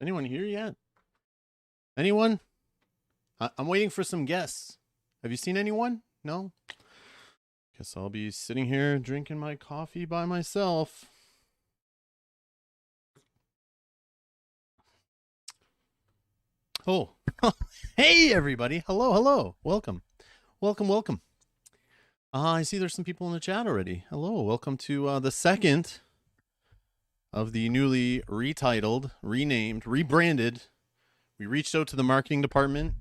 Anyone here yet? Anyone? I'm waiting for some guests. Have you seen anyone? No? Guess I'll be sitting here drinking my coffee by myself. Oh, hey everybody. Hello, hello. Welcome. Welcome, welcome. I see there's some people in the chat already. Hello, welcome to the second of the newly retitled, renamed, rebranded. We reached out to the marketing department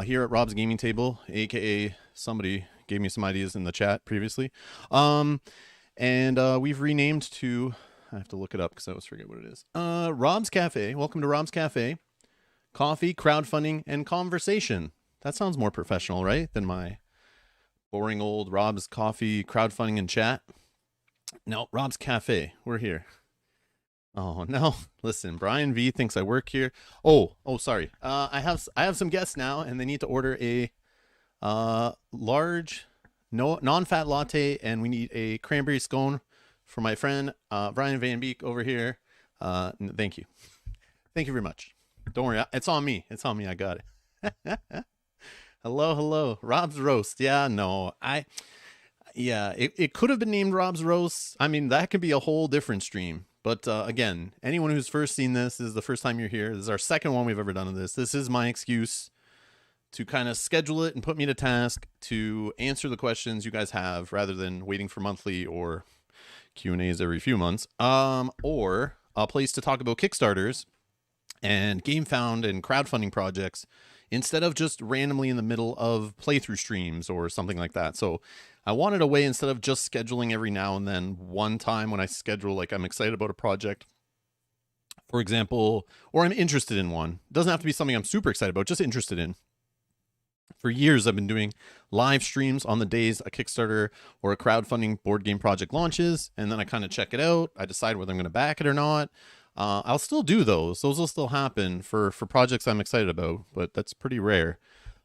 here at Rob's Gaming Table, aka somebody gave me some ideas in the chat previously. And we've renamed to, I have to look it up because I always forget what it is. Rob's Café. Welcome to Rob's Café. Coffee, crowdfunding, and conversation. That sounds more professional, right? Than my boring old Rob's Coffee, crowdfunding, and chat. No, Rob's Cafe. We're here. Oh no! Listen, Brian V thinks I work here. Oh, sorry. I have some guests now, and they need to order a large, non-fat latte, and we need a cranberry scone for my friend Brian Van Beek over here. Thank you very much. Don't worry, it's on me. It's on me. I got it. Hello. Rob's Roast. Yeah, no, it could have been named Rob's Roast. I mean, that could be a whole different stream. But again, anyone who's first seen this is the first time you're here. This is our second one we've ever done of this. This is my excuse to kind of schedule it and put me to task to answer the questions you guys have rather than waiting for monthly or Q&As every few months. Or a place to talk about Kickstarters and GameFound and crowdfunding projects instead of just randomly in the middle of playthrough streams or something like that. So I wanted a way, instead of just scheduling every now and then, one time when I schedule, like I'm excited about a project, for example, or I'm interested in one. It doesn't have to be something I'm super excited about, just interested in. For years, I've been doing live streams on the days a Kickstarter or a crowdfunding board game project launches, and then I kind of check it out. I decide whether I'm going to back it or not. I'll still do those. Those will still happen for projects I'm excited about, but that's pretty rare.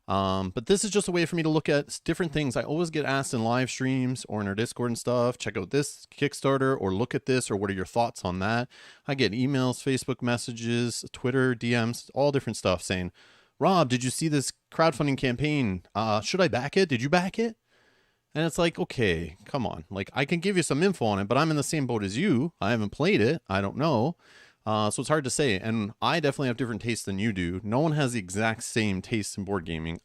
But this is just a way for me to look at different things. I always get asked in live streams or in our Discord and stuff, check out this Kickstarter or look at this, or what are your thoughts on that? I get emails, Facebook messages, Twitter, DMs, all different stuff saying, Rob, did you see this crowdfunding campaign? Should I back it? Did you back it? And it's like, okay, come on. Like, I can give you some info on it, but I'm in the same boat as you. I haven't played it. I don't know. So it's hard to say. And I definitely have different tastes than you do. No one has the exact same taste in board gaming.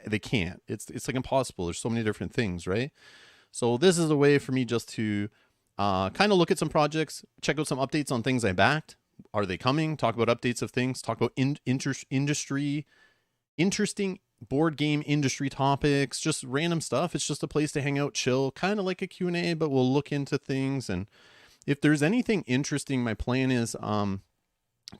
They can't. It's like impossible. There's so many different things, right? So this is a way for me just to kind of look at some projects, check out some updates on things I backed. Are they coming? Talk about updates of things. Talk about interesting board game industry topics, just random stuff. It's just a place to hang out, chill, kind of like a Q&A, but we'll look into things. And if there's anything interesting, my plan is to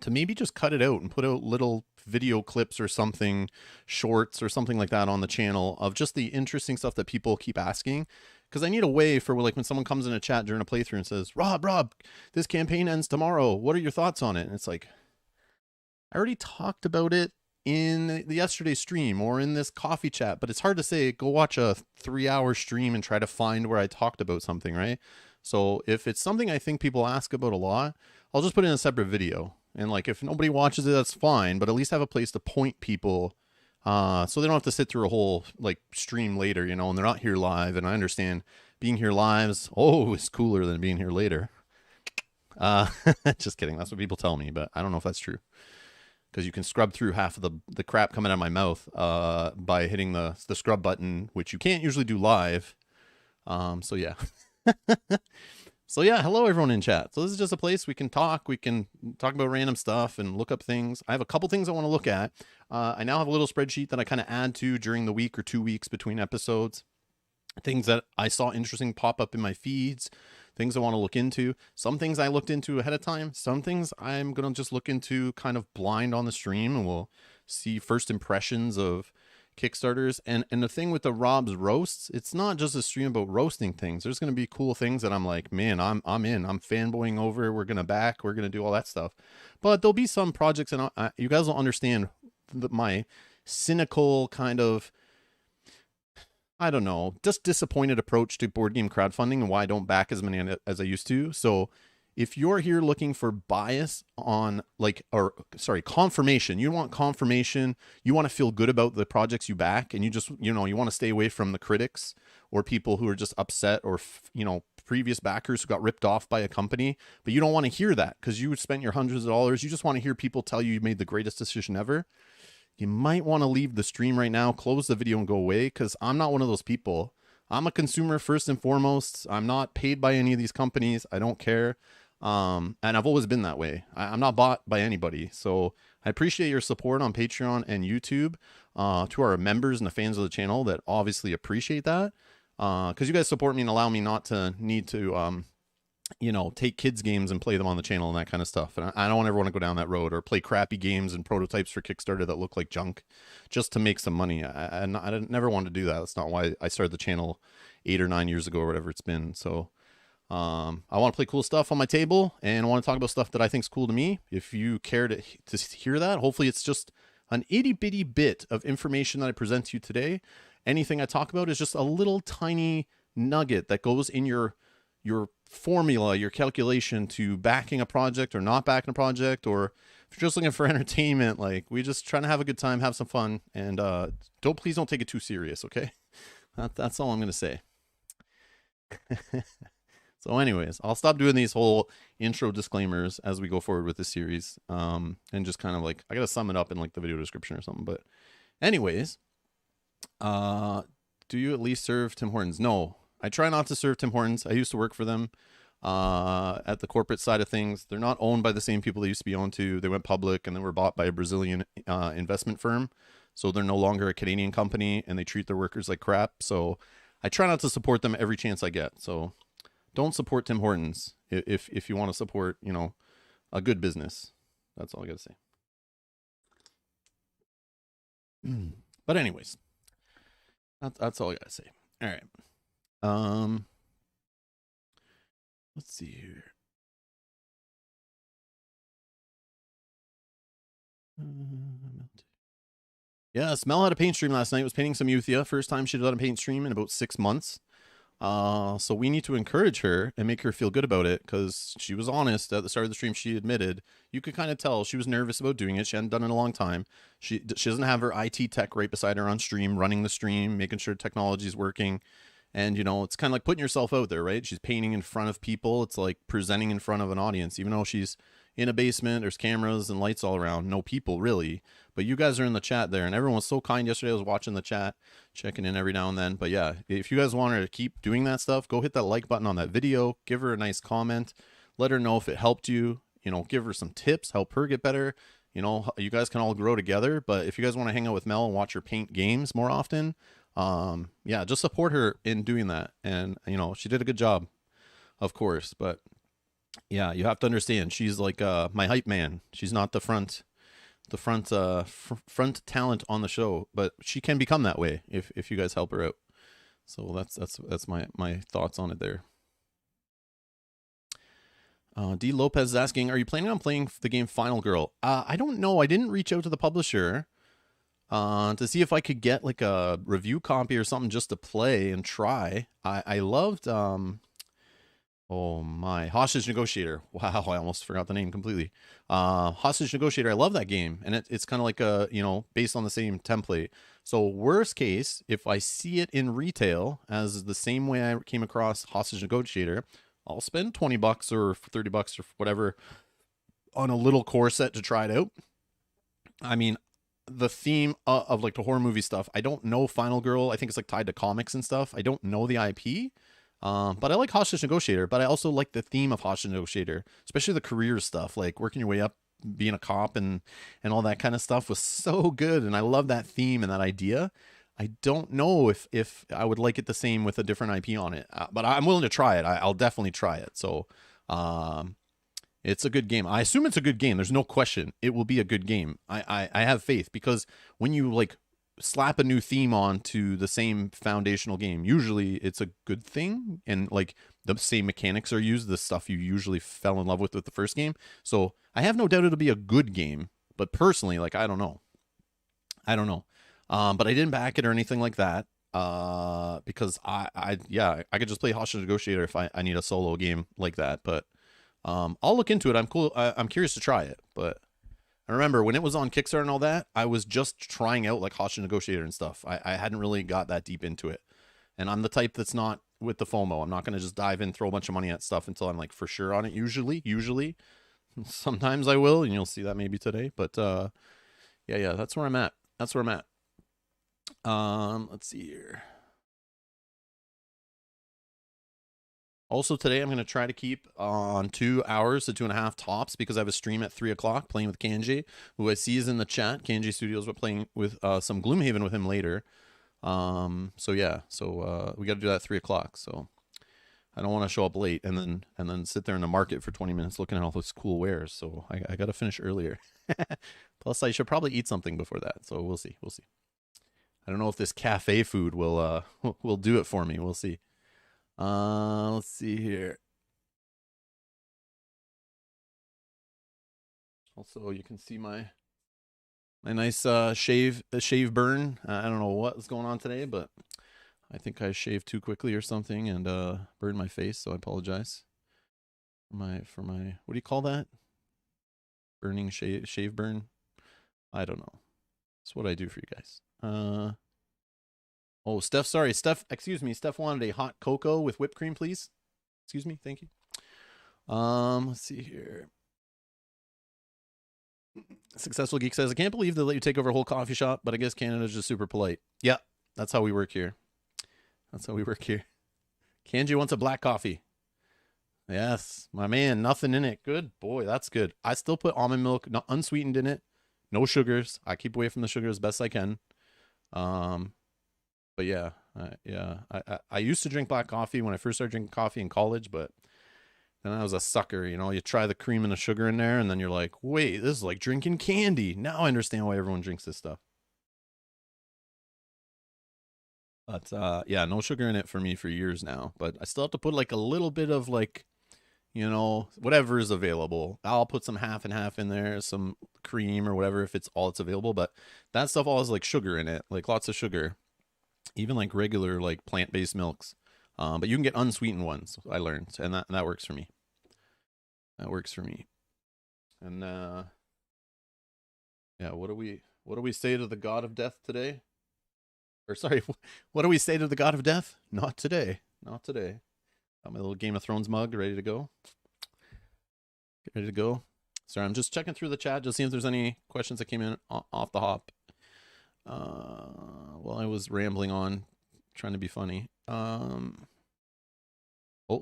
maybe just cut it out and put out little video clips or something, shorts or something like that on the channel of just the interesting stuff that people keep asking. Because I need a way for, like, when someone comes in a chat during a playthrough and says, Rob, this campaign ends tomorrow. What are your thoughts on it? And it's like, I already talked about it in the yesterday's stream or in this coffee chat, but it's hard to say, go watch a 3-hour stream and try to find where I talked about something, right? So if it's something I think people ask about a lot, I'll just put it in a separate video. And like, if nobody watches it, that's fine, but at least have a place to point people so they don't have to sit through a whole like stream later, you know, and they're not here live. And I understand being here live is cooler than being here later. Just kidding. That's what people tell me, but I don't know if that's true. Because you can scrub through half of the crap coming out of my mouth by hitting the scrub button, which you can't usually do live. So yeah. So yeah, hello everyone in chat. So this is just a place we can talk about random stuff and look up things. I have a couple things I want to look at. I now have a little spreadsheet that I kind of add to during the week or 2 weeks between episodes. Things that I saw interesting pop up in my feeds, things I want to look into. Some things I looked into ahead of time. Some things I'm going to just look into kind of blind on the stream, and we'll see first impressions of Kickstarters. And the thing with the Rob's Roasts, it's not just a stream about roasting things. There's going to be cool things that I'm like, man, I'm in. I'm fanboying over. We're going to back. We're going to do all that stuff. But there'll be some projects, and you guys will understand my cynical kind of, I don't know, just disappointed approach to board game crowdfunding and why I don't back as many as I used to. So if you're here looking for bias on confirmation, you want confirmation, you want to feel good about the projects you back, and you just, you want to stay away from the critics or people who are just upset, or, previous backers who got ripped off by a company, but you don't want to hear that because you spent your hundreds of dollars. You just want to hear people tell you made the greatest decision ever. You might want to leave the stream right now, close the video and go away, because I'm not one of those people. I'm a consumer first and foremost. I'm not paid by any of these companies. I don't care. And I've always been that way. I'm not bought by anybody. So I appreciate your support on Patreon and YouTube, to our members and the fans of the channel that obviously appreciate that. Because you guys support me and allow me not to need to, take kids games and play them on the channel and that kind of stuff. And I don't ever want to go down that road or play crappy games and prototypes for Kickstarter that look like junk just to make some money. I never wanted to do that. That's not why I started the channel 8 or 9 years ago or whatever it's been. So I want to play cool stuff on my table, and I want to talk about stuff that I think is cool to me. If you care to hear that, hopefully it's just an itty bitty bit of information that I present to you today. Anything I talk about is just a little tiny nugget that goes in your formula, your calculation to backing a project or not backing a project, or if you're just looking for entertainment, like we just trying to have a good time, have some fun, and please don't take it too serious, okay? That's all I'm gonna say. So anyways, I'll stop doing these whole intro disclaimers as we go forward with this series, and just kind of like, I gotta sum it up in like the video description or something. But anyways, do you at least serve Tim Hortons? No, I try not to serve Tim Hortons. I used to work for them at the corporate side of things. They're not owned by the same people they used to be owned to. They went public and then were bought by a Brazilian investment firm. So they're no longer a Canadian company, and they treat their workers like crap. So I try not to support them every chance I get. So don't support Tim Hortons if you want to support, a good business. That's all I got to say. But anyways, that's all I got to say. All right. Let's see here. Yeah, Smell had a paint stream last night. Was painting some Euthia. First time she did a paint stream in about 6 months. So we need to encourage her and make her feel good about it, because she was honest at the start of the stream. She admitted, you could kind of tell she was nervous about doing it. She hadn't done it in a long time. She doesn't have her IT tech right beside her on stream, running the stream, making sure technology is working. And, it's kind of like putting yourself out there, right? She's painting in front of people. It's like presenting in front of an audience, even though she's in a basement. There's cameras and lights all around. No people, really. But you guys are in the chat there, and everyone was so kind yesterday. I was watching the chat, checking in every now and then. But yeah, if you guys want her to keep doing that stuff, go hit that like button on that video. Give her a nice comment. Let her know if it helped you. Give her some tips. Help her get better. You guys can all grow together. But if you guys want to hang out with Mel and watch her paint games more often, yeah, just support her in doing that. And she did a good job, of course. But yeah, you have to understand, she's like my hype man. She's not the front talent on the show, but she can become that way if you guys help her out. So that's my thoughts on it there. D Lopez is asking, are you planning on playing the game Final Girl? I don't know. I didn't reach out to the publisher to see if I could get like a review copy or something just to play and try. I loved oh my, Hostage Negotiator. Wow, I almost forgot the name completely. Hostage Negotiator, I love that game. And it's kind of like a, based on the same template. So worst case, if I see it in retail as the same way I came across Hostage Negotiator, I'll spend $20 or $30 or whatever on a little core set to try it out. I mean, the theme of like the horror movie stuff, I don't know Final Girl. I think it's like tied to comics and stuff. I don't know the IP. But I like Hostage Negotiator, but I also like the theme of Hostage Negotiator, especially the career stuff, like working your way up, being a cop and all that kind of stuff was so good. And I love that theme and that idea. I don't know if I would like it the same with a different IP on it, but I'm willing to try it. I'll definitely try it. So, it's a good game. I assume it's a good game. There's no question it will be a good game. I have faith, because when you like slap a new theme on to the same foundational game, usually it's a good thing, and like the same mechanics are used, the stuff you usually fell in love with the first game. So I have no doubt it'll be a good game, but personally, like, I don't know. But I didn't back it or anything like that, because I could just play Hostage Negotiator if I need a solo game like that. But I'll look into it. I'm cool. I'm curious to try it, but I remember when it was on Kickstarter and all that, I was just trying out like Hostage Negotiator and stuff. I hadn't really got that deep into it. And I'm the type that's not with the FOMO. I'm not going to just dive in, throw a bunch of money at stuff until I'm like for sure on it. Usually, sometimes I will, and you'll see that maybe today. But yeah, that's where I'm at. That's where I'm at. Let's see here. Also today, I'm going to try to keep on 2 hours to 2.5 tops because I have a stream at 3 o'clock playing with Kanji, who I see is in the chat. Kanji Studios, we're playing with some Gloomhaven with him later. So yeah, so we got to do that at 3 o'clock. So I don't want to show up late and then sit there in the market for 20 minutes looking at all those cool wares. So I got to finish earlier. Plus, I should probably eat something before that. So we'll see. We'll see. I don't know if this cafe food will will do it for me. We'll see. Let's see here. Also, you can see my nice shave burn. I don't know what's going on today, but I think I shaved too quickly or something and burned my face. So I apologize for my what do you call that? Burning shave burn. I don't know. That's what I do for you guys. Oh, Steph, sorry. Steph, excuse me. Steph wanted a hot cocoa with whipped cream, please. Excuse me. Thank you. Let's see here. Successful Geek says, I can't believe they let you take over a whole coffee shop, but I guess Canada's just super polite. Yeah, that's how we work here. That's how we work here. Kanji wants a black coffee. Yes, my man, nothing in it. Good boy, that's good. I still put almond milk, not unsweetened in it. No sugars. I keep away from the sugar as best I can. But yeah, I used to drink black coffee when I first started drinking coffee in college, but then I was a sucker. You know, you try the cream and the sugar in there, and then you're like, wait, this is like drinking candy. Now I understand why everyone drinks this stuff. But yeah, no sugar in it for me for years now. But I still have to put like a little bit of like, you know, whatever is available. I'll put some half and half in there, some cream or whatever if it's all it's available. But that stuff all has like sugar in it, like lots of sugar. Even like regular like plant-based milks. But you can get unsweetened ones, I learned, and that works for me. That works for me. And yeah, what do we say to the god of death today? Or sorry, what do we say to the god of death? Not today. Not today. Got my little Game of Thrones mug ready to go. Get ready to go. Sorry, I'm just checking through the chat, just seeing if there's any questions that came in off the hop. While I was rambling on, trying to be funny. Oh,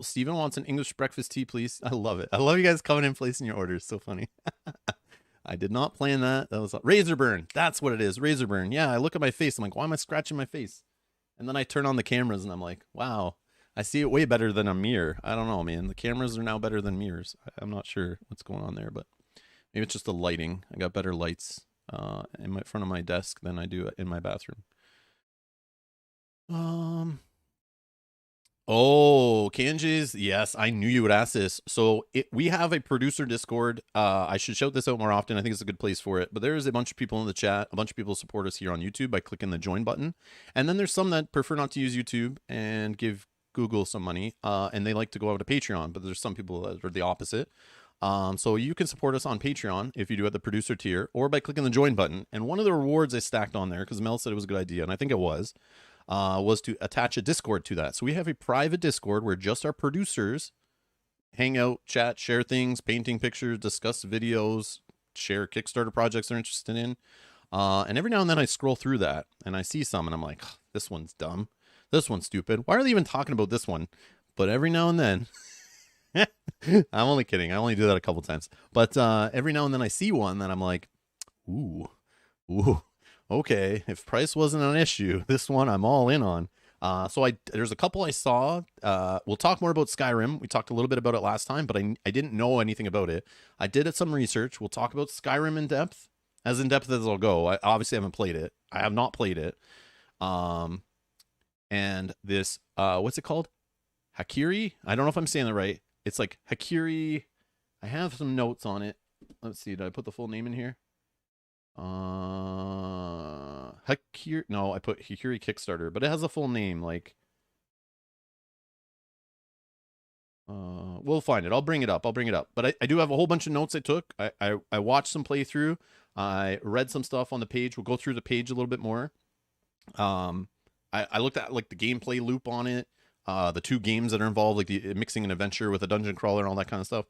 Steven wants an English breakfast tea, please. I love it. I love you guys coming in placing your orders. So funny. I did not plan that. That was razor burn. That's what it is. Razor burn. Yeah, I look at my face. I'm like, why am I scratching my face? And then I turn on the cameras and I'm like, wow, I see it way better than a mirror. I don't know, man. The cameras are now better than mirrors. I'm not sure what's going on there, but maybe it's just the lighting. I got better lights in front of my desk than I do in my bathroom. Oh, Kanji's. Yes, I knew you would ask this. So we have a producer Discord. I should shout this out more often. I think it's a good place for it. But there's a bunch of people in the chat. A bunch of people support us here on YouTube by clicking the join button. And then there's some that prefer not to use YouTube and give Google some money. And they like to go over to Patreon. But there's some people that are the opposite. So you can support us on Patreon if you do at the producer tier or by clicking the join button. And one of the rewards I stacked on there, because Mel said it was a good idea, and I think it was to attach a Discord to that. So we have a private Discord where just our producers hang out, chat, share things, painting pictures, discuss videos, share Kickstarter projects they're interested in. And every now and then I scroll through that and I see some and I'm like, this one's dumb. This one's stupid. Why are they even talking about this one? But every now and then, I'm only kidding. I only do that a couple times. But every now and then I see one that I'm like, ooh. Okay, if price wasn't an issue, this one I'm all in on. So there's a couple I saw. We'll talk more about Skyrim. We talked a little bit about it last time, but I didn't know anything about it. I did some research. We'll talk about Skyrim in depth as I'll go. I obviously haven't played it. I have not played it. And this, what's it called? Hakiri? I don't know if I'm saying that right. It's like Hakiri. I have some notes on it. Let's see. Did I put the full name in here? Hakiri. No, I put Hakiri Kickstarter, but it has a full name. Like, we'll find it. I'll bring it up. But I do have a whole bunch of notes I took. I watched some playthrough. I read some stuff on the page. We'll go through the page a little bit more. I looked at like the gameplay loop on it, the 2 games that are involved, like the mixing an adventure with a dungeon crawler and all that kind of stuff.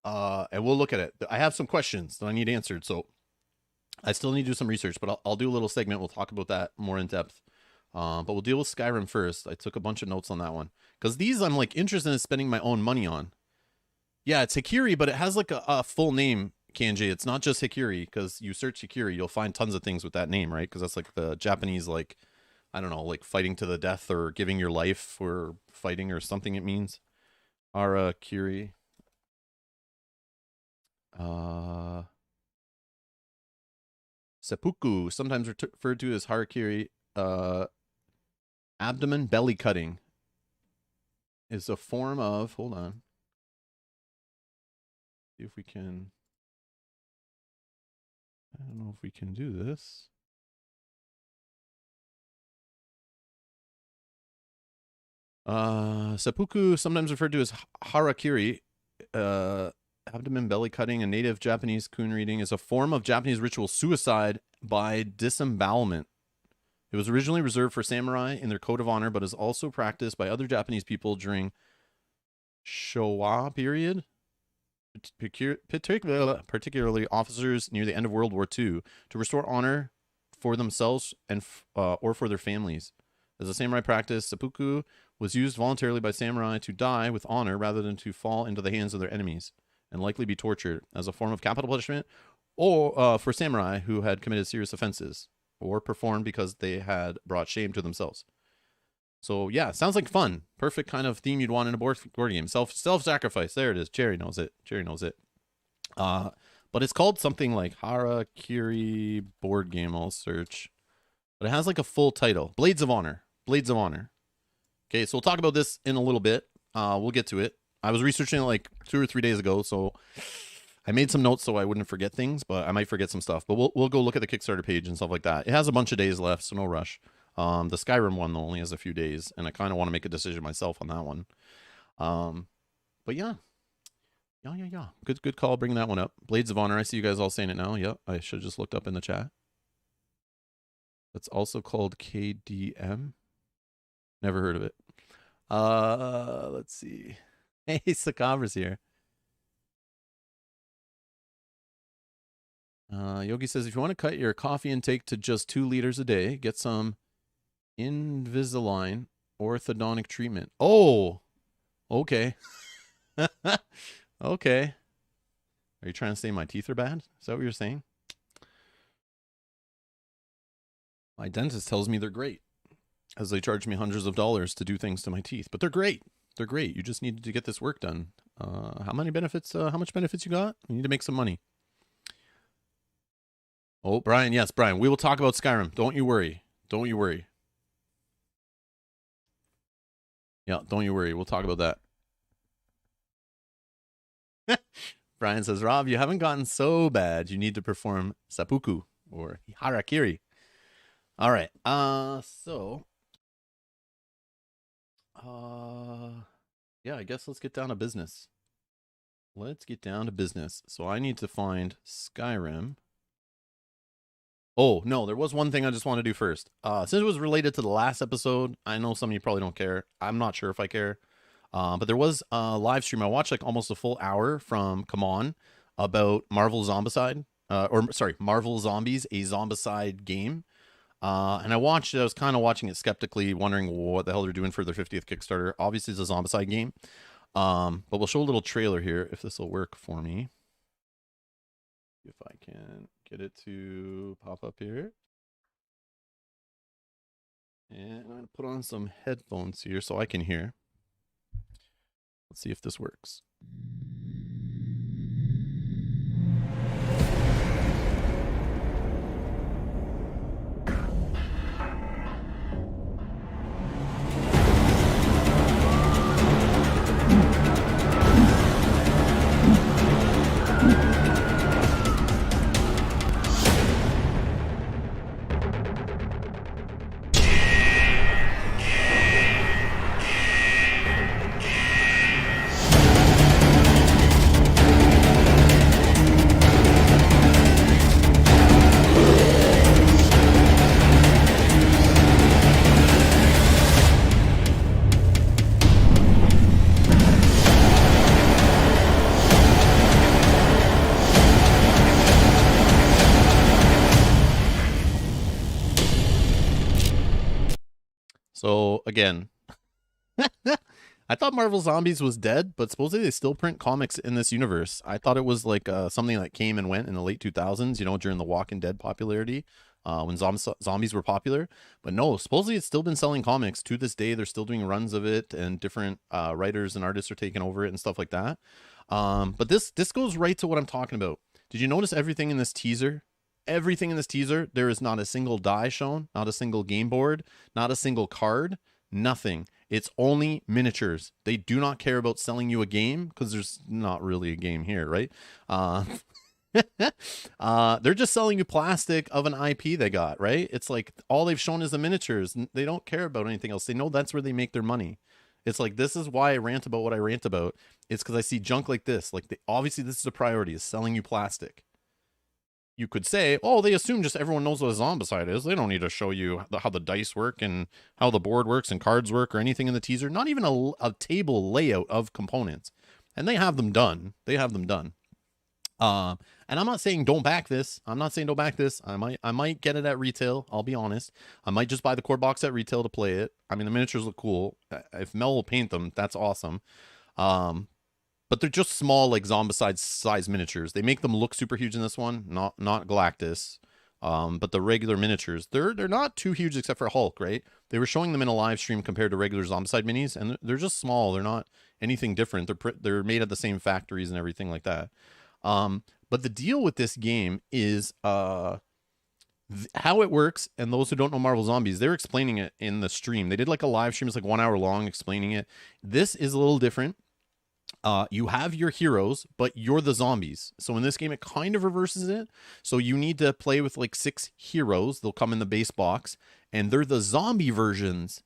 And we'll look at it. I have some questions that I need answered, so I still need to do some research, but I'll do a little segment. We'll talk about that more in depth. But we'll deal with Skyrim first. I took a bunch of notes on that one because these I'm like interested in spending my own money on. Yeah, it's Hikiri, but it has like a full name, Kanji. It's not just Hikiri, because you search Hikiri, you'll find tons of things with that name, right? Because that's like the Japanese, like, I don't know, like fighting to the death or giving your life for fighting or something it means. Harakiri. Seppuku, sometimes referred to as Harakiri. Abdomen belly cutting is a form of, hold on. See if we can, I don't know if we can do this. Seppuku, sometimes referred to as Harakiri, abdomen belly cutting, a native Japanese kun reading, is a form of Japanese ritual suicide by disembowelment. It was originally reserved for samurai in their code of honor, but is also practiced by other Japanese people during Showa period, particularly officers near the end of World War II, to restore honor for themselves and or for their families. As a samurai practice, seppuku was used voluntarily by samurai to die with honor rather than to fall into the hands of their enemies and likely be tortured as a form of capital punishment, or for samurai who had committed serious offenses or performed because they had brought shame to themselves. So yeah, sounds like fun. Perfect kind of theme you'd want in a board game. Self-sacrifice. There it is. Jerry knows it. But it's called something like Harakiri board game. I'll search. But it has like a full title. Blades of Honor. Okay, so we'll talk about this in a little bit. We'll get to it. I was researching it like 2 or 3 days ago, so I made some notes so I wouldn't forget things, but I might forget some stuff. But we'll go look at the Kickstarter page and stuff like that. It has a bunch of days left, so no rush. The Skyrim one though only has a few days, and I kind of want to make a decision myself on that one. But yeah. Good call bringing that one up. Blades of Honor. I see you guys all saying it now. Yep, I should have just looked up in the chat. That's also called KDM. Never heard of it. Let's see. Hey, Sakabra's here. Yogi says, if you want to cut your coffee intake to just 2 liters a day, get some Invisalign orthodontic treatment. Oh, okay. Okay. Are you trying to say my teeth are bad? Is that what you're saying? My dentist tells me they're great, as they charge me hundreds of dollars to do things to my teeth. But they're great. They're great. You just need to get this work done. How much benefits you got? You need to make some money. Oh, Brian. Yes, Brian. We will talk about Skyrim. Don't you worry. Yeah, don't you worry. We'll talk about that. Brian says, Rob, you haven't gotten so bad. You need to perform seppuku or harakiri. All right. Yeah, I guess let's get down to business. So I need to find Skyrim. Oh, no, there was one thing I just want to do first. Since it was related to the last episode, I know some of you probably don't care. I'm not sure if I care. But there was a live stream. I watched like almost a full hour from Come On about Marvel Zombicide. Marvel Zombies, a Zombicide game. And I watched it. I was kind of watching it skeptically, wondering what the hell they're doing for their 50th Kickstarter. Obviously, it's a Zombicide game. But we'll show a little trailer here, if this will work for me. If I can get it to pop up here. And I'm going to put on some headphones here so I can hear. Let's see if this works. again, I thought Marvel Zombies was dead, but supposedly they still print comics in this universe. I thought it was like something that came and went in the late 2000s, you know, during the Walking Dead popularity, when zombies were popular. But no, supposedly it's still been selling comics to this day. They're still doing runs of it, and different writers and artists are taking over it and stuff like that. But this goes right to what I'm talking about. Did you notice everything in this teaser? Everything in this teaser, there is not a single die shown, not a single game board, not a single card, nothing. It's only miniatures. They do not care about selling you a game, because there's not really a game here, right? They're just selling you plastic of an IP they got, right? It's like all they've shown is the miniatures. They don't care about anything else. They know that's where they make their money. It's like, this is why I rant about what I rant about. It's because I see junk like this. Like, obviously this is a priority, is selling you plastic. You could say, oh, they assume just everyone knows what a zombicide is. They don't need to show you how the dice work and how the board works and cards work or anything in the teaser. Not even a table layout of components. And they have them done. They have them done. And I'm not saying don't back this. I'm not saying don't back this. I might get it at retail. I'll be honest. I might just buy the core box at retail to play it. I mean, the miniatures look cool. If Mel will paint them, that's awesome. But they're just small, like zombicide size miniatures. They make them look super huge in this one, not Galactus. But the regular miniatures, they're not too huge except for Hulk, right? They were showing them in a live stream compared to regular zombicide minis, and they're just small. They're not anything different. They're made at the same factories and everything like that. But the deal with this game is how it works. And those who don't know Marvel Zombies, they're explaining it in the stream. They did like a live stream. It's like 1 hour long explaining it. This is a little different. You have your heroes, but you're the zombies. So in this game, it kind of reverses it. So you need to play with like 6 heroes. They'll come in the base box, and they're the zombie versions.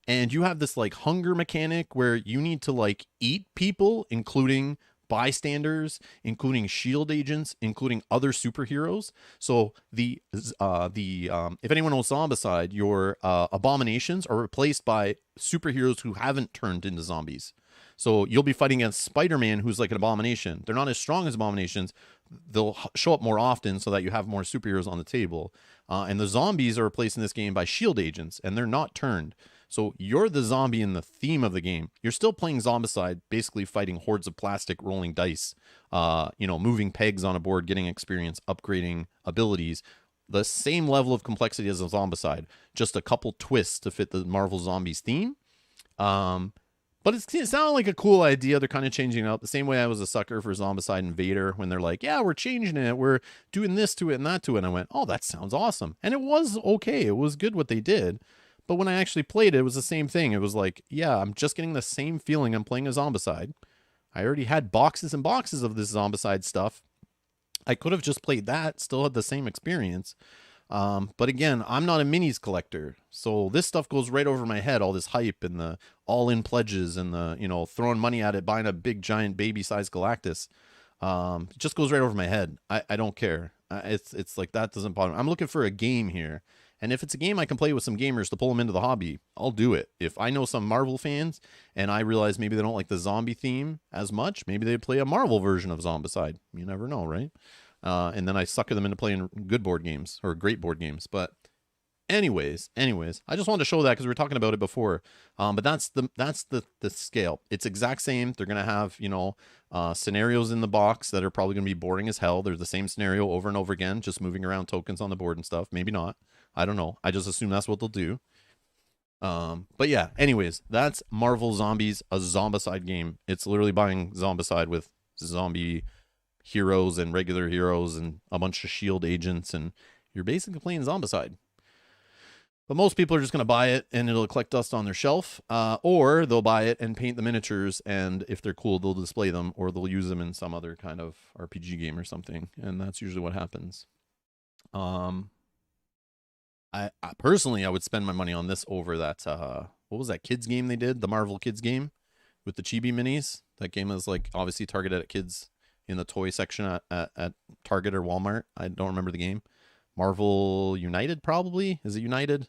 And you have this like hunger mechanic where you need to like eat people, including bystanders, including shield agents, including other superheroes. So if anyone knows Zombicide, your abominations are replaced by superheroes who haven't turned into zombies. So you'll be fighting against Spider-Man, who's like an abomination. They're not as strong as abominations. They'll show up more often so that you have more superheroes on the table. And the zombies are replaced in this game by shield agents, and they're not turned. So you're the zombie in the theme of the game. You're still playing Zombicide, basically fighting hordes of plastic, rolling dice, moving pegs on a board, getting experience, upgrading abilities. The same level of complexity as a Zombicide, just a couple twists to fit the Marvel Zombies theme. But it sounded like a cool idea. They're kind of changing it up the same way I was a sucker for Zombicide Invader when they're like, yeah, we're changing it. We're doing this to it and that to it. And I went, oh, that sounds awesome. And it was okay. It was good what they did. But when I actually played it, it was the same thing. It was like, yeah, I'm just getting the same feeling I'm playing a Zombicide. I already had boxes and boxes of this Zombicide stuff. I could have just played that, still had the same experience. But again, I'm not a minis collector, so this stuff goes right over my head, all this hype and the all-in pledges and the, throwing money at it, buying a big, giant, baby-sized Galactus. It just goes right over my head. I don't care. It's like, that doesn't bother me. I'm looking for a game here. And if it's a game I can play with some gamers to pull them into the hobby, I'll do it. If I know some Marvel fans and I realize maybe they don't like the zombie theme as much, maybe they play a Marvel version of Zombicide. You never know, right? And then I sucker them into playing good board games or great board games. But anyways, I just wanted to show that because we were talking about it before. But that's the scale. It's exact same. They're going to have, scenarios in the box that are probably going to be boring as hell. They're the same scenario over and over again, just moving around tokens on the board and stuff. Maybe not. I don't know. I just assume that's what they'll do. But yeah, anyways, that's Marvel Zombies, a Zombicide game. It's literally buying Zombicide with zombie heroes and regular heroes and a bunch of shield agents, and you're basically playing Zombicide. But most people are just going to buy it and it'll collect dust on their shelf, or they'll buy it and paint the miniatures, and if they're cool, they'll display them, or they'll use them in some other kind of RPG game or something, and that's usually what happens. I personally, I would spend my money on this over that, what was that kids game they did? The Marvel kids game with the chibi minis. That game is like obviously targeted at kids in the toy section at Target or Walmart. I don't remember the game. Marvel United, probably. Is it United?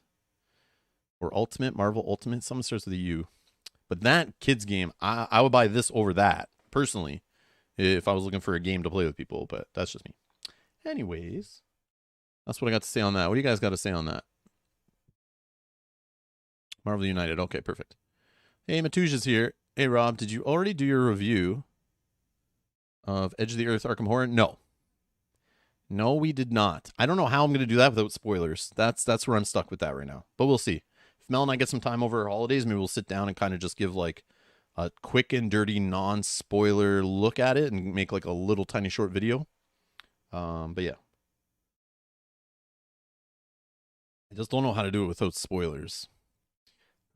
Or Ultimate? Marvel Ultimate? Something starts with a U. But that kids game, I would buy this over that, personally, if I was looking for a game to play with people. But that's just me. Anyways, that's what I got to say on that. What do you guys got to say on that? Marvel United. Okay, perfect. Hey, Matuja's here. Hey, Rob, did you already do your review of Edge of the Earth Arkham Horror? No. No, we did not. I don't know how I'm going to do that without spoilers. That's where I'm stuck with that right now. But we'll see. If Mel and I get some time over holidays, maybe we'll sit down and kind of just give like a quick and dirty non-spoiler look at it and make like a little tiny short video. But yeah. I just don't know how to do it without spoilers.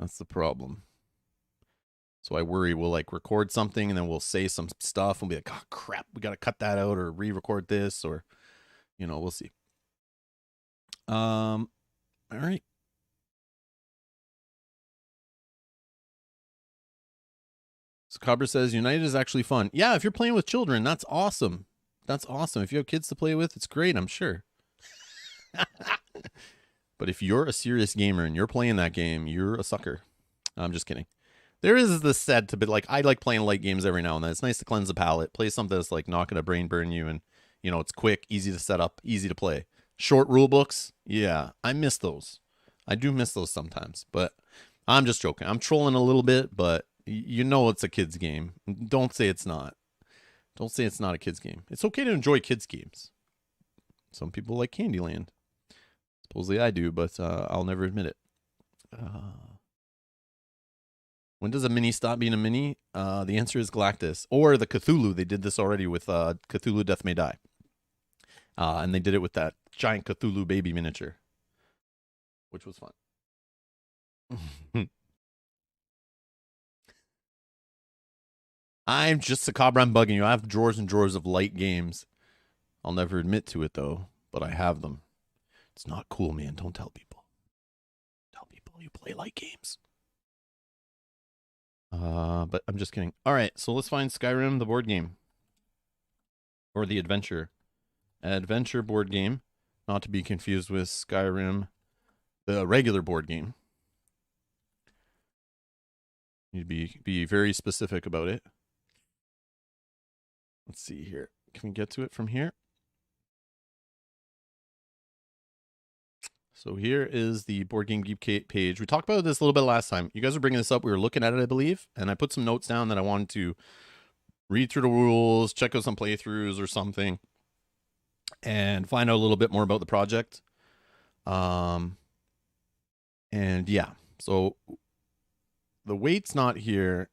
That's the problem. So I worry we'll like record something and then we'll say some stuff and be like, oh crap, we got to cut that out or re-record this, or, you know, we'll see. All right. So Cobra says United is actually fun. Yeah, if you're playing with children, that's awesome. That's awesome. If you have kids to play with, it's great, I'm sure. But if you're a serious gamer and you're playing that game, you're a sucker. I'm just kidding. There is this said to be like, I like playing light games every now and then. It's nice to cleanse the palate. Play something that's like not going to brain burn you, and you know it's quick, easy to set up, easy to play. Short rule books, yeah, I miss those. I do miss those sometimes, but I'm just joking. I'm trolling a little bit, but you know it's a kid's game. Don't say it's not. Don't say it's not a kid's game. It's okay to enjoy kids' games. Some people like Candyland. Supposedly I do, but I'll never admit it. When does a mini stop being a mini? The answer is Galactus. Or the Cthulhu. They did this already with Cthulhu Death May Die. And they did it with that giant Cthulhu baby miniature, which was fun. I'm just a cobra. I'm bugging you. I have drawers and drawers of light games. I'll never admit to it, though, but I have them. It's not cool, man. Don't tell people. Tell people you play light games. But I'm just kidding. All right, so let's find Skyrim, the board game. Or the adventure. Adventure board game. Not to be confused with Skyrim, the regular board game. You'd be very specific about it. Let's see here. Can we get to it from here? So here is the Board Game Geek page. We talked about this a little bit last time. You guys were bringing this up. We were looking at it, I believe. And I put some notes down that I wanted to read through the rules, check out some playthroughs or something, and find out a little bit more about the project. And yeah, so the weight's not here.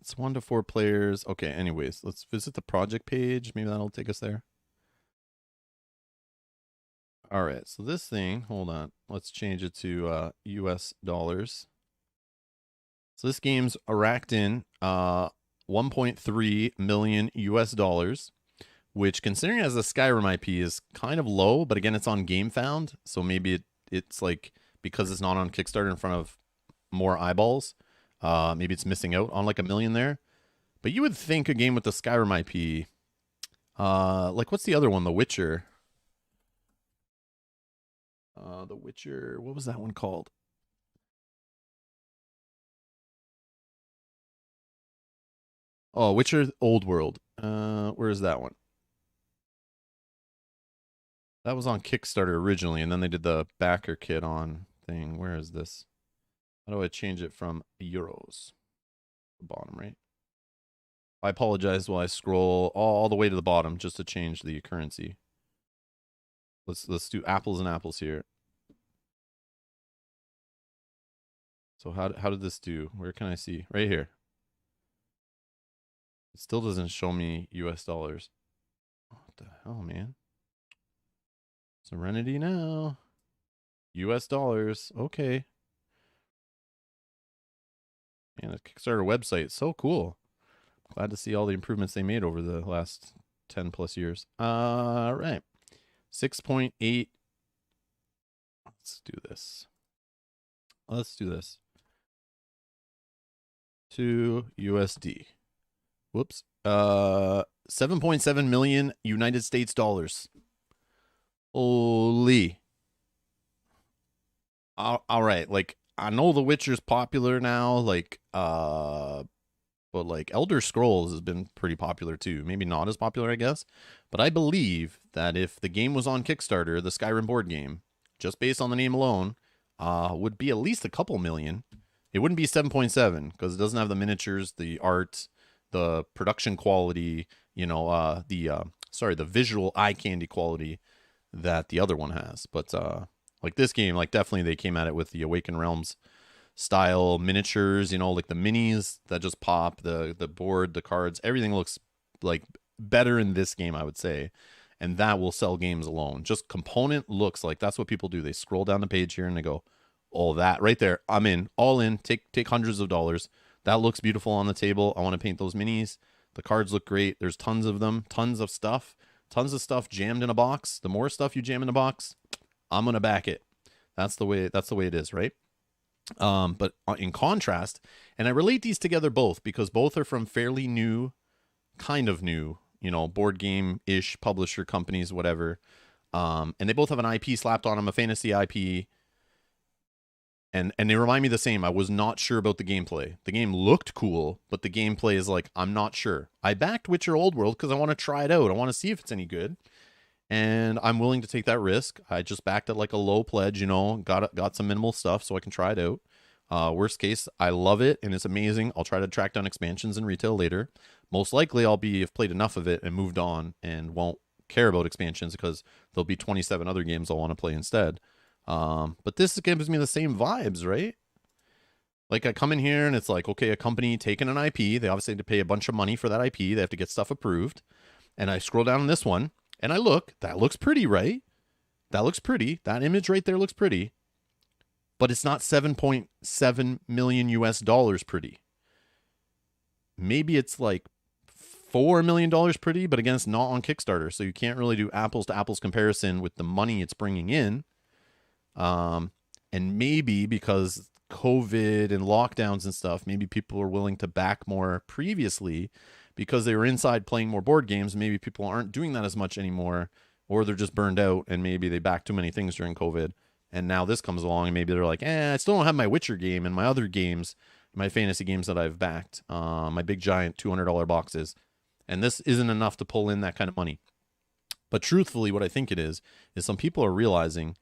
It's 1 to 4 players. Okay, anyways, let's visit the project page. Maybe that'll take us there. All right, so this thing, hold on. Let's change it to US dollars. So this game's racked in 1.3 million US dollars, which considering as a Skyrim IP is kind of low, but again, it's on GameFound, so maybe it's like, because it's not on Kickstarter in front of more eyeballs, maybe it's missing out on like $1 million there. But you would think a game with the Skyrim IP, like what's the other one? The Witcher. The Witcher, what was that one called? Oh, Witcher Old World. Where is that one? That was on Kickstarter originally, and then they did the backer kit on thing. Where is this? How do I change it from euros? The bottom, right? I apologize while I scroll all the way to the bottom just to change the currency. Let's do apples and apples here. So how did this do? Where can I see? Right here. It still doesn't show me US dollars. What the hell, man? Serenity now. US dollars. Okay. Man, the Kickstarter website, so cool. Glad to see all the improvements they made over the last 10 plus years. All right. 6.8. Let's do this. Let's do this. 2 USD. Whoops. 7.7 million United States dollars. Holy. All right. Like, I know The Witcher's popular now, like, but like Elder Scrolls has been pretty popular too. Maybe not as popular, I guess. But I believe that if the game was on Kickstarter, the Skyrim board game, just based on the name alone, would be at least a couple million. It wouldn't be 7.7 because it doesn't have the miniatures, the art, the production quality, the visual eye candy quality that the other one has. But like this game, like definitely they came at it with the Awaken Realms style miniatures, like the minis that just pop, the board, the cards, everything looks like better in this game, I would say. And that will sell games alone. Just component looks like that's what people do. They scroll down the page here and they go, "Oh, that right there. I'm in. All in. Take hundreds of dollars. That looks beautiful on the table. I want to paint those minis. The cards look great. There's tons of them, tons of stuff jammed in a box. The more stuff you jam in a box, I'm going to back it. That's the way it is, right? But in contrast, and I relate these together both because both are from fairly new, kind of new, board game-ish publisher companies, whatever. And they both have an IP slapped on them, a fantasy IP. And they remind me the same. I was not sure about the gameplay. The game looked cool, but the gameplay is like, I'm not sure. I backed Witcher Old World because I want to try it out. I want to see if it's any good. And I'm willing to take that risk. I just backed it like a low pledge, got some minimal stuff so I can try it out. Worst case, I love it and it's amazing. I'll try to track down expansions in retail later. Most likely have played enough of it and moved on and won't care about expansions because there'll be 27 other games I'll want to play instead. But this gives me the same vibes, right? Like I come in here and it's like, okay, a company taking an IP, they obviously have to pay a bunch of money for that IP. They have to get stuff approved. And I scroll down on this one and I look, that looks pretty, right? That looks pretty. That image right there looks pretty. But it's not 7.7 million US dollars pretty. Maybe it's like $4 million pretty, but again, it's not on Kickstarter. So you can't really do apples to apples comparison with the money it's bringing in. And maybe because COVID and lockdowns and stuff, maybe people are willing to back more previously because they were inside playing more board games. Maybe people aren't doing that as much anymore, or they're just burned out and maybe they backed too many things during COVID. And now this comes along and maybe they're like, I still don't have my Witcher game and my other games, my fantasy games that I've backed, my big giant $200 boxes. And this isn't enough to pull in that kind of money. But truthfully, what I think it is some people are realizing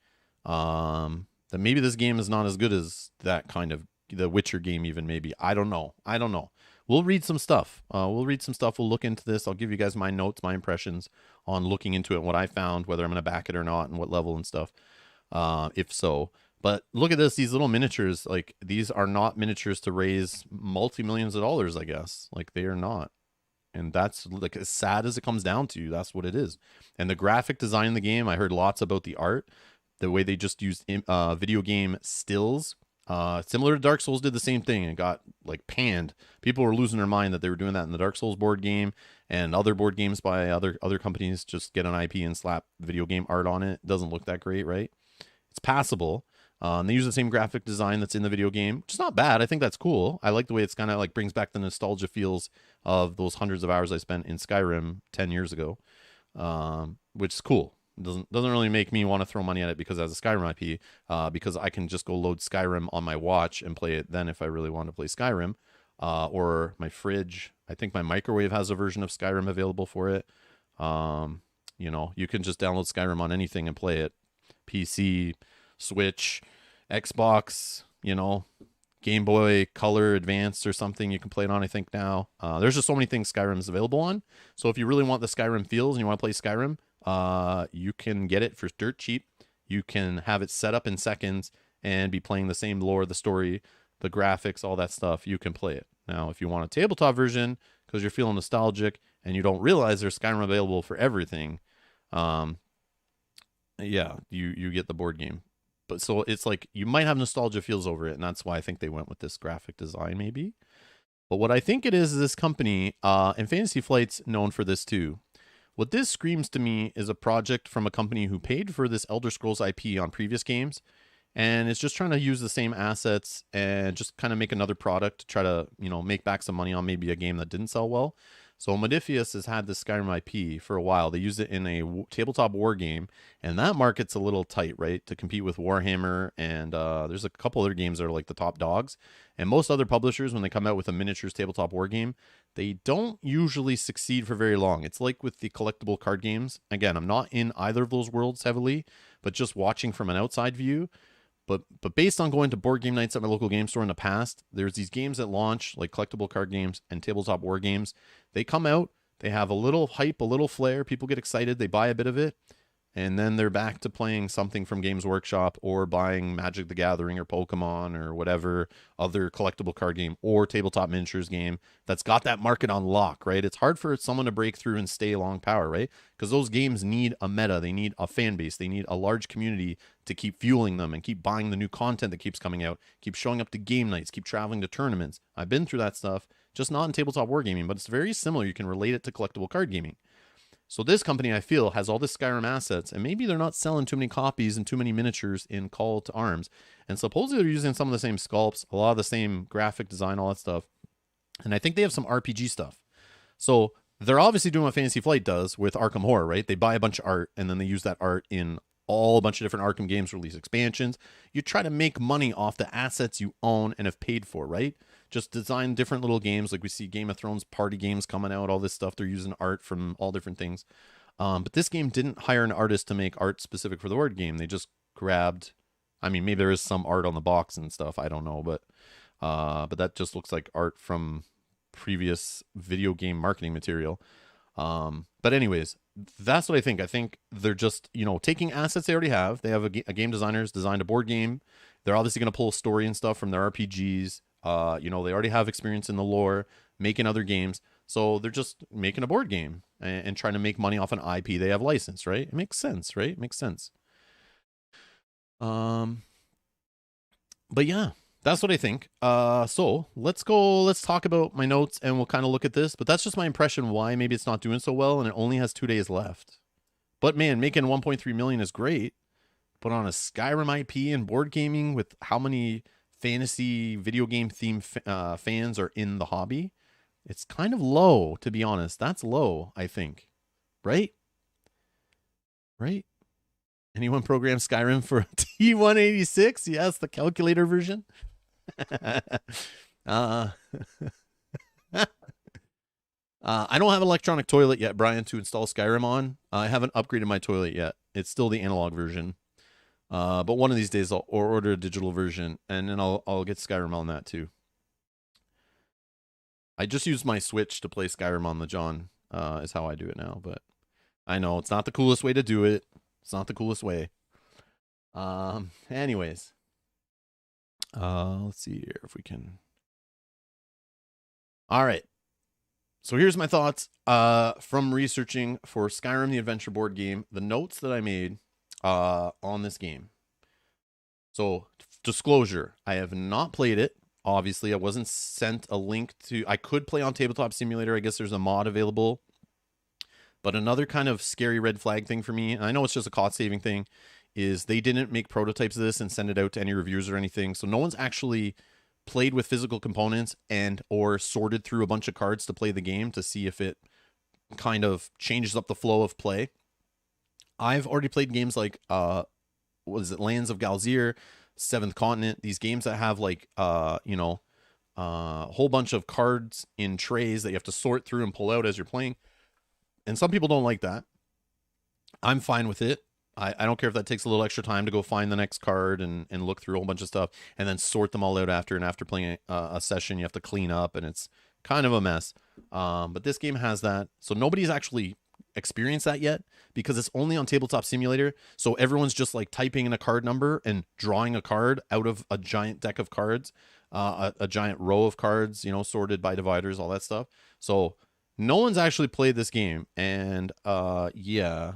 that maybe this game is not as good as that kind of the Witcher game even maybe. I don't know. We'll read some stuff. We'll look into this. I'll give you guys my notes, my impressions on looking into it, what I found, whether I'm going to back it or not, and what level and stuff, if so. But look at this. These little miniatures, like these are not miniatures to raise multi-millions of dollars, I guess. Like they are not. And that's like as sad as it comes down to, that's what it is. And the graphic design in the game, I heard lots about the art, the way they just used video game stills. Similar to Dark Souls did the same thing and got like panned. People were losing their mind that they were doing that in the Dark Souls board game, and other board games by other companies just get an IP and slap video game art on it. It doesn't look that great, right? It's passable. And they use the same graphic design that's in the video game, which is not bad. I think that's cool. I like the way it's kind of like brings back the nostalgia feels of those hundreds of hours I spent in Skyrim 10 years ago, which is cool. It doesn't really make me want to throw money at it because it has a Skyrim IP, because I can just go load Skyrim on my watch and play it then if I really want to play Skyrim, or my fridge. I think my microwave has a version of Skyrim available for it. You can just download Skyrim on anything and play it. PC, Switch, Xbox, Game Boy Color Advanced or something you can play it on, I think now. There's just so many things Skyrim's available on. So if you really want the Skyrim feels and you want to play Skyrim, you can get it for dirt cheap. You can have it set up in seconds and be playing the same lore, the story, the graphics, all that stuff. You can play it. Now, if you want a tabletop version because you're feeling nostalgic and you don't realize there's Skyrim available for everything, you get the board game. But so it's like you might have nostalgia feels over it, and that's why I think they went with this graphic design maybe. But what I think it is this company, and Fantasy Flight's known for this too. What this screams to me is a project from a company who paid for this Elder Scrolls IP on previous games, and it's just trying to use the same assets and just kind of make another product to try to, make back some money on maybe a game that didn't sell well. So Modiphius has had this Skyrim IP for a while. They used it in a tabletop war game, and that market's a little tight, right, to compete with Warhammer, and there's a couple other games that are like the top dogs. And most other publishers, when they come out with a miniatures tabletop war game, they don't usually succeed for very long. It's like with the collectible card games. Again, I'm not in either of those worlds heavily, but just watching from an outside view, But based on going to board game nights at my local game store in the past, there's these games that launch, like collectible card games and tabletop war games. They come out, they have a little hype, a little flair, people get excited, they buy a bit of it, and then they're back to playing something from Games Workshop or buying Magic the Gathering or Pokemon or whatever other collectible card game or tabletop miniatures game that's got that market on lock, right? It's hard for someone to break through and stay long power, right? Because those games need a meta, they need a fan base, they need a large community to keep fueling them and keep buying the new content that keeps coming out, keep showing up to game nights, keep traveling to tournaments. I've been through that stuff, just not in tabletop wargaming, but it's very similar. You can relate it to collectible card gaming. So this company, I feel, has all this Skyrim assets, and maybe they're not selling too many copies and too many miniatures in Call to Arms. And supposedly they're using some of the same sculpts, a lot of the same graphic design, all that stuff. And I think they have some RPG stuff. So they're obviously doing what Fantasy Flight does with Arkham Horror, right? They buy a bunch of art, and then they use that art in a bunch of different Arkham games, release expansions. You try to make money off the assets you own and have paid for, right? Just design different little games. Like we see Game of Thrones party games coming out, all this stuff. They're using art from all different things. But this game didn't hire an artist to make art specific for the word game. They just grabbed, I mean, maybe there is some art on the box and stuff. I don't know, but that just looks like art from previous video game marketing material. But anyways, that's what I think. I think they're just, taking assets they already have. They have a game designer's designed a board game. They're obviously going to pull a story and stuff from their RPGs. They already have experience in the lore, making other games. So they're just making a board game and trying to make money off an IP they have licensed, right? It makes sense, right? It makes sense. But yeah, that's what I think. So let's talk about my notes and we'll kind of look at this, but that's just my impression why maybe it's not doing so well and it only has 2 days left. But man, making 1.3 million is great. But on a Skyrim IP and board gaming with how many fantasy video game theme fans are in the hobby, it's kind of low, to be honest. That's low, I think. Right? Anyone program Skyrim for a T186? Yes, the calculator version. I don't have an electronic toilet yet, Brian, to install Skyrim on. I haven't upgraded my toilet yet. It's still the analog version. But one of these days I'll order a digital version, and then I'll get Skyrim on that too. I just use my Switch to play Skyrim on the John, is how I do it now. But I know it's not the coolest way to do it. It's not the coolest way. Anyways. Let's see here if we can. All right. So here's my thoughts from researching for Skyrim the Adventure board game, the notes that I made on this game. So disclosure, I have not played it. Obviously, I wasn't sent a link to. I could play on Tabletop Simulator. I guess there's a mod available. But another kind of scary red flag thing for me, and I know it's just a cost saving thing, is they didn't make prototypes of this and send it out to any reviewers or anything. So no one's actually played with physical components and or sorted through a bunch of cards to play the game to see if it kind of changes up the flow of play. I've already played games like what is it, Lands of Galzir, Seventh Continent, these games that have like a whole bunch of cards in trays that you have to sort through and pull out as you're playing. And some people don't like that. I'm fine with it. I don't care if that takes a little extra time to go find the next card and look through a whole bunch of stuff and then sort them all out after. And after playing a session, you have to clean up and it's kind of a mess. But this game has that. So nobody's actually experienced that yet because it's only on Tabletop Simulator. So everyone's just like typing in a card number and drawing a card out of a giant deck of cards, a giant row of cards, sorted by dividers, all that stuff. So no one's actually played this game. And yeah.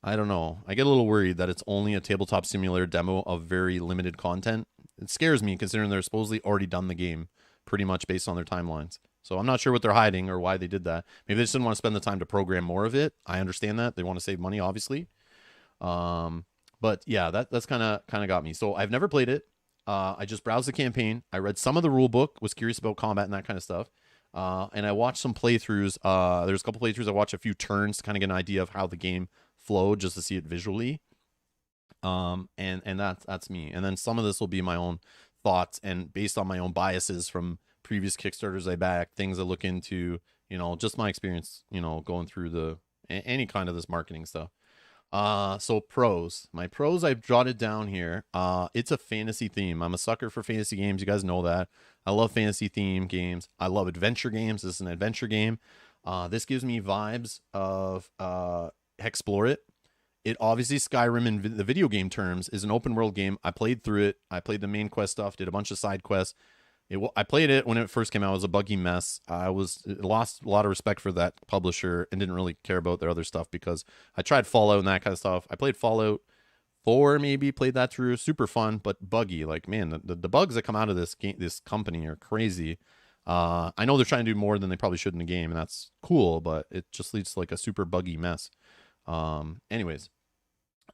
I don't know. I get a little worried that it's only a Tabletop Simulator demo of very limited content. It scares me considering they're supposedly already done the game pretty much based on their timelines. So I'm not sure what they're hiding or why they did that. Maybe they just didn't want to spend the time to program more of it. I understand that. They want to save money, obviously. But yeah, that's kind of got me. So I've never played it. I just browsed the campaign. I read some of the rule book, was curious about combat and that kind of stuff. And I watched some playthroughs. There's a couple playthroughs. I watched a few turns to kind of get an idea of how the game flow just to see it visually. And that's me. And then some of this will be my own thoughts and based on my own biases from previous Kickstarters I backed, things I look into, just my experience, going through any kind of this marketing stuff. So pros. My pros I've jotted down here. It's a fantasy theme. I'm a sucker for fantasy games. You guys know that. I love fantasy theme games. I love adventure games. This is an adventure game. This gives me vibes of Explore It. It obviously Skyrim in the video game terms is an open world game. I played through it. I played the main quest stuff, did a bunch of side quests. I played it when it first came out. It was a buggy mess. Lost a lot of respect for that publisher and didn't really care about their other stuff because I tried Fallout and that kind of stuff. I played Fallout 4, maybe played that through. Super fun, but buggy. Like, man, the bugs that come out of this game, this company are crazy. I know they're trying to do more than they probably should in the game, and that's cool, but it just leads to like a super buggy mess. Anyways,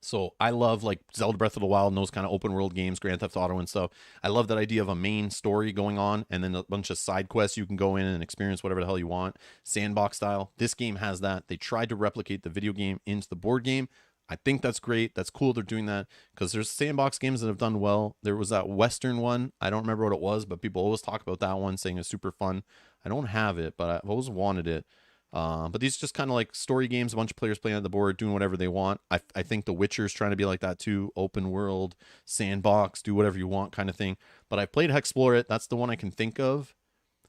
so I love like Zelda Breath of the Wild and those kind of open world games, Grand Theft Auto and stuff. I love that idea of a main story going on and then a bunch of side quests you can go in and experience whatever the hell you want. Sandbox style. This game has that. They tried to replicate the video game into the board game. I think that's great. That's cool they're doing that because there's sandbox games that have done well. There was that Western one. I don't remember what it was, but people always talk about that one saying it's super fun. I don't have it, but I've always wanted it. But these are just kind of like story games, a bunch of players playing at the board, doing whatever they want. I think The Witcher's trying to be like that too. Open world, sandbox, do whatever you want kind of thing. But I've played Explore It. That's the one I can think of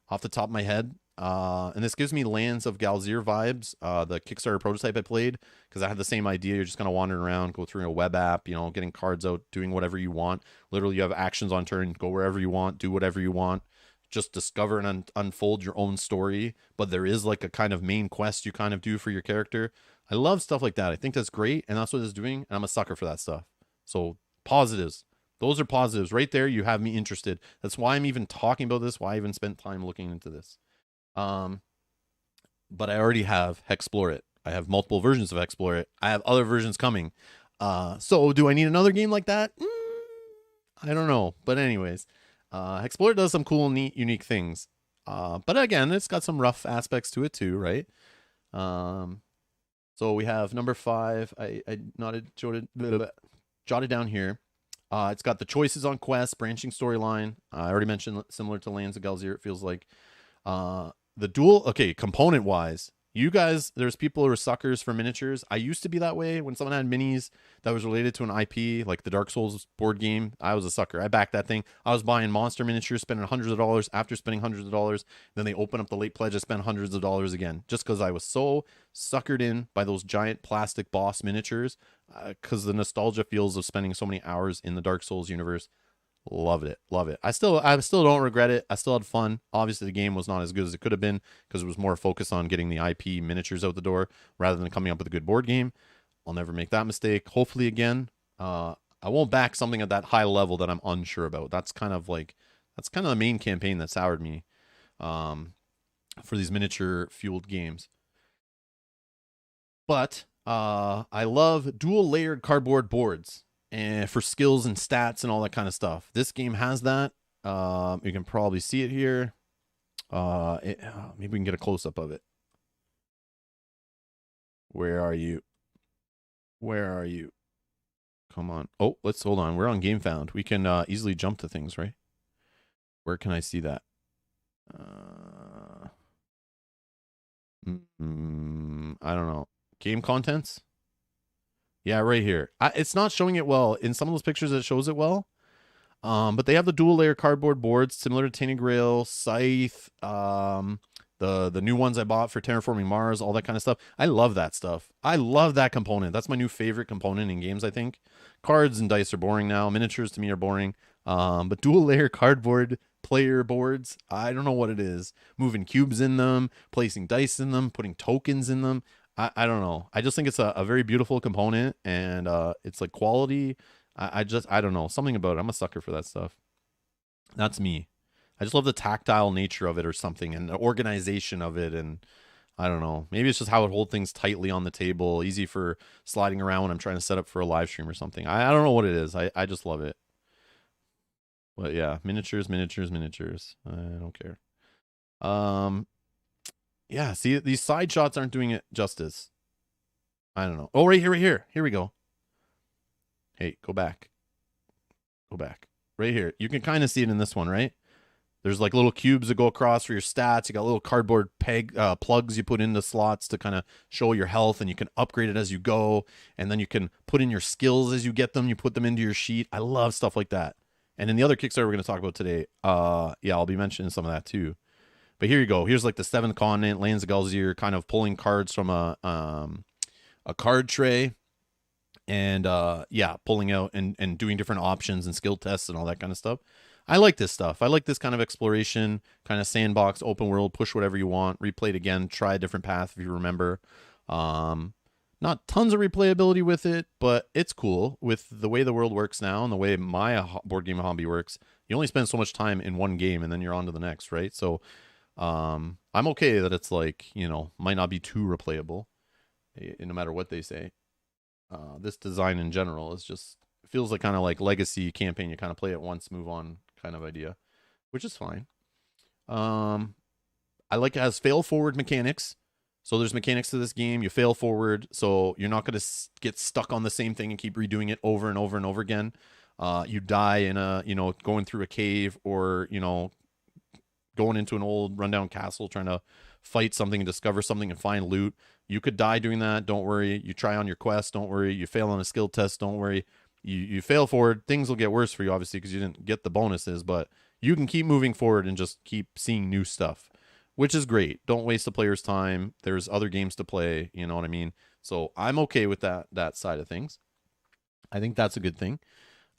off the top of my head. And this gives me Lands of Galzir vibes. The Kickstarter prototype I played, because I had the same idea. You're just kind of wandering around, go through a web app, you know, getting cards out, doing whatever you want. Literally, you have actions on turn, go wherever you want, do whatever you want. Just discover and unfold your own story, but there is like a kind of main quest you kind of do for your character. I love stuff like that. I think that's great, and that's what it's doing, and I'm a sucker for that stuff. So positives. Those are positives right there. You have me interested. That's why I'm even talking about this, why I even spent time looking into this. But I already have Explore It. I have multiple versions of Explore It. I have other versions coming. So do I need another game like that? I don't know. But anyways, Explore does some cool, neat, unique things. But again, it's got some rough aspects to it too, right? So we have number 5. I jotted down here. It's got the choices on quests, branching storyline. I already mentioned similar to Lands of Galzir, it feels like. The dual, okay, component wise, you guys, there's people who are suckers for miniatures. I used to be that way when someone had minis that was related to an IP, like the Dark Souls board game. I was a sucker. I backed that thing. I was buying monster miniatures, spending hundreds of dollars. After spending hundreds of dollars, then they open up the late pledge. I spent hundreds of dollars again, just because I was so suckered in by those giant plastic boss miniatures, because the nostalgia feels of spending so many hours in the Dark Souls universe. Loved it. Love it. I still don't regret it. I still had fun. Obviously, the game was not as good as it could have been because it was more focused on getting the IP miniatures out the door rather than coming up with a good board game. I'll never make that mistake. Hopefully, again, I won't back something at that high level that I'm unsure about. That's kind of the main campaign that soured me for these miniature fueled games. But I love dual layered cardboard boards and for skills and stats and all that kind of stuff. This game has that. You can probably see it here. Maybe we can get a close-up of it. Where are you? Where are you? Come on. Oh, let's hold on. We're on GameFound. We can easily jump to things, right? Where can I see that? I don't know. Game contents? Yeah, right here. It's not showing it well. In some of those pictures, it shows it well. But they have the dual layer cardboard boards similar to Tainted Grail, Scythe, the new ones I bought for Terraforming Mars, all that kind of stuff. I love that stuff. I love that component. That's my new favorite component in games, I think. Cards and dice are boring now. Miniatures to me are boring. But dual layer cardboard player boards, I don't know what it is. Moving cubes in them, placing dice in them, putting tokens in them. I don't know. I just think it's a very beautiful component, and it's like quality. I don't know. Something about it. I'm a sucker for that stuff. That's me. I just love the tactile nature of it or something, and the organization of it, and I don't know. Maybe it's just how it holds things tightly on the table, easy for sliding around when I'm trying to set up for a live stream or something. I don't know what it is. I just love it. But yeah, miniatures. I don't care. Yeah, see, these side shots aren't doing it justice. I don't know. Oh, right here. Here we go. Hey, go back. Right here. You can kind of see it in this one, right? There's like little cubes that go across for your stats. You got little cardboard peg plugs you put into slots to kind of show your health, and you can upgrade it as you go. And then you can put in your skills as you get them. You put them into your sheet. I love stuff like that. And in the other Kickstarter we're going to talk about today, yeah, I'll be mentioning some of that too. But here you go. Here's like the seventh continent, Lands of Galzier, kind of pulling cards from a card tray, and yeah, pulling out and doing different options and skill tests and all that kind of stuff. I like this stuff. I like this kind of exploration, kind of sandbox, open world, push whatever you want, replay it again, try a different path if you remember. Not tons of replayability with it, but it's cool with the way the world works now and the way my board game hobby works. You only spend so much time in one game and then you're on to the next, right? So I'm okay that it's like, might not be too replayable, no matter what they say. This design in general is just feels like kind of like legacy campaign. You kind of play it once, move on kind of idea, which is fine. I like it has fail forward mechanics. So there's mechanics to this game. You fail forward, so you're not going to get stuck on the same thing and keep redoing it over and over and over again. You die in a, going through a cave, or, going into an old rundown castle trying to fight something and discover something and find loot. You could die doing that. Don't worry. You try on your quest. Don't worry. You fail on a skill test. Don't worry. You fail forward. Things will get worse for you, obviously, because you didn't get the bonuses, but you can keep moving forward and just keep seeing new stuff, which is great. Don't waste the player's time. There's other games to play. You know what I mean? So I'm okay with that side of things. I think that's a good thing.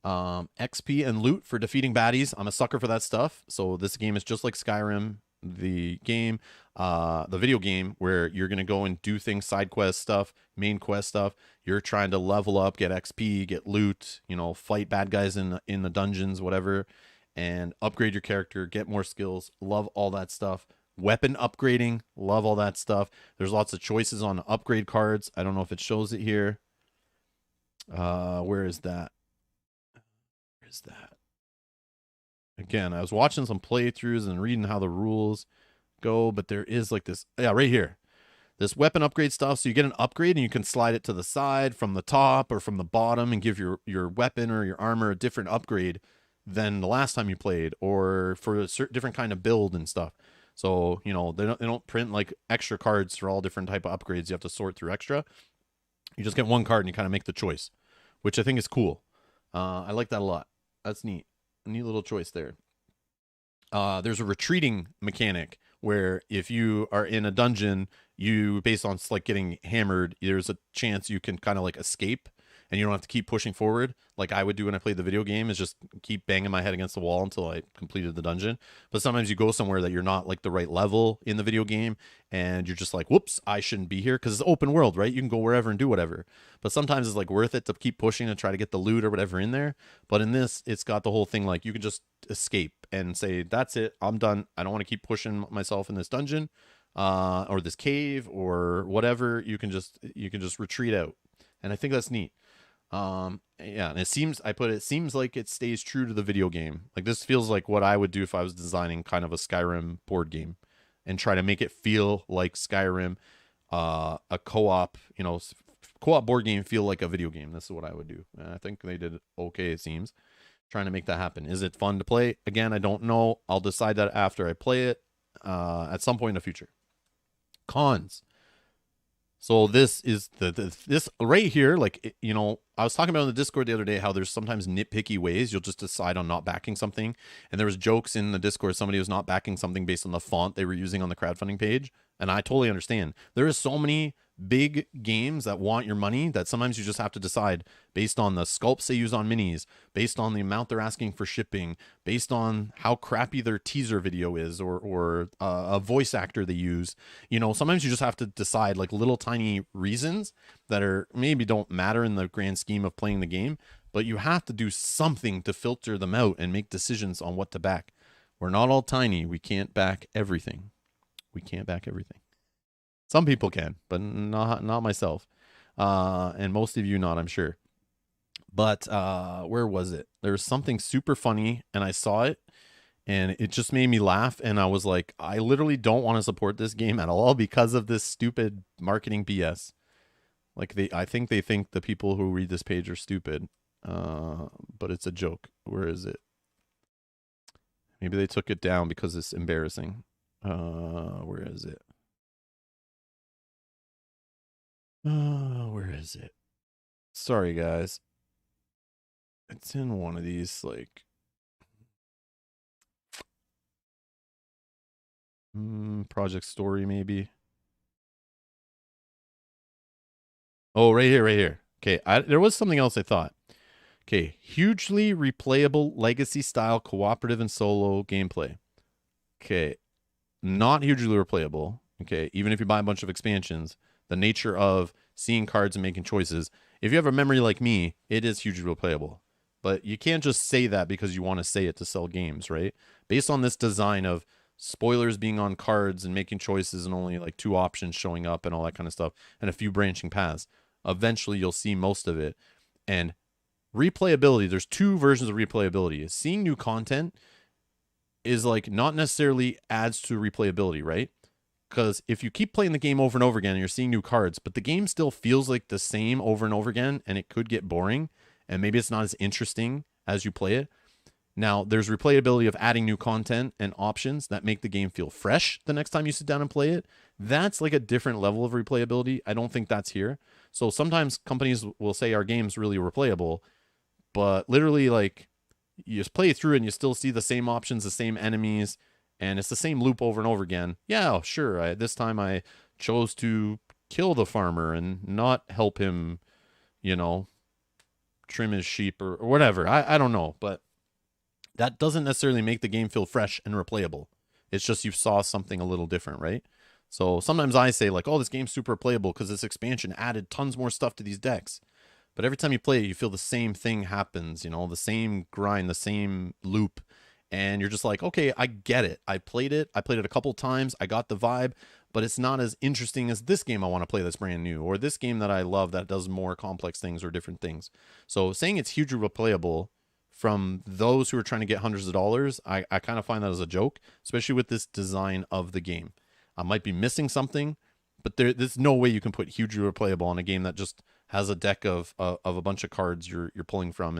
XP and loot for defeating baddies. I'm a sucker for that stuff. So this game is just like Skyrim, the game, the video game, where you're going to go and do things, side quest stuff, main quest stuff. You're trying to level up, get XP, get loot, fight bad guys in the dungeons, whatever, and upgrade your character, get more skills. Love all that stuff. Weapon upgrading, love all that stuff. There's lots of choices on upgrade cards. I don't know if it shows it here. Where is that? That again, I was watching some playthroughs and reading how the rules go, but there is like this, right here, this weapon upgrade stuff. So you get an upgrade and you can slide it to the side, from the top or from the bottom, and give your weapon or your armor a different upgrade than the last time you played, or for a certain different kind of build and stuff. So they don't print like extra cards for all different type of upgrades. You have to sort through extra. You just get one card and you kind of make the choice, which I think is cool. I like that a lot. That's neat. A neat little choice there. There's a retreating mechanic where if you are in a dungeon, you, based on like getting hammered, there's a chance you can kind of like escape, and you don't have to keep pushing forward like I would do when I played the video game, is just keep banging my head against the wall until I completed the dungeon. But sometimes you go somewhere that you're not like the right level in the video game, and you're just like, whoops, I shouldn't be here, because it's open world, right? You can go wherever and do whatever. But sometimes it's like worth it to keep pushing and try to get the loot or whatever in there. But in this, it's got the whole thing like you can just escape and say, that's it, I'm done. I don't want to keep pushing myself in this dungeon or this cave or whatever. You can just retreat out. And I think that's neat. Yeah, and it seems like it stays true to the video game. Like this feels like what I would do if I was designing kind of a Skyrim board game, and try to make it feel like Skyrim, a co-op, co-op board game feel like a video game. This is what I would do. And I think they did okay, it seems, trying to make that happen. Is it fun to play? Again, I don't know. I'll decide that after I play it at some point in the future. Cons. So this is this right here, like, I was talking about in the Discord the other day how there's sometimes nitpicky ways you'll just decide on not backing something. And there was jokes in the Discord, somebody was not backing something based on the font they were using on the crowdfunding page. And I totally understand. There is so many big games that want your money that sometimes you just have to decide based on the sculpts they use on minis, based on the amount they're asking for shipping, based on how crappy their teaser video is, or a voice actor they use. Sometimes you just have to decide like little tiny reasons that are maybe don't matter in the grand scheme of playing the game, but you have to do something to filter them out and make decisions on what to back. We're not all tiny. We can't back everything. Some people can, but not myself. And most of you not, I'm sure. But where was it? There was something super funny, and I saw it, and it just made me laugh. And I was like, I literally don't want to support this game at all because of this stupid marketing BS. Like I think they think the people who read this page are stupid. But it's a joke. Where is it? Maybe they took it down because it's embarrassing. Where is it? Where is it? Sorry, guys. It's in one of these, like... project story, maybe. Oh, right here, right here. Okay, there was something else I thought. Okay, hugely replayable legacy-style cooperative and solo gameplay. Okay, not hugely replayable. Okay, even if you buy a bunch of expansions, the nature of seeing cards and making choices. If you have a memory like me, it is hugely replayable. But you can't just say that because you want to say it to sell games, right? Based on this design of spoilers being on cards and making choices and only like 2 options showing up and all that kind of stuff and a few branching paths, eventually you'll see most of it. And replayability, there's 2 versions of replayability. Seeing new content is like not necessarily adds to replayability, right? Because if you keep playing the game over and over again and you're seeing new cards, but the game still feels like the same over and over again, and it could get boring, and maybe it's not as interesting as you play it. Now, there's replayability of adding new content and options that make the game feel fresh the next time you sit down and play it. That's like a different level of replayability. I don't think that's here. So sometimes companies will say our game's really replayable, but literally, like, you just play through and you still see the same options, the same enemies, and it's the same loop over and over again. Yeah, sure. This time I chose to kill the farmer and not help him, trim his sheep or whatever. I don't know, but that doesn't necessarily make the game feel fresh and replayable. It's just you saw something a little different, right? So sometimes I say like, oh, this game's super playable because this expansion added tons more stuff to these decks. But every time you play it, you feel the same thing happens, the same grind, the same loop. And you're just like, okay, I get it. I played it a couple times. I got the vibe, but it's not as interesting as this game I want to play that's brand new, or this game that I love that does more complex things or different things. So saying it's hugely replayable from those who are trying to get hundreds of dollars, I kind of find that as a joke, especially with this design of the game. I might be missing something, but there's no way you can put hugely replayable on a game that just has a deck of a bunch of cards you're pulling from,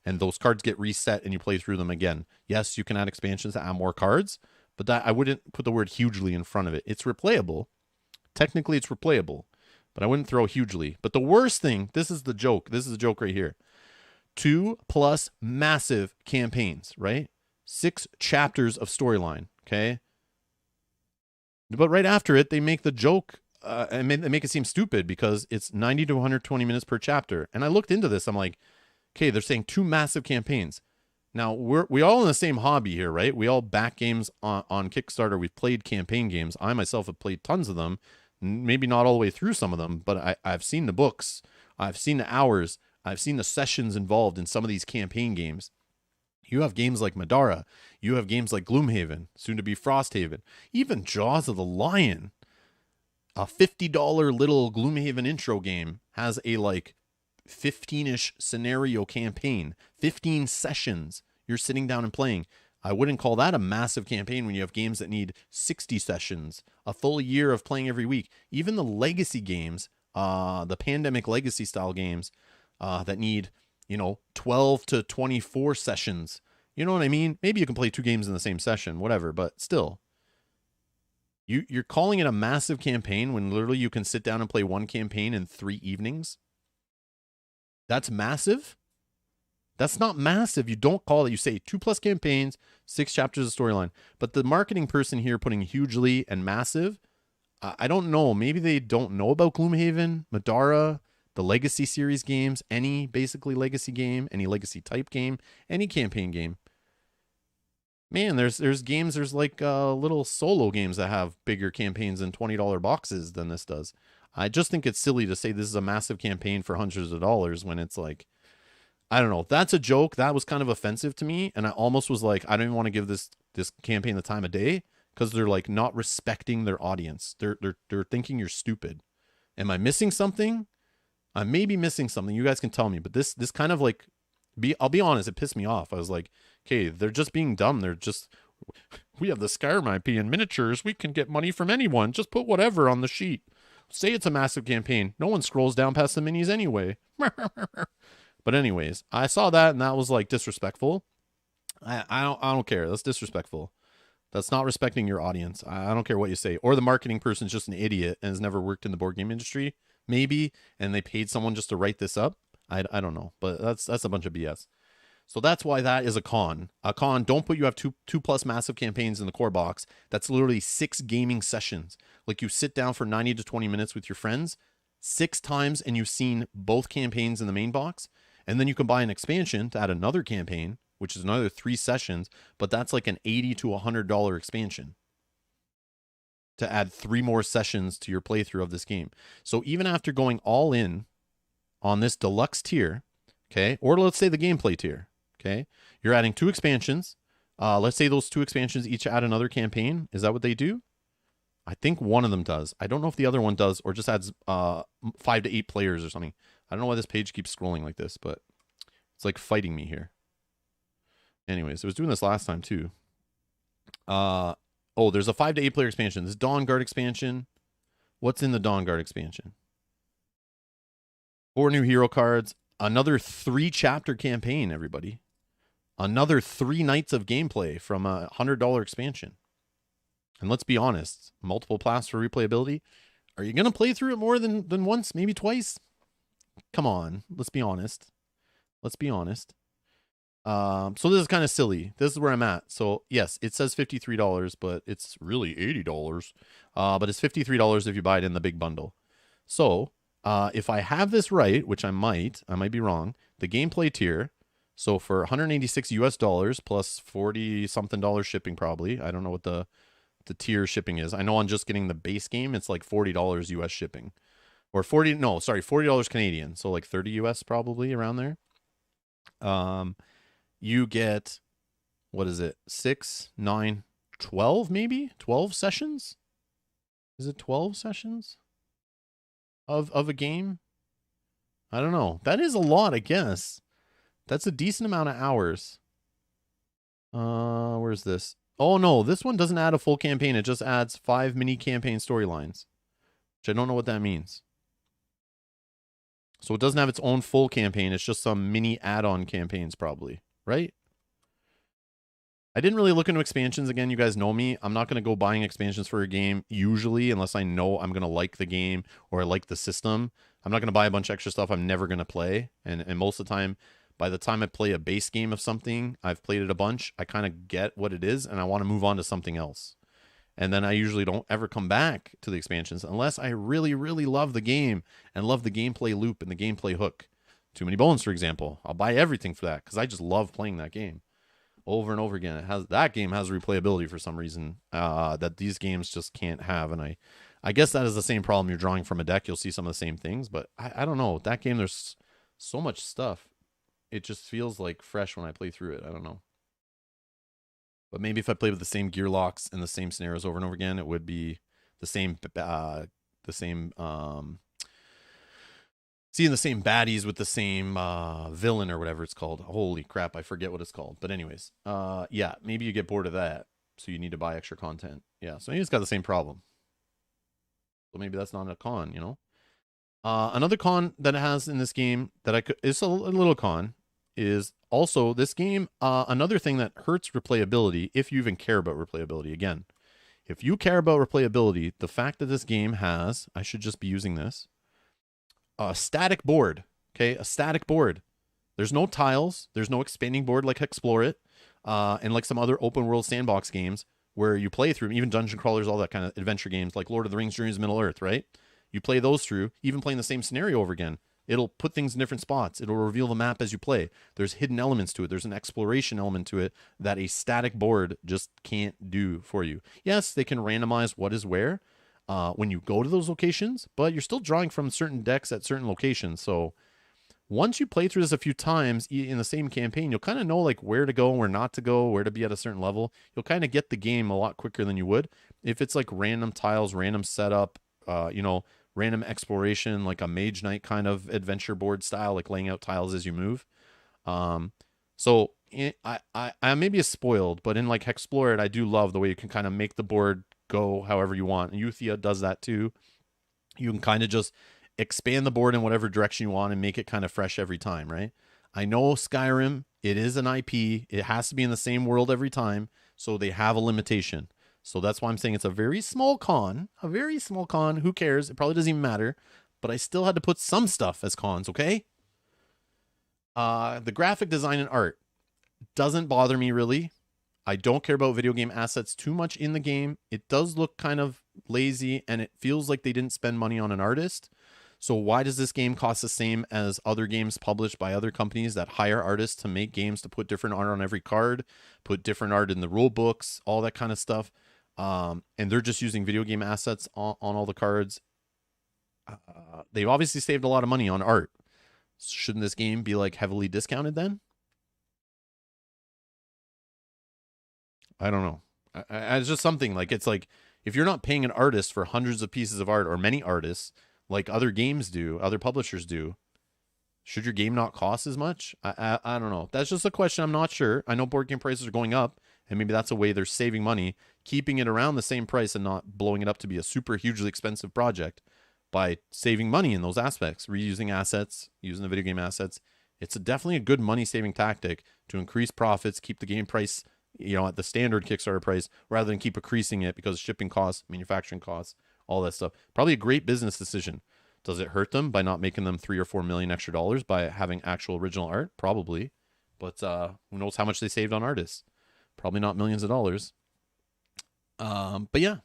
and those cards get reset and you play through them again. Yes, you can add expansions to add more cards, but that I wouldn't put the word hugely in front of it. It's replayable. Technically, it's replayable, but I wouldn't throw hugely. But the worst thing, this is the joke. This is the joke right here. 2+ massive campaigns, right? 6 chapters of storyline, okay? But right after it, they make the joke and they make it seem stupid because it's 90 to 120 minutes per chapter. And I looked into this. I'm like, okay, they're saying 2 massive campaigns. Now, we all in the same hobby here, right? We all back games on Kickstarter. We've played campaign games. I myself have played tons of them. Maybe not all the way through some of them, but I've seen the books. I've seen the hours. I've seen the sessions involved in some of these campaign games. You have games like Madara. You have games like Gloomhaven, soon to be Frosthaven. Even Jaws of the Lion, a $50 little Gloomhaven intro game, has a 15-ish scenario campaign, 15 sessions you're sitting down and playing. I wouldn't call that a massive campaign when you have games that need 60 sessions, a full year of playing every week. Even the legacy games, the pandemic legacy style games that need 12 to 24 sessions. You know what I mean? Maybe you can play 2 games in the same session, whatever, but still. You're calling it a massive campaign when literally you can sit down and play 1 campaign in 3 evenings? That's massive? That's not massive. You don't call it. You say 2+ campaigns, 6 chapters of storyline. But the marketing person here putting hugely and massive, I don't know. Maybe they don't know about Gloomhaven, Madara, the Legacy series games, any basically Legacy game, any Legacy type game, any campaign game. Man, there's games, there's little solo games that have bigger campaigns in $20 boxes than this does. I just think it's silly to say this is a massive campaign for hundreds of dollars when it's like, I don't know. That's a joke. That was kind of offensive to me. And I almost was like, I don't even want to give this campaign the time of day because they're not respecting their audience. They're thinking you're stupid. Am I missing something? I may be missing something. You guys can tell me. But this kind of I'll be honest, it pissed me off. I was like, okay, they're just being dumb. We have the Skyrim IP in miniatures. We can get money from anyone. Just put whatever on the sheet. Say it's a massive campaign. No one scrolls down past the minis anyway. But anyways, I saw that and that was disrespectful. I don't care. That's disrespectful. That's not respecting your audience. I don't care what you say. Or the marketing person's just an idiot and has never worked in the board game industry, maybe, and they paid someone just to write this up. I don't know, but that's a bunch of BS. So that's why that is a con. A con, don't put you have two plus massive campaigns in the core box. That's literally 6 gaming sessions. Like you sit down for 90 to 20 minutes with your friends 6 times and you've seen both campaigns in the main box. And then you can buy an expansion to add another campaign, which is another 3 sessions, but that's like an $80 to $100 expansion to add 3 more sessions to your playthrough of this game. So even after going all in on this deluxe tier, okay, or let's say the gameplay tier, okay, you're adding 2 expansions. Let's say those 2 expansions each add another campaign. Is that what they do? I think one of them does. I don't know if the other one does or just adds 5 to 8 players or something. I don't know why this page keeps scrolling like this, but it's like fighting me here. Anyways, it was doing this last time too. Oh, there's a 5 to 8 player expansion. This Dawn Guard expansion. What's in the Dawn Guard expansion? 4 new hero cards. Another 3 chapter campaign, everybody. Another 3 nights of gameplay from a $100 expansion. And let's be honest, multiple paths for replayability. Are you going to play through it more than once, maybe twice? Come on, let's be honest. Let's be honest. So this is kind of silly. This is where I'm at. So yes, it says $53, but it's really $80. But it's $53 if you buy it in the big bundle. So if I have this right, which I might be wrong, the gameplay tier. So for 186 US dollars plus 40 something dollars shipping, probably. I don't know what the tier shipping is. I know on just getting the base game, it's like $40 US shipping. Or $40 Canadian. So like 30 US probably around there. You get, what is it? 6, 9, 12 maybe? 12 sessions? Is it 12 sessions of a game? I don't know. That is a lot, I guess. That's a decent amount of hours. Where's this? Oh no, this one doesn't add a full campaign. It just adds 5 mini campaign storylines, which I don't know what that means. So it doesn't have its own full campaign. It's just some mini add-on campaigns probably, right? I didn't really look into expansions. Again, you guys know me. I'm not going to go buying expansions for a game usually unless I know I'm going to like the game or I like the system. I'm not going to buy a bunch of extra stuff I'm never going to play. And most of the time, by the time I play a base game of something, I've played it a bunch, I kind of get what it is and I want to move on to something else. And then I usually don't ever come back to the expansions unless I really, really love the game and love the gameplay loop and the gameplay hook. Too Many Bones, for example. I'll buy everything for that because I just love playing that game over and over again. That game has replayability for some reason that these games just can't have. And I guess that is the same problem. You're drawing from a deck. You'll see some of the same things, but I don't know. That game, there's so much stuff. It just feels like fresh when I play through it. I don't know. But maybe if I played with the same gear locks and the same scenarios over and over again, it would be the same, seeing the same baddies with the same villain or whatever it's called. Holy crap, I forget what it's called. But anyways, yeah, maybe you get bored of that, so you need to buy extra content. Yeah, so maybe it's got the same problem. So maybe that's not a con, you know? Another con that it has in this game that it's a little con is also this game. Another thing that hurts replayability, if you even care about replayability. Again, if you care about replayability, the fact that this game has, I should just be using this, a static board. Okay, a static board. There's no tiles. There's no expanding board like Explore It, and like some other open world sandbox games where you play through, even dungeon crawlers, all that kind of adventure games like Lord of the Rings, Journeys to Middle Earth, right? You play those through, even playing the same scenario over again. It'll put things in different spots. It'll reveal the map as you play. There's hidden elements to it. There's an exploration element to it that a static board just can't do for you. Yes, they can randomize what is where when you go to those locations, but you're still drawing from certain decks at certain locations. So once you play through this a few times in the same campaign, you'll kind of know like where to go, where not to go, where to be at a certain level. You'll kind of get the game a lot quicker than you would if it's like random tiles, random setup, random exploration, like a Mage Knight kind of adventure board style, like laying out tiles as you move. So I maybe is spoiled, but in like Explore It, I do love the way you can kind of make the board go however you want. And Euthia does that too. You can kind of just expand the board in whatever direction you want and make it kind of fresh every time, right? I know Skyrim, it is an IP. It has to be in the same world every time, so they have a limitation. So that's why I'm saying it's a very small con. A very small con. Who cares? It probably doesn't even matter. But I still had to put some stuff as cons, okay? The graphic design and art doesn't bother me really. I don't care about video game assets too much in the game. It does look kind of lazy, and it feels like they didn't spend money on an artist. So why does this game cost the same as other games published by other companies that hire artists to make games, to put different art on every card, put different art in the rule books, all that kind of stuff? And they're just using video game assets on all the cards. They've obviously saved a lot of money on art. Shouldn't this game be like heavily discounted then? I don't know. It's just something like, it's like, if you're not paying an artist for hundreds of pieces of art, or many artists like other games do, other publishers do, should your game not cost as much? I don't know. That's just a question. I'm not sure. I know board game prices are going up, and maybe that's a way they're saving money, keeping it around the same price and not blowing it up to be a super hugely expensive project by saving money in those aspects, reusing assets, using the video game assets. It's definitely a good money saving tactic to increase profits, keep the game price, at the standard Kickstarter price, rather than keep increasing it because of shipping costs, manufacturing costs, all that stuff. Probably a great business decision. Does it hurt them by not making them $3 or $4 million extra by having actual original art? Probably. But who knows how much they saved on artists? Probably not millions of dollars. But yeah,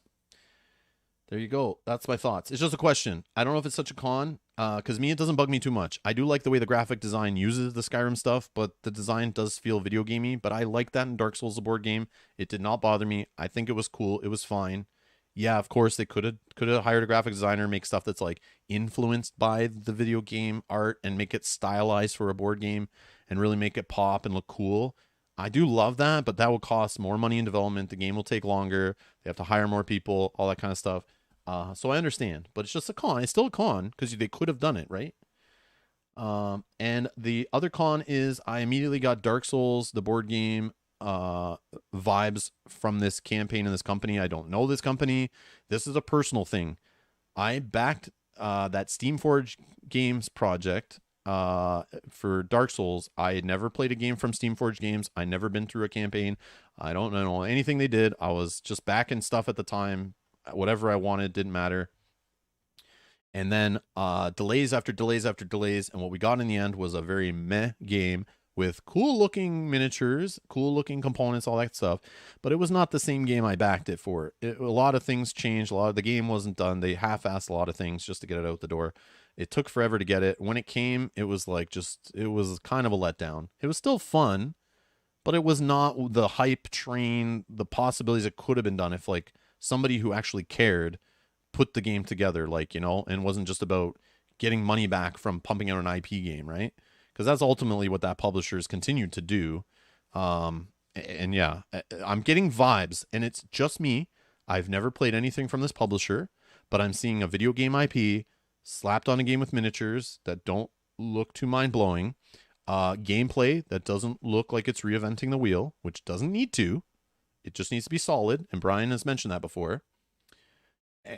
there you go. That's my thoughts. It's just a question. I don't know if it's such a con, because it doesn't bug me too much. I do like the way the graphic design uses the Skyrim stuff, but the design does feel video gamey. But I like that in Dark Souls, the board game. It did not bother me. I think it was cool. It was fine. Yeah, of course they could have hired a graphic designer, make stuff that's like influenced by the video game art and make it stylized for a board game and really make it pop and look cool. I do love that, but that will cost more money in development. The game will take longer. They have to hire more people, all that kind of stuff. So I understand, but it's just a con. It's still a con because they could have done it, right? And the other con is I immediately got Dark Souls, the board game, vibes from this campaign and this company. I don't know this company. This is a personal thing. I backed that Steamforged Games project for Dark Souls. I had never played a game from Steamforged Games. I never been through a campaign. I don't know anything they did. I was just backing stuff at the time. Whatever I wanted, didn't matter. And then delays after delays after delays. And what we got in the end was a very meh game with cool looking miniatures, cool looking components, all that stuff. But it was not the same game I backed it for. A lot of things changed. A lot of the game wasn't done. They half-assed a lot of things just to get it out the door. It took forever to get it. When it came, it was like it was kind of a letdown. It was still fun, but it was not the hype train, the possibilities it could have been done if like somebody who actually cared put the game together, and wasn't just about getting money back from pumping out an IP game, right? Because that's ultimately what that publisher's continued to do. And yeah, I'm getting vibes, and it's just me. I've never played anything from this publisher, but I'm seeing a video game IP slapped on a game with miniatures that don't look too mind-blowing. Gameplay that doesn't look like it's reinventing the wheel, which doesn't need to. It just needs to be solid, and Brian has mentioned that before.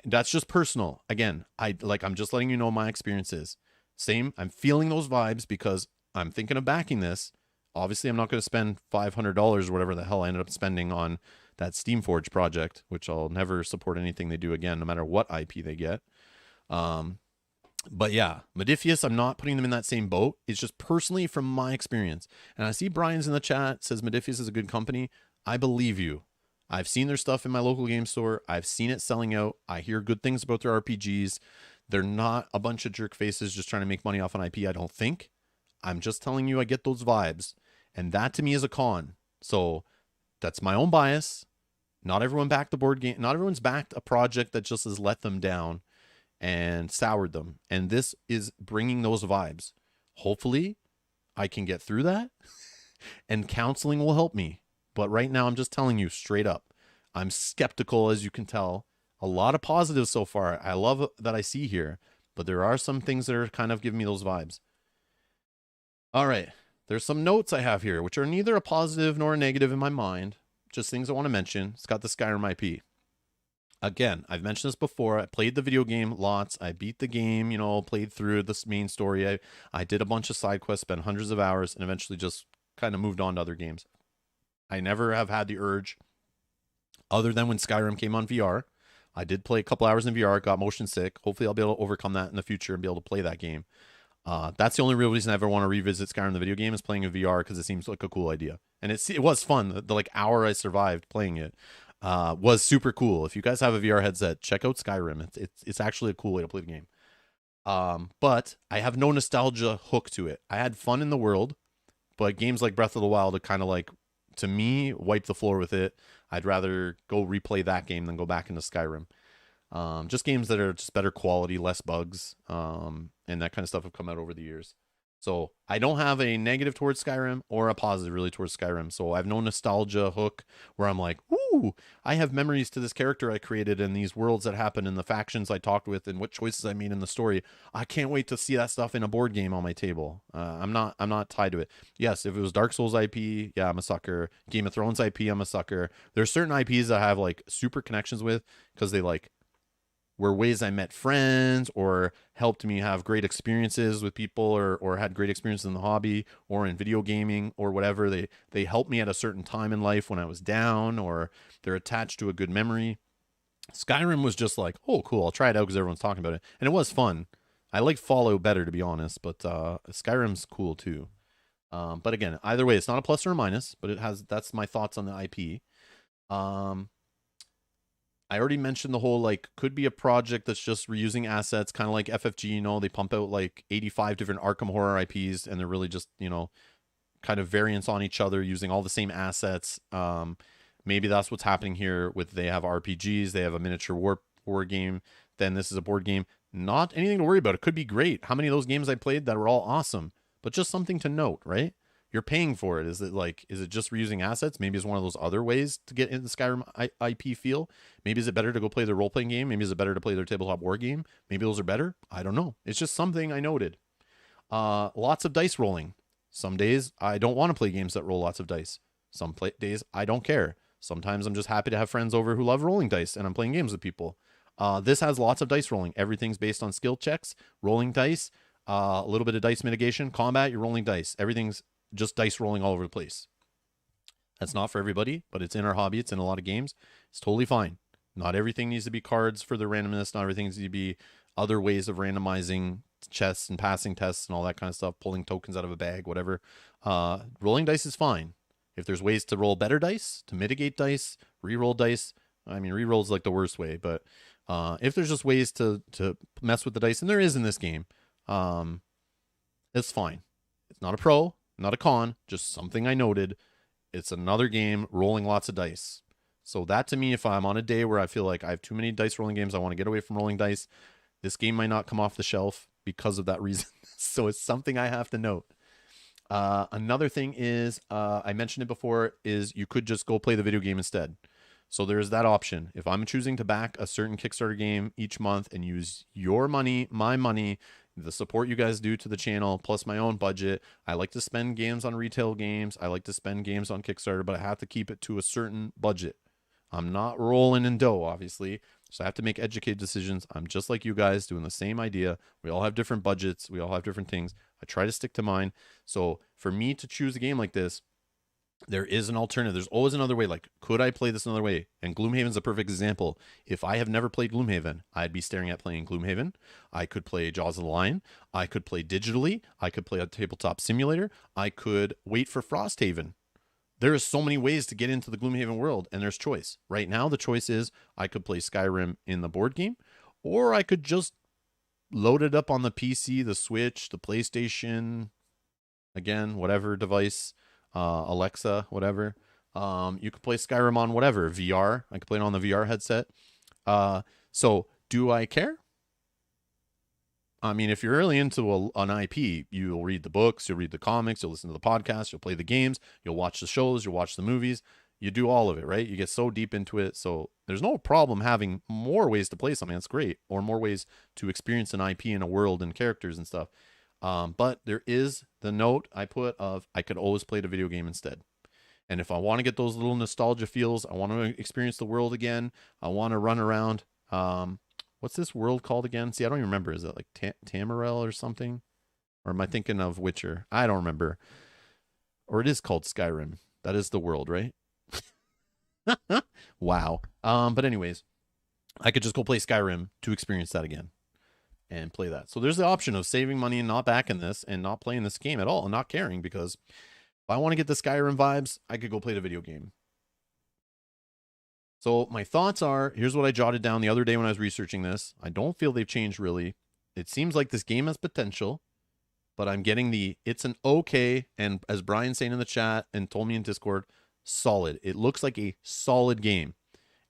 That's just personal. Again, I'm just letting you know my experiences. Same, I'm feeling those vibes because I'm thinking of backing this. Obviously, I'm not going to spend $500 or whatever the hell I ended up spending on that Steamforged project, which I'll never support anything they do again, no matter what IP they get. But yeah, Modifius, I'm not putting them in that same boat. It's just personally from my experience. And I see Brian's in the chat, says Modifius is a good company. I believe you. I've seen their stuff in my local game store. I've seen it selling out. I hear good things about their RPGs. They're not a bunch of jerk faces just trying to make money off an IP, I don't think. I'm just telling you I get those vibes. And that to me is a con. So that's my own bias. Not everyone backed the board game. Not everyone's backed a project that just has let them down and soured them. And this is bringing those vibes. Hopefully I can get through that and counseling will help me. But right now, I'm just telling you straight up. I'm skeptical, as you can tell. A lot of positives so far. I love that I see here. But there are some things that are kind of giving me those vibes. All right. There's some notes I have here, which are neither a positive nor a negative in my mind. Just things I want to mention. It's got the Skyrim IP. Again, I've mentioned this before. I played the video game lots. I beat the game, played through this main story. I did a bunch of side quests, spent hundreds of hours, and eventually just kind of moved on to other games. I never have had the urge, other than when Skyrim came on VR. I did play a couple hours in VR, got motion sick. Hopefully, I'll be able to overcome that in the future and be able to play that game. That's the only real reason I ever want to revisit Skyrim the video game is playing in VR because it seems like a cool idea, and it was fun. The like hour I survived playing it was super cool. If you guys have a VR headset, check out Skyrim. It's actually a cool way to play the game. But I have no nostalgia hook to it. I had fun in the world, but games like Breath of the Wild are kind of like, to me, wipe the floor with it. I'd rather go replay that game than go back into Skyrim. Just games that are just better quality, less bugs, and that kind of stuff have come out over the years. So I don't have a negative towards Skyrim or a positive really towards Skyrim. So I have no nostalgia hook where I'm like, ooh, I have memories to this character I created and these worlds that happened and the factions I talked with and what choices I made in the story. I can't wait to see that stuff in a board game on my table. I'm not tied to it. Yes, if it was Dark Souls IP, yeah, I'm a sucker. Game of Thrones IP, I'm a sucker. There's certain IPs that I have like super connections with because they like were ways I met friends or helped me have great experiences with people or had great experiences in the hobby or in video gaming or whatever. They helped me at a certain time in life when I was down or they're attached to a good memory. Skyrim was just like, oh, cool, I'll try it out because everyone's talking about it. And it was fun. I like Fallout better, to be honest, but Skyrim's cool too. But again, either way, it's not a plus or a minus, but that's my thoughts on the IP. Um, I already mentioned the whole like could be a project that's just reusing assets, kind of like FFG. They pump out like 85 different Arkham Horror IPs, and they're really just kind of variants on each other using all the same assets. Maybe that's what's happening here. With they have RPGs, they have a miniature war game. Then this is a board game. Not anything to worry about. It could be great. How many of those games I played that were all awesome, but just something to note, right? You're paying for it. Is it just reusing assets? Maybe it's one of those other ways to get into the Skyrim IP feel. Maybe is it better to go play their role playing game? Maybe is it better to play their tabletop war game? Maybe those are better. I don't know. It's just something I noted. Lots of dice rolling. Some days I don't want to play games that roll lots of dice. Days I don't care. Sometimes I'm just happy to have friends over who love rolling dice and I'm playing games with people. This has lots of dice rolling. Everything's based on skill checks, rolling dice, a little bit of dice mitigation, combat, you're rolling dice. Everything's just dice rolling all over the place. That's not for everybody, but it's in our hobby. It's in a lot of games. It's totally fine. Not everything needs to be cards for the randomness. Not everything needs to be other ways of randomizing chests and passing tests and all that kind of stuff, pulling tokens out of a bag, whatever. Rolling dice is fine. If there's ways to roll better dice, to mitigate dice, re-roll dice, I mean, re-roll is like the worst way, but if there's just ways to mess with the dice, and there is in this game, it's fine. It's not a pro, not a con, just something I noted. It's another game rolling lots of dice. So that to me, if I'm on a day where I feel like I have too many dice rolling games, I want to get away from rolling dice, this game might not come off the shelf because of that reason. So it's something I have to note. Another thing is, I mentioned it before, is you could just go play the video game instead. So there's that option. If I'm choosing to back a certain Kickstarter game each month and use your money, my money, the support you guys do to the channel, plus my own budget, I like to spend games on retail games. I like to spend games on Kickstarter, but I have to keep it to a certain budget. I'm not rolling in dough, obviously. So I have to make educated decisions. I'm just like you guys doing the same idea. We all have different budgets. We all have different things. I try to stick to mine. So for me to choose a game like this, there is an alternative. There's always another way. Like, could I play this another way? And Gloomhaven's a perfect example. If I have never played Gloomhaven, I'd be staring at playing Gloomhaven. I could play Jaws of the Lion. I could play digitally. I could play a tabletop simulator. I could wait for Frosthaven. There is so many ways to get into the Gloomhaven world, and there's choice. Right now, the choice is I could play Skyrim in the board game, or I could just load it up on the PC, the Switch, the PlayStation, again, whatever device, Alexa, whatever. You could play Skyrim on whatever, VR. I could play it on the VR headset. So do I care? I mean, if you're really into an IP, you'll read the books, you'll read the comics, you'll listen to the podcast, you'll play the games, you'll watch the shows, you'll watch the movies. You do all of it, right? You get so deep into it. So there's no problem having more ways to play something. That's great. Or more ways to experience an IP in a world and characters and stuff. But there is the note I put of I could always play the video game instead. And if I want to get those little nostalgia feels, I want to experience the world again. I want to run around. What's this world called again? See, I don't even remember. Is it like Tamarel or something? Or am I thinking of Witcher? I don't remember. Or it is called Skyrim. That is the world, right? Wow. But anyways, I could just go play Skyrim to experience that again and play that. So there's the option of saving money and not backing this and not playing this game at all and not caring, because if I want to get the Skyrim vibes, I could go play the video game. So my thoughts are, here's what I jotted down the other day when I was researching this. I don't feel they've changed really. It seems like this game has potential, but I'm getting it's an okay, and as Brian's saying in the chat and told me in Discord, solid. It looks like a solid game,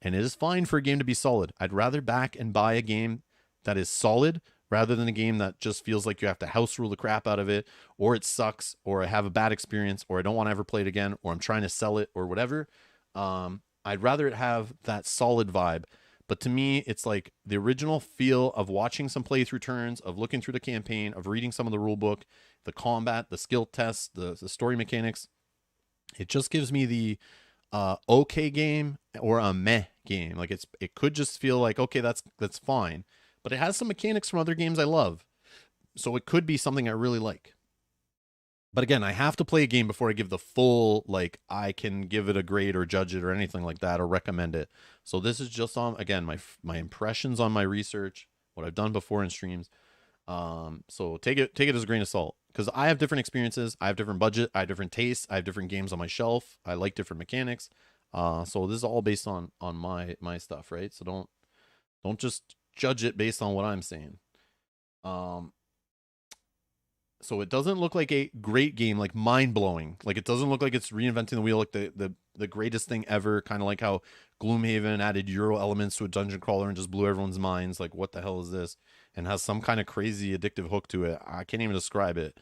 and it is fine for a game to be solid. I'd rather back and buy a game that is solid rather than a game that just feels like you have to house rule the crap out of it, or it sucks, or I have a bad experience, or I don't want to ever play it again, or I'm trying to sell it, or whatever. I'd rather it have that solid vibe. But to me, it's like the original feel of watching some playthrough turns, of looking through the campaign, of reading some of the rule book, the combat, the skill tests, the story mechanics. It just gives me the okay game or a meh game. Like it could just feel like, okay, that's fine. But it has some mechanics from other games I love. So it could be something I really like. But again, I have to play a game before I give the full, like, I can give it a grade or judge it or anything like that or recommend it. So this is just on, again, my impressions on my research, what I've done before in streams. So take it as a grain of salt, because I have different experiences. I have different budget. I have different tastes. I have different games on my shelf. I like different mechanics. So this is all based on my stuff, right? So don't just judge it based on what I'm saying. So it doesn't look like a great game, like mind-blowing. Like it doesn't look like it's reinventing the wheel, like the greatest thing ever, kind of like how Gloomhaven added Euro elements to a dungeon crawler and just blew everyone's minds. Like, what the hell is this? And has some kind of crazy addictive hook to it. I can't even describe it.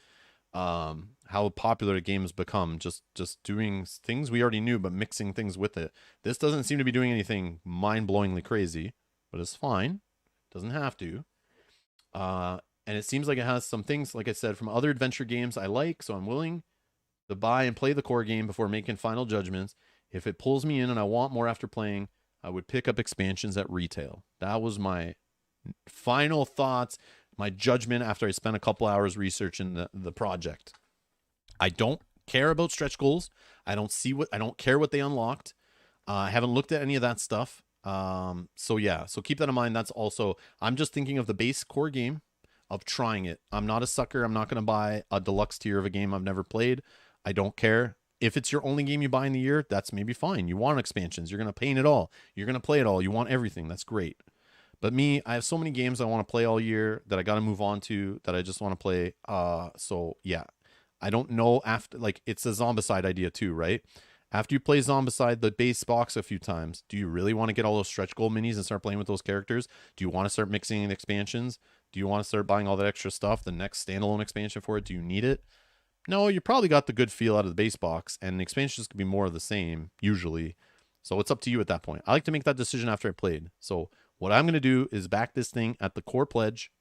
How popular the game has become, just doing things we already knew, but mixing things with it. This doesn't seem to be doing anything mind-blowingly crazy, but it's fine. Doesn't have to. And it seems like it has some things, like I said, from other adventure games I like, so I'm willing to buy and play the core game before making final judgments. If it pulls me in and I want more after playing, I would pick up expansions at retail. That was my final thoughts, my judgment after I spent a couple hours researching the project. I don't care about stretch goals. I don't care what they unlocked. I haven't looked at any of that stuff. So yeah, so keep that in mind. That's also, I'm just thinking of the base core game, of trying it. I'm not a sucker. I'm not going to buy a deluxe tier of a game I've never played. I don't care. If it's your only game you buy in the year, that's maybe fine. You want expansions. You're going to paint it all. You're going to play it all. You want everything. That's great. But me, I have so many games I want to play all year that I got to move on to, that I just want to play. So yeah, I don't know after, like, it's a Zombicide idea too, right? After you play Zombicide, the base box a few times, do you really want to get all those stretch goal minis and start playing with those characters? Do you want to start mixing in expansions? Do you want to start buying all that extra stuff, the next standalone expansion for it? Do you need it? No, you probably got the good feel out of the base box, and the expansions could be more of the same, usually. So it's up to you at that point. I like to make that decision after I played. So what I'm going to do is back this thing at the core pledge,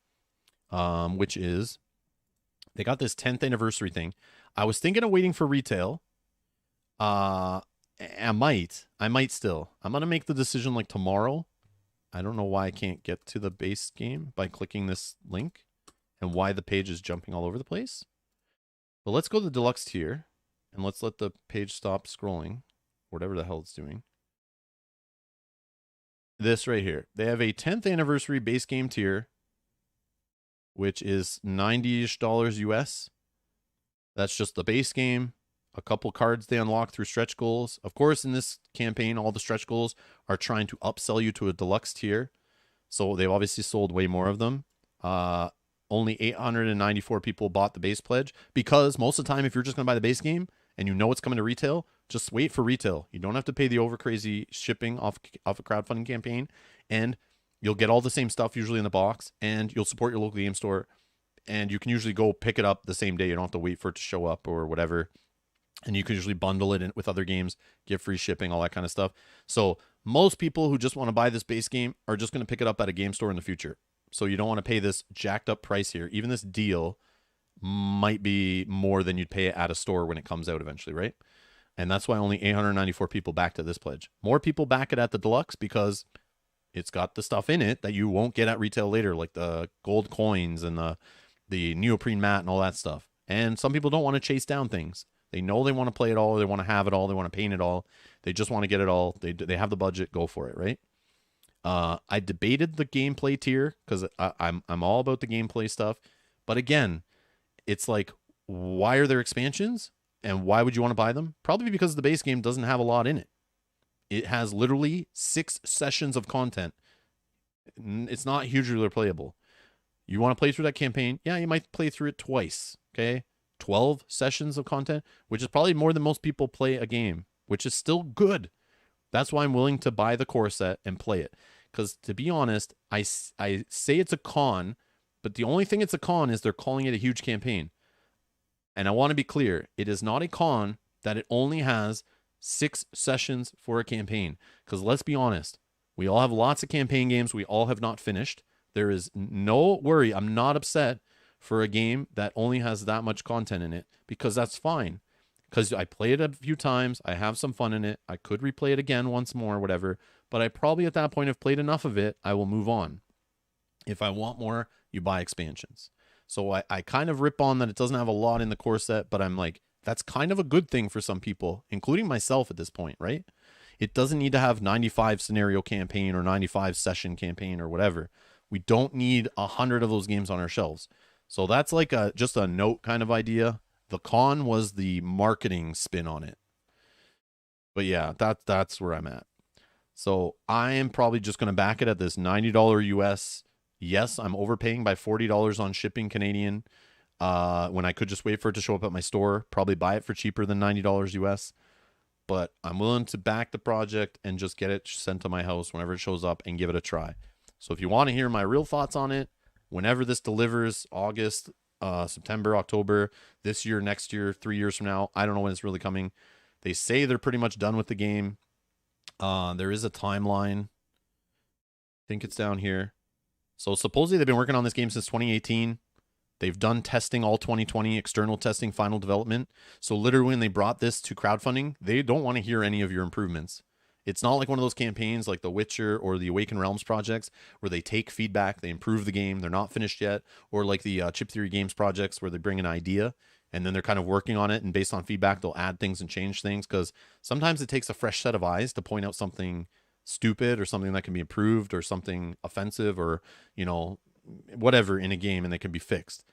which is, they got this 10th anniversary thing. I was thinking of waiting for retail. I might still. I'm going to make the decision like tomorrow. I don't know why I can't get to the base game by clicking this link, and why the page is jumping all over the place. But let's go to the deluxe tier, and let's let the page stop scrolling, whatever the hell it's doing. This right here. They have a 10th anniversary base game tier, which is $90-ish US. That's just the base game. A couple cards they unlock through stretch goals. Of course, in this campaign, all the stretch goals are trying to upsell you to a deluxe tier. So they've obviously sold way more of them. Only 894 people bought the base pledge, because most of the time, if you're just going to buy the base game and you know it's coming to retail, just wait for retail. You don't have to pay the over crazy shipping off a crowdfunding campaign, and you'll get all the same stuff usually in the box, and you'll support your local game store, and you can usually go pick it up the same day. You don't have to wait for it to show up or whatever. And you can usually bundle it in with other games, get free shipping, all that kind of stuff. So most people who just want to buy this base game are just going to pick it up at a game store in the future. So you don't want to pay this jacked up price here. Even this deal might be more than you'd pay at a store when it comes out eventually, right? And that's why only 894 people backed at this pledge. More people back it at the deluxe because it's got the stuff in it that you won't get at retail later, like the gold coins and the neoprene mat and all that stuff. And some people don't want to chase down things. They know they want to play it all. They want to have it all. They want to paint it all. They just want to get it all. They have the budget. Go for it, right? I debated the gameplay tier because I'm all about the gameplay stuff. But again, it's like, why are there expansions? And why would you want to buy them? Probably because the base game doesn't have a lot in it. It has literally 6 sessions of content. It's not hugely replayable. You want to play through that campaign? Yeah, you might play through it twice. Okay, 12 sessions of content, which is probably more than most people play a game, which is still good. That's why I'm willing to buy the core set and play it. Because to be honest, I say it's a con, but the only thing it's a con is they're calling it a huge campaign. And I want to be clear, it is not a con that it only has 6 sessions for a campaign. Because let's be honest, we all have lots of campaign games we all have not finished. There is no worry. I'm not upset for a game that only has that much content in it, because that's fine. Because I played it a few times. I have some fun in it. I could replay it again once more, whatever. But I probably at that point have played enough of it. I will move on. If I want more, you buy expansions. So I kind of rip on that it doesn't have a lot in the core set, but I'm like, that's kind of a good thing for some people, including myself at this point, right? It doesn't need to have 95 scenario campaign or 95 session campaign or whatever. We don't need 100 of those games on our shelves. So that's like just a note kind of idea. The con was the marketing spin on it. But yeah, that's where I'm at. So I am probably just going to back it at this $90 US. Yes, I'm overpaying by $40 on shipping Canadian when I could just wait for it to show up at my store. Probably buy it for cheaper than $90 US. But I'm willing to back the project and just get it sent to my house whenever it shows up and give it a try. So if you want to hear my real thoughts on it, whenever this delivers, August, September, October, this year, next year, 3 years from now, I don't know when it's really coming. They say they're pretty much done with the game. There is a timeline. I think it's down here. So supposedly they've been working on this game since 2018. They've done testing all 2020, external testing, final development. So literally when they brought this to crowdfunding, they don't want to hear any of your improvements. It's not like one of those campaigns like The Witcher or the Awaken Realms projects where they take feedback, they improve the game, they're not finished yet, or like the Chip Theory Games projects where they bring an idea and then they're kind of working on it, and based on feedback, they'll add things and change things, because sometimes it takes a fresh set of eyes to point out something stupid or something that can be improved or something offensive or, whatever in a game, and they can be fixed.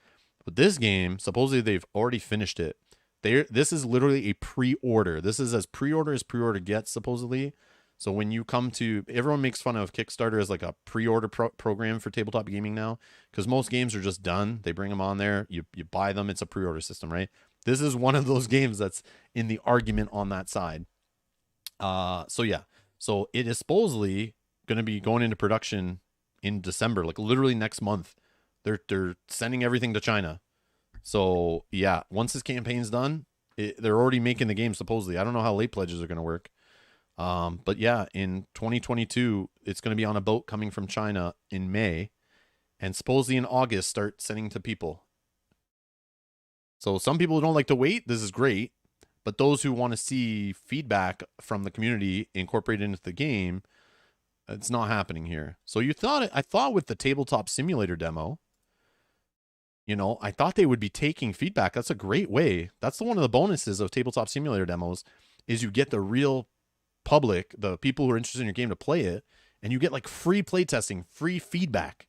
But this game, supposedly they've already finished it. This is literally a pre-order. This is as pre-order gets, supposedly. So when you come to, everyone makes fun of Kickstarter as like a pre-order program for tabletop gaming now, because most games are just done. They bring them on there, you buy them. It's a pre-order system, right? This is one of those games that's in the argument on that side. So yeah, so it is supposedly going to be going into production in December, like literally next month. They're sending everything to China. So yeah, once this campaign's done, they're already making the game supposedly. I don't know how late pledges are going to work. But yeah, in 2022, it's going to be on a boat coming from China in May, and supposedly in August start sending to people. So some people who don't like to wait, this is great. But those who want to see feedback from the community incorporated into the game, it's not happening here. So I thought with the tabletop simulator demo, I thought they would be taking feedback. That's a great way. That's one of the bonuses of tabletop simulator demos, is you get the real public, the people who are interested in your game, to play it, and you get like free playtesting, free feedback.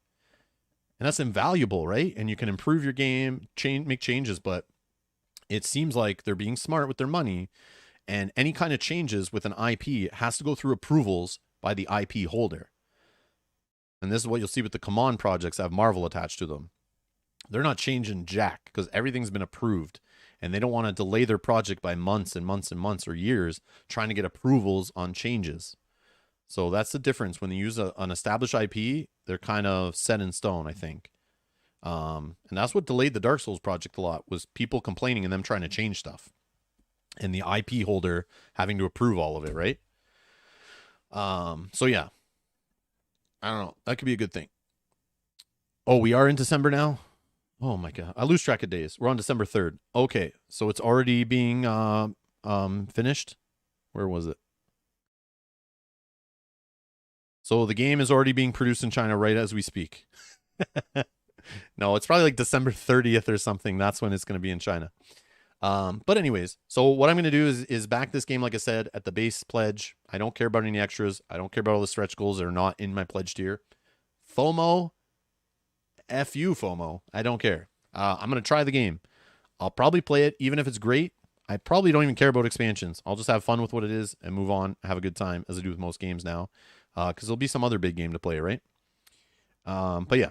And that's invaluable, right? And you can improve your game, make changes, but it seems like they're being smart with their money, and any kind of changes with an IP has to go through approvals by the IP holder. And this is what you'll see with the Command projects that have Marvel attached to them. They're not changing jack because everything's been approved, and they don't want to delay their project by months and months and months or years trying to get approvals on changes. So that's the difference. When they use an established IP, they're kind of set in stone, I think. And that's what delayed the Dark Souls project a lot, was people complaining and them trying to change stuff, and the IP holder having to approve all of it, right? So yeah, I don't know. That could be a good thing. Oh, we are in December now? Oh my God. I lose track of days. We're on December 3rd. Okay. So it's already being finished. Where was it? So the game is already being produced in China right as we speak. No, it's probably like December 30th or something. That's when it's going to be in China. But anyways, so what I'm going to do is back this game, like I said, at the base pledge. I don't care about any extras. I don't care about all the stretch goals that are not in my pledge tier. FOMO, F you, FOMO. I don't care. I'm going to try the game. I'll probably play it, even if it's great. I probably don't even care about expansions. I'll just have fun with what it is and move on, have a good time, as I do with most games now. Because there'll be some other big game to play, right? But yeah,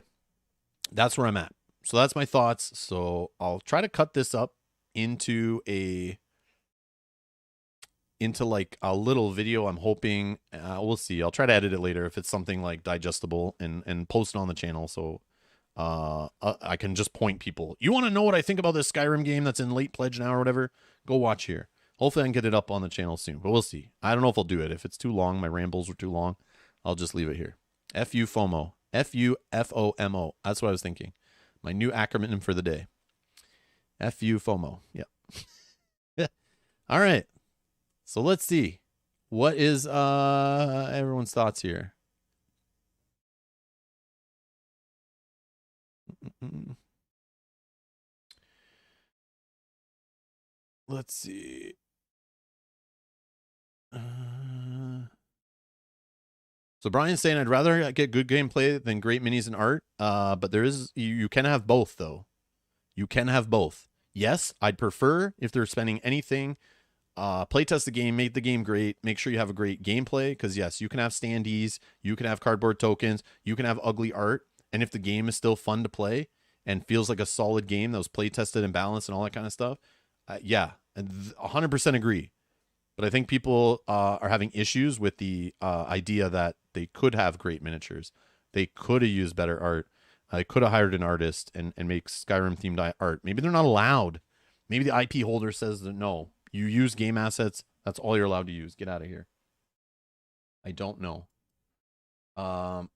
that's where I'm at. So that's my thoughts. So I'll try to cut this up into like a little video. I'm hoping we'll see. I'll try to edit it later if it's something like digestible and post it on the channel. So I can just point people. You want to know what I think about this Skyrim game that's in late pledge now or whatever? Go watch here. Hopefully I can get it up on the channel soon, but we'll see. I don't know if I'll do it. If it's too long, my rambles were too long, I'll just leave it here. F-U FOMO. F-U-F-O-M-O. That's what I was thinking. My new acronym for the day. F-U FOMO. Yep. All right. So let's see. What is everyone's thoughts here? Let's see. So Brian's saying I'd rather get good gameplay than great minis and art. But there is you can have both though. You can have both. Yes, I'd prefer if they're spending anything. Playtest the game, make the game great. Make sure you have a great gameplay because yes, you can have standees, you can have cardboard tokens, you can have ugly art, and if the game is still fun to play and feels like a solid game that was play tested and balanced and all that kind of stuff, yeah, 100% agree. But I think people are having issues with the idea that they could have great miniatures. They could have used better art. I could have hired an artist and make Skyrim themed art. Maybe they're not allowed. Maybe the IP holder says that no, you use game assets. That's all you're allowed to use. Get out of here. I don't know. But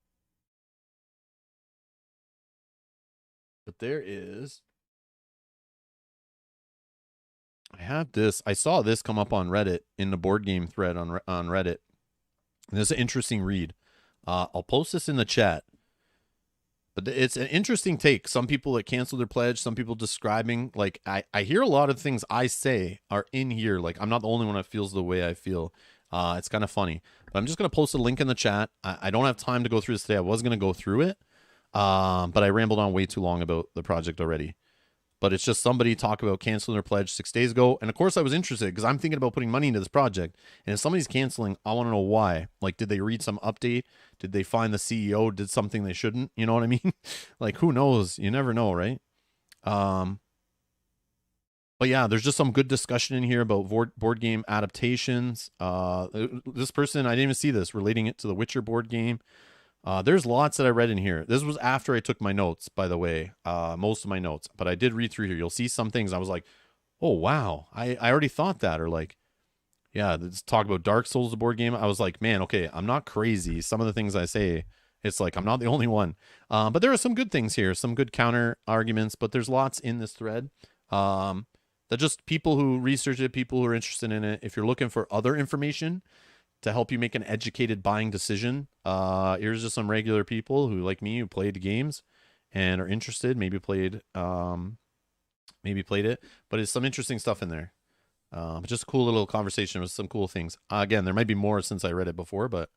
there is. I have this. I saw this come up on Reddit in the board game thread on Reddit. And this is an interesting read. I'll post this in the chat. But it's an interesting take. Some people that cancel their pledge, some people describing, like, I hear a lot of things I say are in here. Like, I'm not the only one that feels the way I feel. It's kind of funny. But I'm just going to post a link in the chat. I don't have time to go through this today. I was going to go through it. But I rambled on way too long about the project already. But it's just somebody talk about canceling their pledge 6 days ago. And of course I was interested because I'm thinking about putting money into this project. And if somebody's canceling, I want to know why. Like, did they read some update? Did they find the CEO did something they shouldn't? You know what I mean? Like, who knows? You never know, right? But yeah, there's just some good discussion in here about board game adaptations. This person, I didn't even see this, relating it to the Witcher board game. There's lots that I read in here. This was after I took my notes, by the way, most of my notes. But I did read through here. You'll see some things I was like, oh, wow, I already thought that. Or like, yeah, let's talk about Dark Souls, the board game. I was like, man, okay, I'm not crazy. Some of the things I say, it's like I'm not the only one. But there are some good things here, some good counter arguments. But there's lots in this thread. That just people who research it, people who are interested in it. If you're looking for other information to help you make an educated buying decision, here's just some regular people who, like me, who played games and are interested, maybe played it, but it's some interesting stuff in there. Just a cool little conversation with some cool things. Again, there might be more since I read it before, but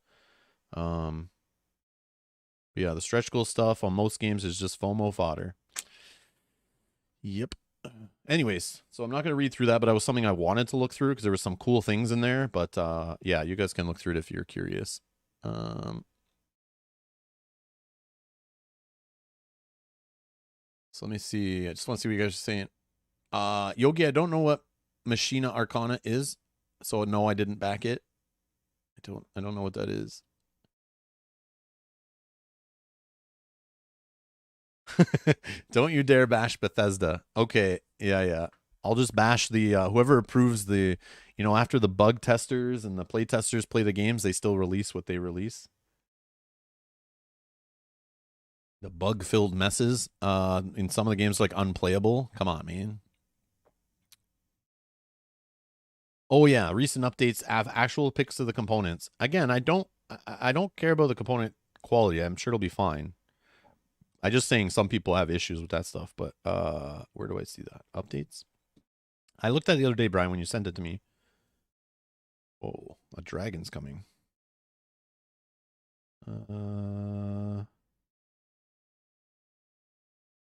yeah, the stretch goal stuff on most games is just FOMO fodder. Yep. Anyways, so I'm not going to read through that, but it was something I wanted to look through because there were some cool things in there. But yeah, you guys can look through it if you're curious. So let me see. I just want to see what you guys are saying. Yogi, I don't know what Machina Arcana is, so no, I didn't back it. I don't know what that is. Don't you dare bash Bethesda. Okay, yeah. I'll just bash the whoever approves the, after the bug testers and the play testers play the games, they still release what they release. The bug-filled messes in some of the games, like unplayable. Come on, man. Oh yeah, recent updates have actual pics of the components. Again, I don't care about the component quality. I'm sure it'll be fine. I just saying some people have issues with that stuff, but where do I see that? Updates? I looked at it the other day, Brian, when you sent it to me. Oh, a dragon's coming.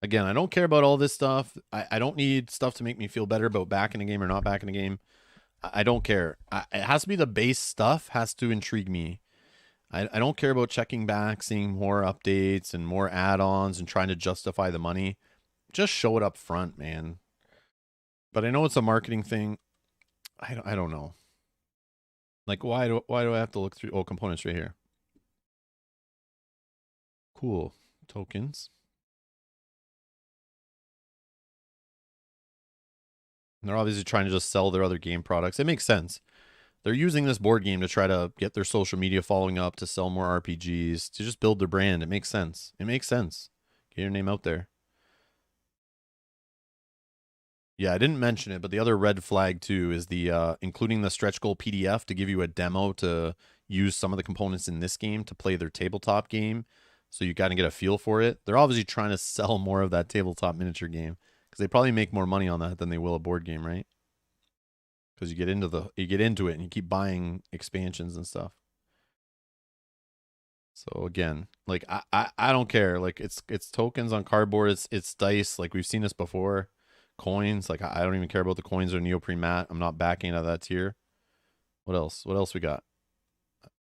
Again, I don't care about all this stuff. I don't need stuff to make me feel better about back in the game or not back in the game. I don't care. It has to be the base stuff has to intrigue me. I don't care about checking back, seeing more updates and more add-ons and trying to justify the money. Just show it up front, man. But I know it's a marketing thing. I don't know. Like why do I have to look through components right here? Cool. Tokens. And they're obviously trying to just sell their other game products. It makes sense. They're using this board game to try to get their social media following up, to sell more RPGs, to just build their brand. It makes sense. It makes sense. Get your name out there. Yeah, I didn't mention it, but the other red flag too is the including the stretch goal PDF to give you a demo to use some of the components in this game to play their tabletop game. So you got to get a feel for it. They're obviously trying to sell more of that tabletop miniature game because they probably make more money on that than they will a board game, right? Because you get into it and you keep buying expansions and stuff. So again, like I don't care. Like it's tokens on cardboard. It's dice. Like we've seen this before. Coins. Like I don't even care about the coins or neoprene mat. I'm not backing out of that tier. What else? What else we got?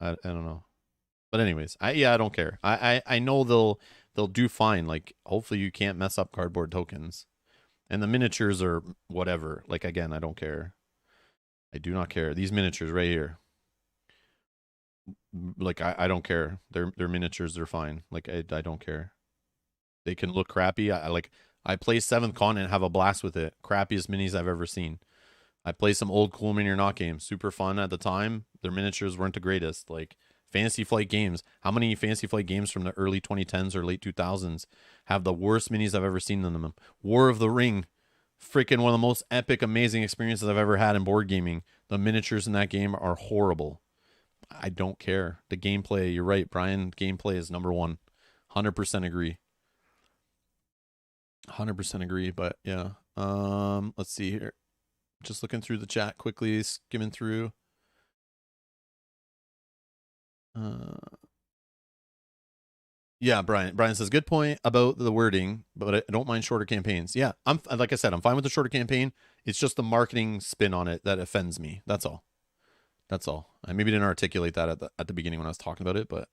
I don't know. But anyways, I don't care. I know they'll do fine. Like hopefully you can't mess up cardboard tokens. And the miniatures are whatever. Like again, I don't care. I do not care. These miniatures right here. Like I don't care. They're miniatures. They're fine. Like I don't care. They can look crappy. I play 7th Continent, have a blast with it. Crappiest minis I've ever seen. I play some old cool mini or not games. Super fun at the time. Their miniatures weren't the greatest. Like Fantasy Flight games. How many Fantasy Flight games from the early 2010s or late 2000s have the worst minis I've ever seen in them? War of the Ring. Freaking one of the most epic, amazing experiences I've ever had in board gaming. The miniatures in that game are horrible. I don't care. The gameplay, you're right, Brian. Gameplay is number one. 100% agree. 100% agree, but yeah. Let's see here. Just looking through the chat quickly, skimming through. Yeah, Brian. Brian says good point about the wording, but I don't mind shorter campaigns. Yeah, I'm like I said, I'm fine with the shorter campaign. It's just the marketing spin on it that offends me. That's all. That's all. I maybe didn't articulate that at the beginning when I was talking about it, but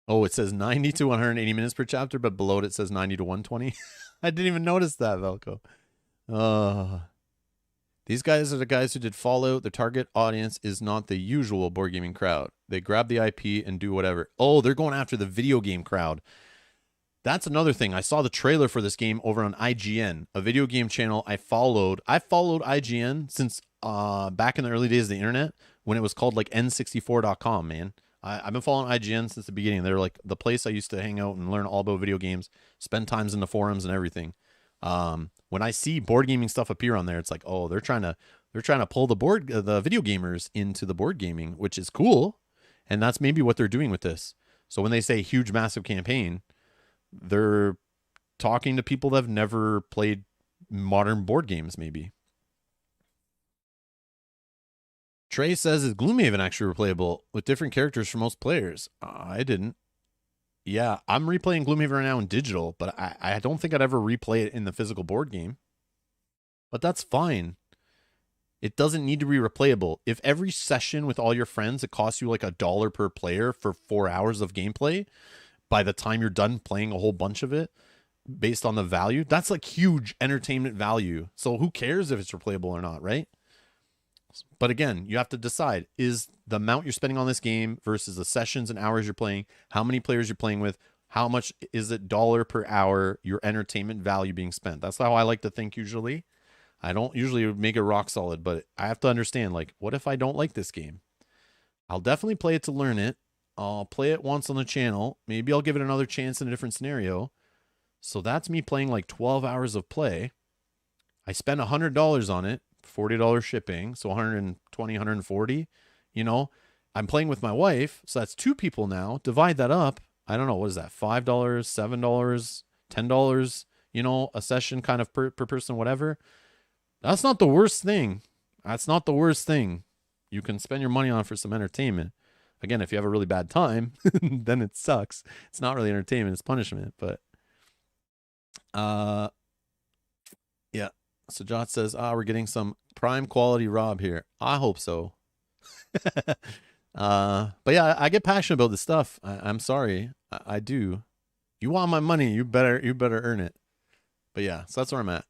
oh, it says 90 to 180 minutes per chapter, but below it says 90 to 120. I didn't even notice that, Velco. These guys are the guys who did Fallout. Their target audience is not the usual board gaming crowd. They grab the IP and do whatever. Oh, they're going after the video game crowd. That's another thing. I saw the trailer for this game over on IGN, a video game channel I followed. I followed IGN since back in the early days of the internet when it was called like n64.com, man. I've been following IGN since the beginning. They're like the place I used to hang out and learn all about video games, spend times in the forums and everything. When I see board gaming stuff appear on there, it's like, oh, they're trying to pull the video gamers into the board gaming, which is cool. And that's maybe what they're doing with this. So when they say huge, massive campaign, they're talking to people that have never played modern board games, maybe. Trey says, is Gloomhaven actually replayable with different characters for most players? I didn't. Yeah, I'm replaying Gloomhaven right now in digital, but I don't think I'd ever replay it in the physical board game. But that's fine. It doesn't need to be replayable. If every session with all your friends, it costs you like $1 per player for 4 hours of gameplay, by the time you're done playing a whole bunch of it, based on the value, that's like huge entertainment value. So who cares if it's replayable or not, right? But again, you have to decide, is the amount you're spending on this game versus the sessions and hours you're playing, how many players you're playing with, how much is it dollar per hour, your entertainment value being spent? That's how I like to think usually. I don't usually make it rock solid, but I have to understand, like, what if I don't like this game? I'll definitely play it to learn it. I'll play it once on the channel. Maybe I'll give it another chance in a different scenario. So that's me playing like 12 hours of play. I spend $100 on it, $40 shipping, so 120, 140. You know, I'm playing with my wife, so that's two people now. Divide that up. I don't know, what is that? $5, $7, $10, you know, a session kind of per person, whatever. That's not the worst thing. That's not the worst thing. You can spend your money on for some entertainment. Again, if you have a really bad time, then it sucks. It's not really entertainment, it's punishment. But yeah. So Jot says, we're getting some prime quality Rob here. I hope so. But yeah, I get passionate about this stuff. I'm sorry. I do. You want my money, you better earn it. But yeah, so that's where I'm at.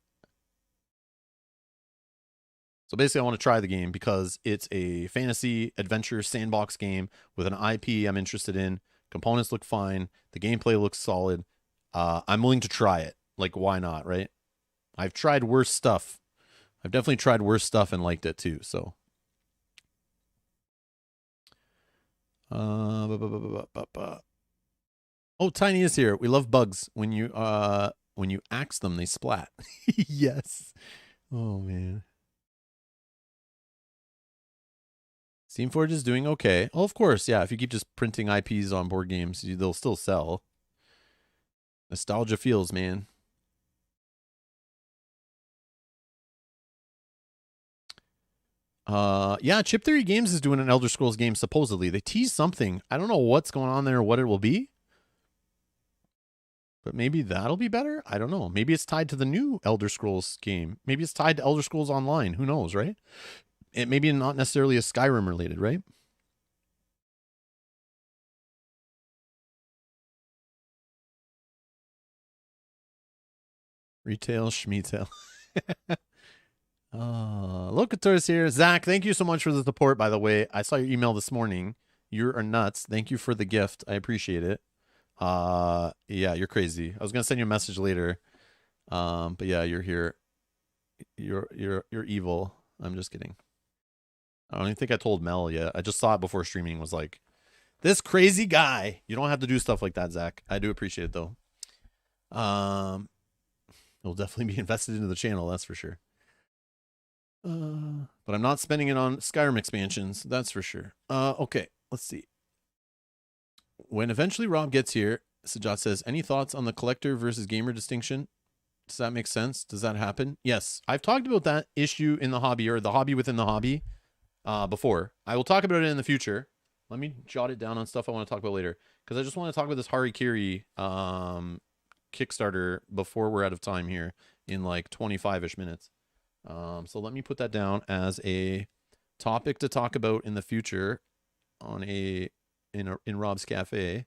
So basically, I want to try the game because it's a fantasy adventure sandbox game with an IP I'm interested in. Components look fine. The gameplay looks solid. I'm willing to try it. Like, why not, right? I've tried worse stuff. I've definitely tried worse stuff and liked it too. So, oh, Tiny is here. We love bugs. When you axe them, they splat. Yes. Oh man. Steamforge is doing okay. Oh, of course, yeah. If you keep just printing IPs on board games, they'll still sell. Nostalgia feels, man. Yeah, Chip Theory Games is doing an Elder Scrolls game, supposedly. They tease something. I don't know what's going on there or what it will be. But maybe that'll be better? I don't know. Maybe it's tied to the new Elder Scrolls game. Maybe it's tied to Elder Scrolls Online. Who knows, right? It maybe not necessarily a Skyrim related, right? Retail, schmetail. Locator's here. Zach, thank you so much for the support, by the way. I saw your email this morning. You are nuts. Thank you for the gift. I appreciate it. Yeah, you're crazy. I was gonna send you a message later. But yeah, you're here. You're evil. I'm just kidding. I don't even think I told Mel yet. I just saw it before streaming. Was like, this crazy guy. You don't have to do stuff like that, Zach. I do appreciate it though. It'll definitely be invested into the channel. That's for sure. But I'm not spending it on Skyrim expansions. That's for sure. Okay. Let's see. When eventually Rob gets here, Sajat says, any thoughts on the collector versus gamer distinction? Does that make sense? Does that happen? Yes. I've talked about that issue in the hobby, or the hobby within the hobby, before. I will talk about it in the future. Let me jot it down on stuff I want to talk about later, because I just want to talk about this Harikiri Kickstarter before we're out of time here in like 25-ish minutes. So let me put that down as a topic to talk about in the future on in Rob's Cafe.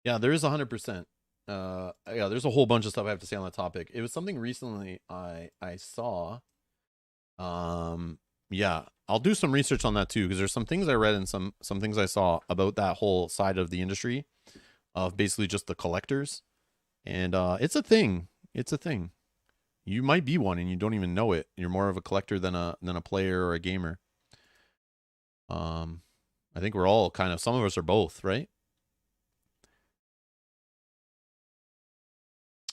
Yeah, there is 100%. Yeah, there's a whole bunch of stuff I have to say on that topic. It was something recently I saw. Yeah, I'll do some research on that too, because there's some things I read and some things I saw about that whole side of the industry of basically just the collectors. And it's a thing. It's a thing. You might be one and you don't even know it. You're more of a collector than a player or a gamer. I think we're all kind of, some of us are both, right?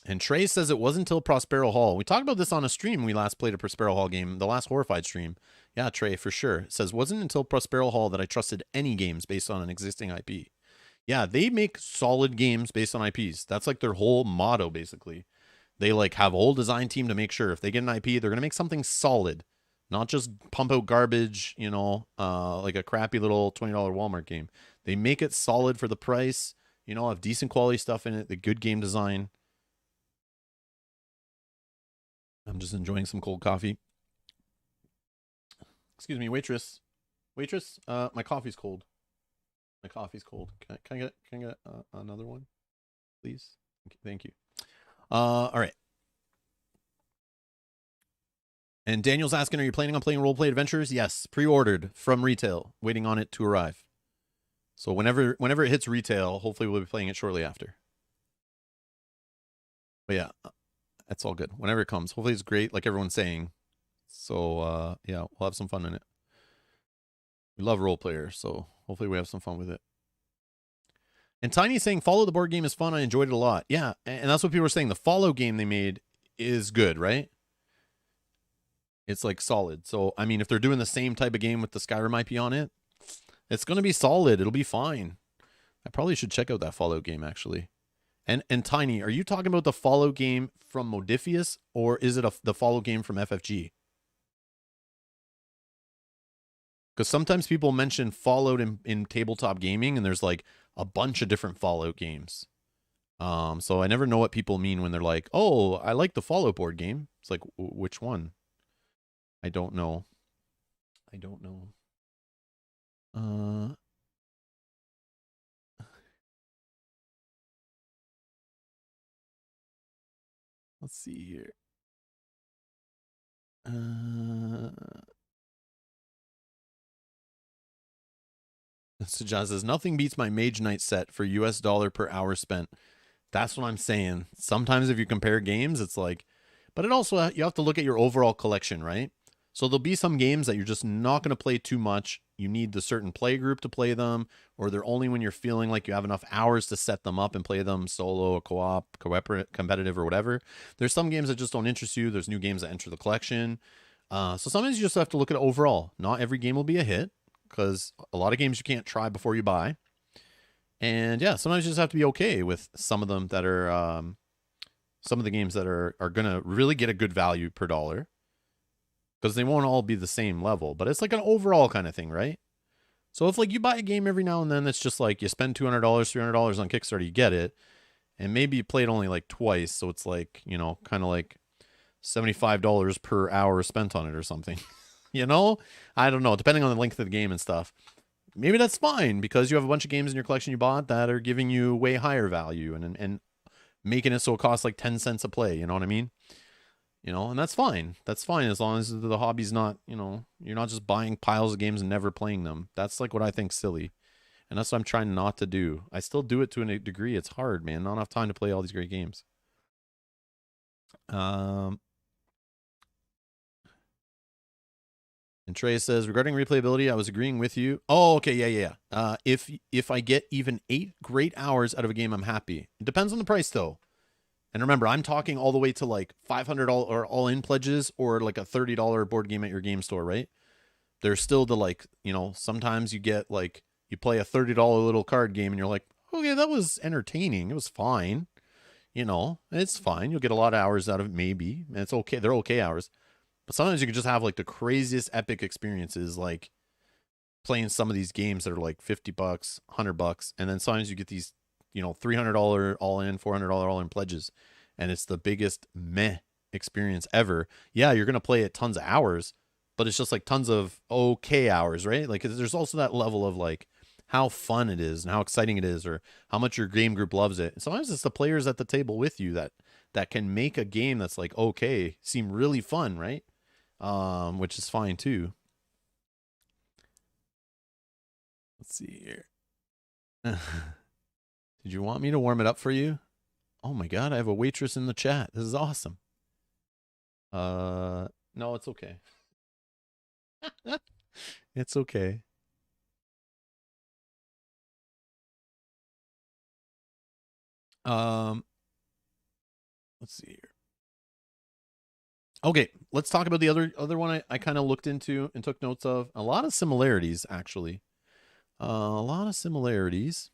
And Trey says it wasn't until Prospero Hall. We talked about this on a stream. We last played a Prospero Hall game, the last Horrified stream. Yeah, Trey, for sure. It says, wasn't until Prospero Hall that I trusted any games based on an existing IP. Yeah, they make solid games based on IPs. That's like their whole motto, basically. They like have a whole design team to make sure if they get an IP, they're going to make something solid, not just pump out garbage, you know, like a crappy little $20 Walmart game. They make it solid for the price, you know, have decent quality stuff in it, the good game design. I'm just enjoying some cold coffee. Excuse me, waitress. Waitress, my coffee's cold. My coffee's cold. Can I get another one, please? Thank you. All right. And Daniel's asking, are you planning on playing Roleplay Adventures? Yes, pre-ordered from retail, waiting on it to arrive. So whenever it hits retail, hopefully we'll be playing it shortly after. But yeah, that's all good. Whenever it comes, hopefully it's great, like everyone's saying. So yeah, we'll have some fun in it. We love role players, so hopefully we have some fun with it. And Tiny saying follow the board game is fun. I enjoyed it a lot. Yeah, and that's what people were saying. The follow game they made is good, right? It's like solid. So I mean, if they're doing the same type of game with the Skyrim IP on it, it's gonna be solid. It'll be fine. I probably should check out that follow game actually. And Tiny, are you talking about the follow game from Modifius, or is it the follow game from FFG? Because sometimes people mention Fallout in tabletop gaming, and there's like a bunch of different Fallout games. So I never know what people mean when they're like, "Oh, I like the Fallout board game." It's like, which one? I don't know. I don't know. Let's see here. So John says nothing beats my Mage Knight set for US dollar per hour spent. That's what I'm saying. Sometimes if you compare games, it's like, but it also, you have to look at your overall collection, right? So there'll be some games that you're just not going to play too much. You need the certain play group to play them, or they're only when you're feeling like you have enough hours to set them up and play them solo or co-op, competitive or whatever. There's some games that just don't interest you. There's new games that enter the collection. So sometimes you just have to look at it overall. Not every game will be a hit, because a lot of games you can't try before you buy. And yeah, sometimes you just have to be okay with some of them that are some of the games that are going to really get a good value per dollar, because they won't all be the same level, but it's like an overall kind of thing, right? So if like you buy a game every now and then, that's just like you spend $200, $300 on Kickstarter, you get it, and maybe you play it only like twice, so it's like, you know, kind of like $75 per hour spent on it or something. You know, I don't know, depending on the length of the game and stuff. Maybe that's fine because you have a bunch of games in your collection you bought that are giving you way higher value and making it so it costs like 10 cents a play. You know what I mean? You know, and that's fine. That's fine as long as the hobby's not, you know, you're not just buying piles of games and never playing them. That's like what I think silly. And that's what I'm trying not to do. I still do it to a degree. It's hard, man. Not enough time to play all these great games. And Trey says, regarding replayability, I was agreeing with you. Oh, okay, yeah. If I get even 8 great hours out of a game, I'm happy. It depends on the price, though. And remember, I'm talking all the way to like $500 or all-in pledges, or like a $30 board game at your game store, right? There's still the like, you know, sometimes you get like, you play a $30 little card game and you're like, okay, that was entertaining. It was fine. You know, it's fine. You'll get a lot of hours out of it, maybe. And it's okay. They're okay hours. But sometimes you can just have like the craziest epic experiences, like playing some of these games that are like $50, $100, and then sometimes you get these, you know, $300 all in, $400 all in pledges, and it's the biggest meh experience ever. Yeah, you're gonna play it tons of hours, but it's just like tons of okay hours, right? Like there's also that level of like how fun it is and how exciting it is, or how much your game group loves it. And sometimes it's the players at the table with you that can make a game that's like okay seem really fun, right? Which is fine too. Let's see here. Did you want me to warm it up for you? Oh my god, I have a waitress in the chat. This is awesome. No, it's okay. It's okay. Let's see here. Okay, let's talk about the other one I kind of looked into and took notes of. A lot of similarities, actually. A lot of similarities.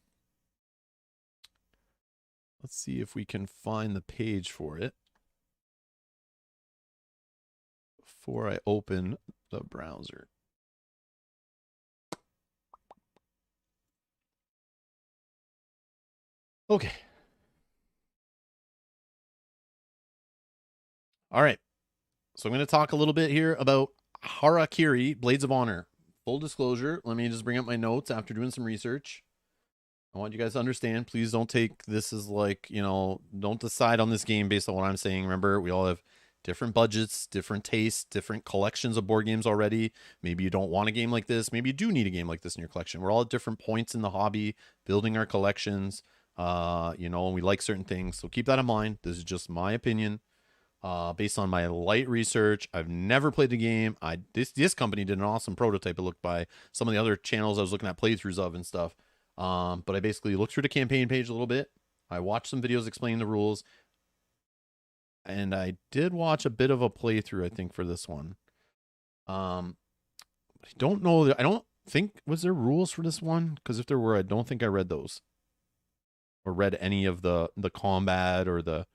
Let's see if we can find the page for it before I open the browser. Okay. All right. So I'm going to talk a little bit here about Harakiri Blades of Honor. Full disclosure, let me just bring up my notes after doing some research. I want you guys to understand, please don't take this as like, you know, don't decide on this game based on what I'm saying. Remember, we all have different budgets, different tastes, different collections of board games already. Maybe you don't want a game like this. Maybe you do need a game like this in your collection. We're all at different points in the hobby, building our collections, you know, and we like certain things. So keep that in mind. This is just my opinion. Based on my light research. I've never played the game. This company did an awesome prototype. It looked by some of the other channels I was looking at playthroughs of and stuff. But I basically looked through the campaign page a little bit. I watched some videos explaining the rules, and I did watch a bit of a playthrough, I think, for this one. I don't know. I don't think, was there rules for this one? Because if there were, I don't think I read those or read any of the combat or the.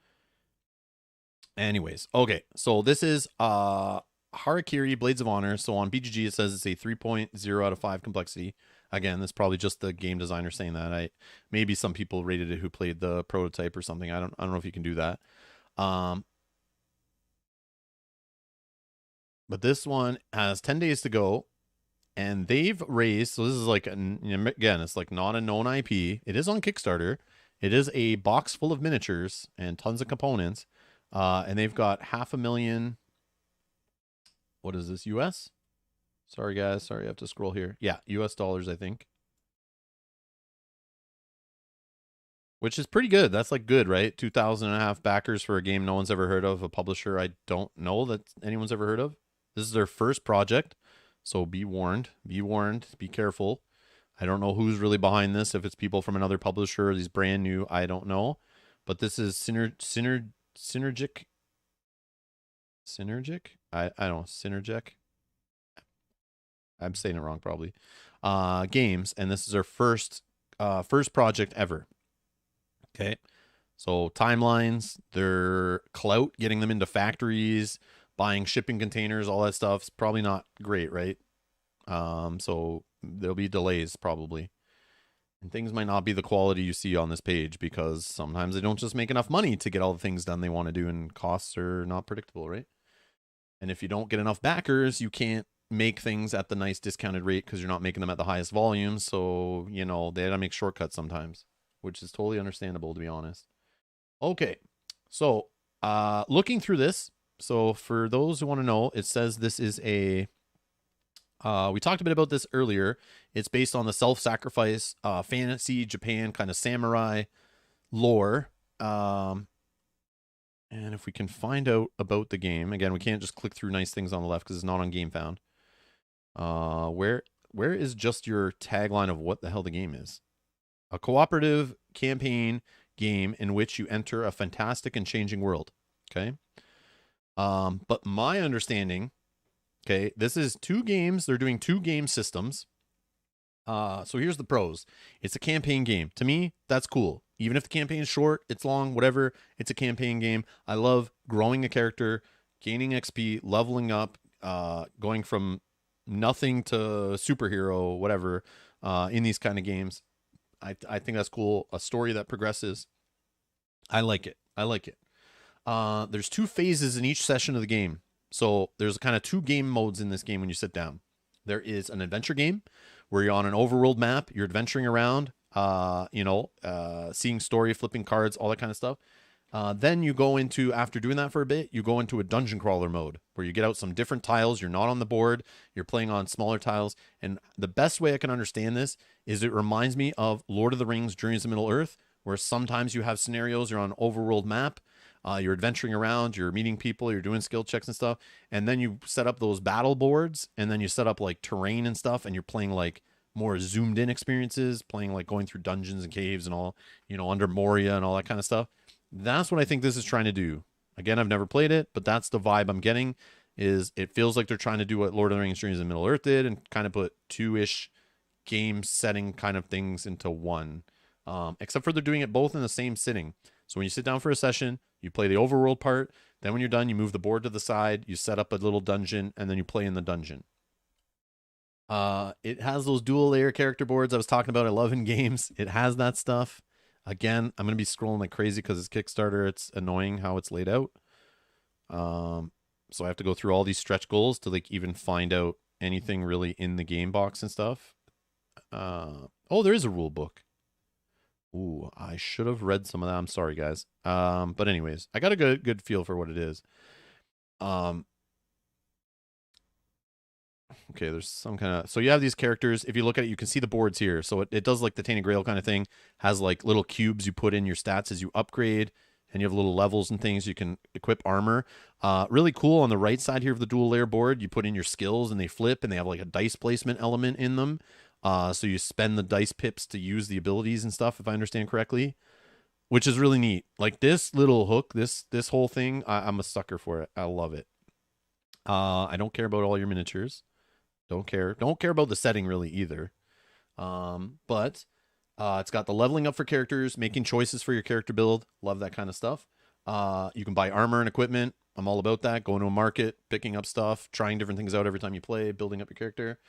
Anyways, okay. So this is Harakiri Blades of Honor. So on BGG it says it's a 3.0 out of 5 complexity. Again, that's probably just the game designer saying that. Maybe some people rated it who played the prototype or something. I don't know if you can do that. But this one has 10 days to go, and they've raised. So this is like again, it's like not a known IP. It is on Kickstarter. It is a box full of miniatures and tons of components. And they've got $500,000. What is this, US? Sorry, guys. Sorry, I have to scroll here. Yeah, US dollars, I think. Which is pretty good. That's like good, right? 2,500 backers for a game no one's ever heard of. A publisher I don't know that anyone's ever heard of. This is their first project. So be warned. Be warned. Be careful. I don't know who's really behind this. If it's people from another publisher or these brand new, I don't know. But this is Synergic. I don't know. Synergic. I'm saying it wrong probably. Games, and this is their first project ever. Okay. So timelines, their clout, getting them into factories, buying shipping containers, all that stuff's probably not great, right? So there'll be delays probably. And things might not be the quality you see on this page because sometimes they don't just make enough money to get all the things done they want to do, and costs are not predictable, right? And if you don't get enough backers, you can't make things at the nice discounted rate because you're not making them at the highest volume. So, they gotta make shortcuts sometimes, which is totally understandable, to be honest. Okay. So, looking through this. So for those who want to know, it says this is a, we talked a bit about this earlier. It's based on the self-sacrifice, fantasy, Japan kind of samurai lore. And if we can find out about the game, again, we can't just click through nice things on the left because it's not on GameFound. Where is just your tagline of what the hell the game is? A cooperative campaign game in which you enter a fantastic and changing world. Okay. But my understanding, okay, this is 2 games. They're doing 2 game systems. So here's the pros. It's a campaign game. To me, that's cool. Even if the campaign is short, it's long, whatever, it's a campaign game. I love growing a character, gaining XP, leveling up, going from nothing to superhero, whatever, in these kind of games. I think that's cool. A story that progresses. I like it. There's 2 phases in each session of the game. So there's kind of 2 game modes in this game when you sit down. There is an adventure game where you're on an overworld map, you're adventuring around, seeing story, flipping cards, all that kind of stuff. Then you go into, after doing that for a bit, you go into a dungeon crawler mode where you get out some different tiles. You're not on the board. You're playing on smaller tiles. And the best way I can understand this is it reminds me of Lord of the Rings, Journeys of Middle-earth, where sometimes you have scenarios, you're on an overworld map, you're adventuring around, you're meeting people, you're doing skill checks and stuff. And then you set up those battle boards, and then you set up like terrain and stuff, and you're playing like more zoomed in experiences, playing like going through dungeons and caves and all, under Moria and all that kind of stuff. That's what I think this is trying to do. Again, I've never played it, but that's the vibe I'm getting. Is it feels like they're trying to do what Lord of the Rings Journeys of Middle-earth did and kind of put 2-ish game setting kind of things into one. Except for they're doing it both in the same sitting. So when you sit down for a session, you play the overworld part. Then when you're done, you move the board to the side, you set up a little dungeon, and then you play in the dungeon. It has those dual layer character boards I was talking about. I love in games. It has that stuff. Again, I'm going to be scrolling like crazy because it's Kickstarter. It's annoying how it's laid out. So I have to go through all these stretch goals to like even find out anything really in the game box and stuff. Oh, there is a rule book. Ooh, I should have read some of that. I'm sorry, guys. But anyways, I got a good feel for what it is. Okay, there's some kind of... So you have these characters. If you look at it, you can see the boards here. So it does like the Tainted Grail kind of thing. Has like little cubes you put in your stats as you upgrade. And you have little levels and things. You can equip armor. Really cool on the right side here of the dual layer board. You put in your skills and they flip. And they have like a dice placement element in them. So you spend the dice pips to use the abilities and stuff, if I understand correctly, which is really neat. Like this little hook, this whole thing, I'm a sucker for it. I love it. I don't care about all your miniatures. Don't care. Don't care about the setting really either. But it's got the leveling up for characters, making choices for your character build. Love that kind of stuff. You can buy armor and equipment. I'm all about that. Going to a market, picking up stuff, trying different things out every time you play, building up your character.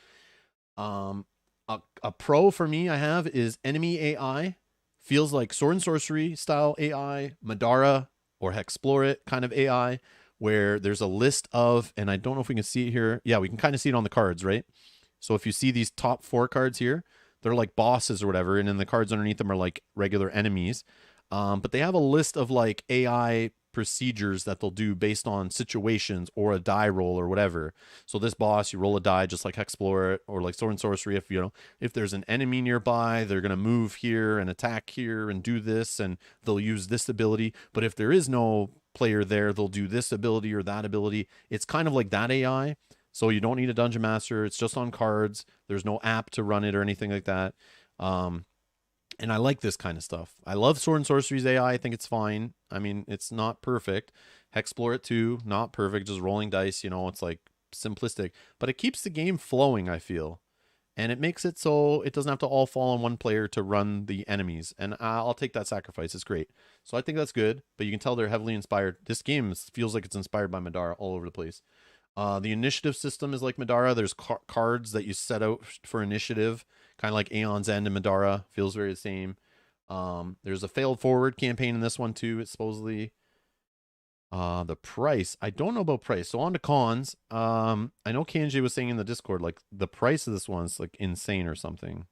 A pro for me I have is enemy AI. Feels like Sword and Sorcery style AI, Madara or Hexplore kind of AI, where there's a list of, and I don't know if we can see it here. Yeah, we can kind of see it on the cards, right? So if you see these top 4 cards here, they're like bosses or whatever, and then the cards underneath them are like regular enemies. But they have a list of like AI procedures that they'll do based on situations or a die roll or whatever. So this boss, you roll a die just like Hexplore or like Sword and Sorcery. If you know, if there's an enemy nearby, they're gonna move here and attack here and do this, and they'll use this ability. But if there is no player there, they'll do this ability or that ability. It's kind of like that AI. So you don't need a dungeon master. It's just on cards. There's no app to run it or anything like that. And I like this kind of stuff. I love Sword and Sorcery's AI. I think it's fine. I mean, it's not perfect. Hexplore it too, not perfect. Just rolling dice, you know, it's like simplistic. But it keeps the game flowing, I feel. And it makes it so it doesn't have to all fall on one player to run the enemies. And I'll take that sacrifice. It's great. So I think that's good. But you can tell they're heavily inspired. This game feels like it's inspired by Madara all over the place. The initiative system is like Madara. There's cards that you set out for initiative, kind of like Aeon's End and Madara. Feels very the same. There's a failed forward campaign in this one too. It's supposedly the price. I don't know about price. So on to cons. I know Kanji was saying in the Discord, like the price of this one's like insane or something.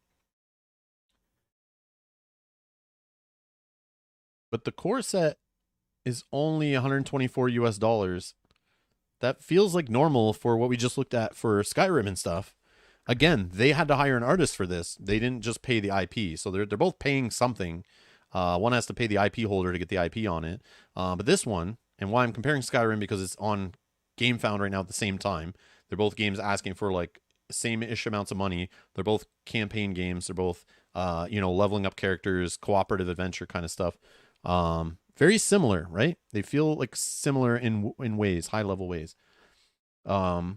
But the core set is only 124 US dollars. That feels like normal for what we just looked at for Skyrim and stuff. Again, they had to hire an artist for this. They didn't just pay the IP. So they're both paying something. One has to pay the IP holder to get the IP on it. But this one, and why I'm comparing Skyrim, because it's on GameFound right now at the same time. They're both games asking for like same-ish amounts of money. They're both campaign games. They're both, leveling up characters, cooperative adventure kind of stuff. Very similar, right? They feel like similar in ways, high-level ways. So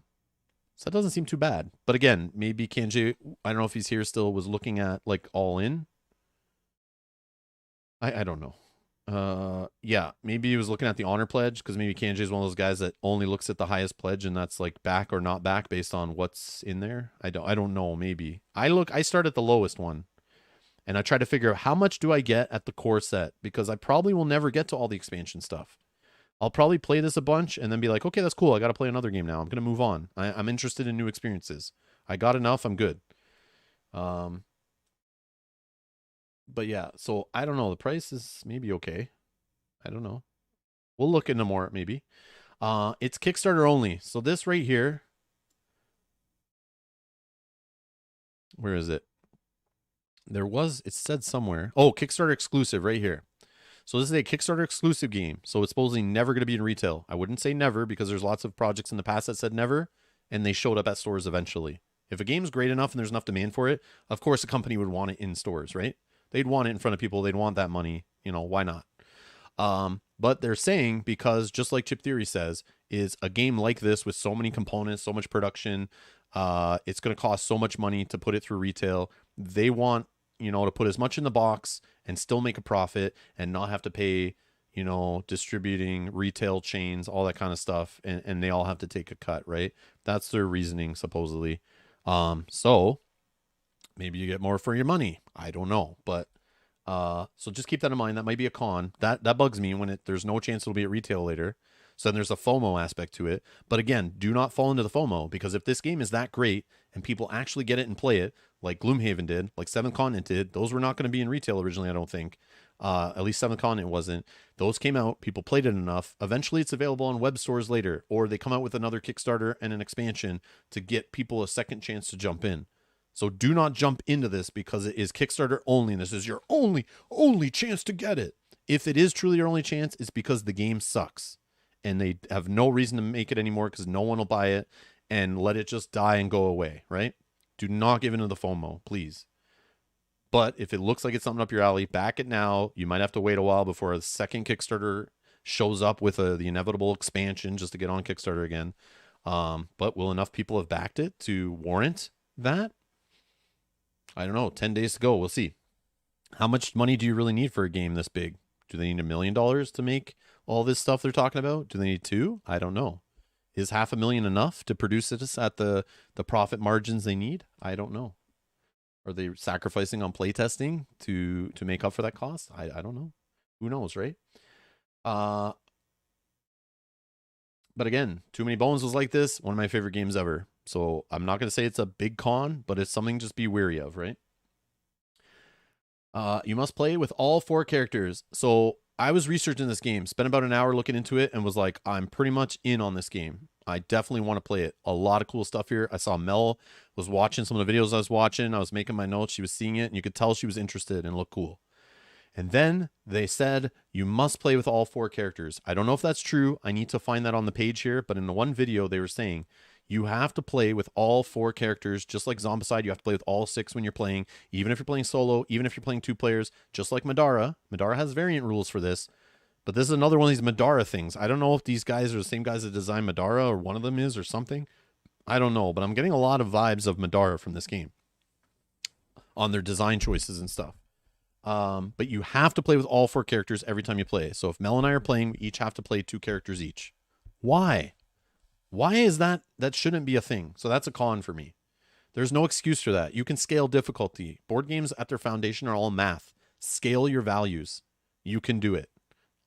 that doesn't seem too bad. But again, maybe Kanji, I don't know if he's here still, was looking at like all in. I don't know. Yeah, maybe he was looking at the honor pledge, because maybe Kanji is one of those guys that only looks at the highest pledge, and that's like back or not back based on what's in there. I don't know. Maybe I start at the lowest one, and I try to figure out how much do I get at the core set, because I probably will never get to all the expansion stuff. I'll probably play this a bunch and then be like, okay, that's cool. I got to play another game now. I'm going to move on. I'm interested in new experiences. I got enough. I'm good. But yeah, so I don't know. The price is maybe okay. I don't know. We'll look into more maybe. It's Kickstarter only. So this right here, where is it? It said somewhere. Oh, Kickstarter exclusive right here. So this is a Kickstarter exclusive game. So it's supposedly never going to be in retail. I wouldn't say never, because there's lots of projects in the past that said never, and they showed up at stores eventually. If a game's great enough and there's enough demand for it, of course a company would want it in stores, right? They'd want it in front of people. They'd want that money. You know, why not? But they're saying, because just like Chip Theory says, is a game like this with so many components, so much production, it's going to cost so much money to put it through retail. They want, to put as much in the box and still make a profit and not have to pay, distributing, retail chains, all that kind of stuff. And they all have to take a cut, right? That's their reasoning, supposedly. So maybe you get more for your money. I don't know. But so just keep that in mind. That might be a con. That bugs me when there's no chance it'll be at retail later. So then there's a FOMO aspect to it. But again, do not fall into the FOMO, because if this game is that great and people actually get it and play it, like Gloomhaven did, like Seventh Continent did, those were not going to be in retail originally, I don't think. At least Seventh Continent wasn't. Those came out, people played it enough. Eventually it's available on web stores later, or they come out with another Kickstarter and an expansion to get people a second chance to jump in. So do not jump into this because it is Kickstarter only, and this is your only chance to get it. If it is truly your only chance, it's because the game sucks and they have no reason to make it anymore, because no one will buy it, and let it just die and go away, right? Do not give into the FOMO, please. But if it looks like it's something up your alley, back it now. You might have to wait a while before a second Kickstarter shows up with the inevitable expansion just to get on Kickstarter again. But will enough people have backed it to warrant that? I don't know. 10 days to go. We'll see. How much money do you really need for a game this big? Do they need $1 million to make all this stuff they're talking about? Do they need two? I don't know. Is $500,000 enough to produce this at the profit margins they need? I don't know. Are they sacrificing on playtesting to make up for that cost? I don't know. Who knows, right? But again, Too Many Bones was like this. One of my favorite games ever. So I'm not going to say it's a big con, but it's something to just be wary of, right? You must play with all 4 characters. So I was researching this game, spent about an hour looking into it, and was like, I'm pretty much in on this game. I definitely want to play it. A lot of cool stuff here. I saw Mel was watching some of the videos I was watching. I was making my notes. She was seeing it, and you could tell she was interested and looked cool. And then they said, you must play with all 4 characters. I don't know if that's true. I need to find that on the page here. But in the one video, they were saying, you have to play with all 4 characters, just like Zombicide. You have to play with all 6 when you're playing, even if you're playing solo, even if you're playing 2 players, just like Madara. Madara has variant rules for this. But this is another one of these Madara things. I don't know if these guys are the same guys that designed Madara, or one of them is, or something. I don't know, but I'm getting a lot of vibes of Madara from this game on their design choices and stuff. But you have to play with all 4 characters every time you play. So if Mel and I are playing, we each have to play 2 characters each. Why? Why is that? That shouldn't be a thing. So that's a con for me. There's no excuse for that. You can scale difficulty. Board games at their foundation are all math. Scale your values. You can do it.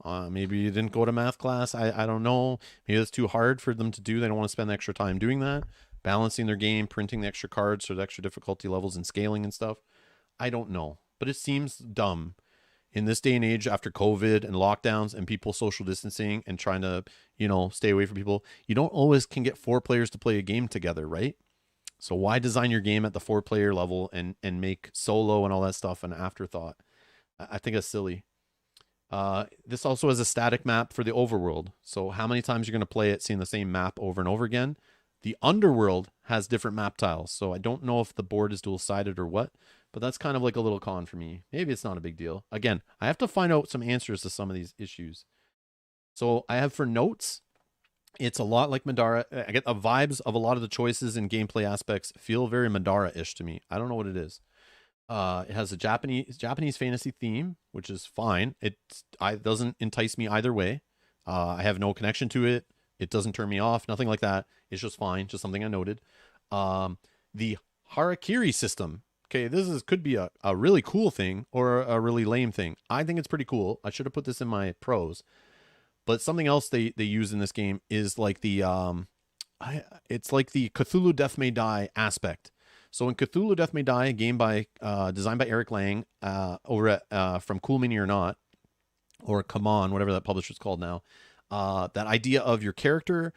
Maybe you didn't go to math class. I don't know. Maybe it's too hard for them to do. They don't want to spend the extra time doing that. Balancing their game, printing the extra cards for the extra difficulty levels and scaling and stuff. I don't know. But it seems dumb in this day and age after COVID and lockdowns and people social distancing and trying to, stay away from people. You don't always can get 4 players to play a game together, right? So why design your game at the 4-player level and make solo and all that stuff an afterthought? I think it's silly. This also has a static map for the overworld. So how many times you're going to play it seeing the same map over and over again? The underworld has different map tiles. So I don't know if the board is dual-sided or what, but that's kind of like a little con for me. Maybe it's not a big deal. Again, I have to find out some answers to some of these issues. So I have for notes, it's a lot like Madara. I get the vibes of a lot of the choices and gameplay aspects feel very Madara-ish to me. I don't know what it is. It has a Japanese fantasy theme, which is fine. It doesn't entice me either way. I have no connection to it. It doesn't turn me off. Nothing like that. It's just fine. Just something I noted. The Harakiri system. Okay, could be a really cool thing or a really lame thing. I think it's pretty cool. I should have put this in my pros. But something else they use in this game is like it's like the Cthulhu Death May Die aspect. So in Cthulhu Death May Die, a game designed by Eric Lang over at From Cool Mini or Not, or Come On, whatever that publisher's called now, that idea of your character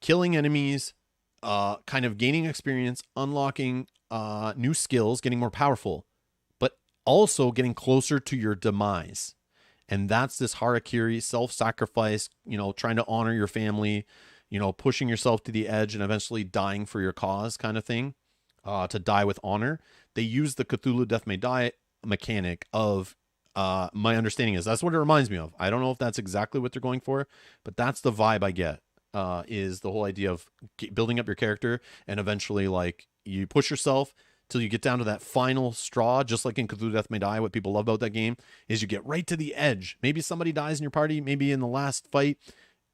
killing enemies, kind of gaining experience, unlocking new skills, getting more powerful, but also getting closer to your demise. And that's this Harakiri, self-sacrifice, trying to honor your family, pushing yourself to the edge and eventually dying for your cause kind of thing. To die with honor. They use the Cthulhu Death May Die mechanic of, my understanding is that's what it reminds me of. I don't know if that's exactly what they're going for, but that's the vibe I get, is the whole idea of building up your character and eventually like you push yourself till you get down to that final straw, just like in Cthulhu Death May Die. What people love about that game is you get right to the edge. Maybe somebody dies in your party, maybe in the last fight,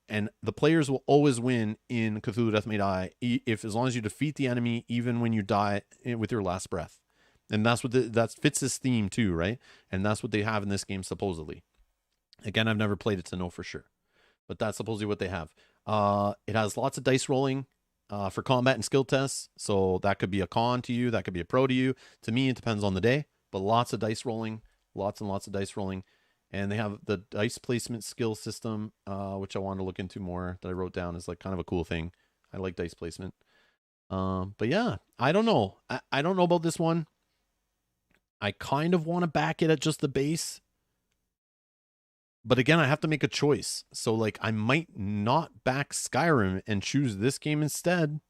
and the players will always win in Cthulhu Death May Die as long as you defeat the enemy, even when you die with your last breath. And that's what that fits this theme too, right? And that's what they have in this game supposedly. Again, I've never played it to know for sure, but that's supposedly what they have. It has lots of dice rolling for combat and skill tests, so that could be a con to you, that could be a pro to you. To me, it depends on the day, but lots of dice rolling, lots and lots of dice rolling. And they have the dice placement skill system, which I wanted to look into more, that I wrote down as like kind of a cool thing. I like dice placement. But yeah, I don't know. I don't know about this one. I kind of want to back it at just the base. But again, I have to make a choice. So like I might not back Skyrim and choose this game instead,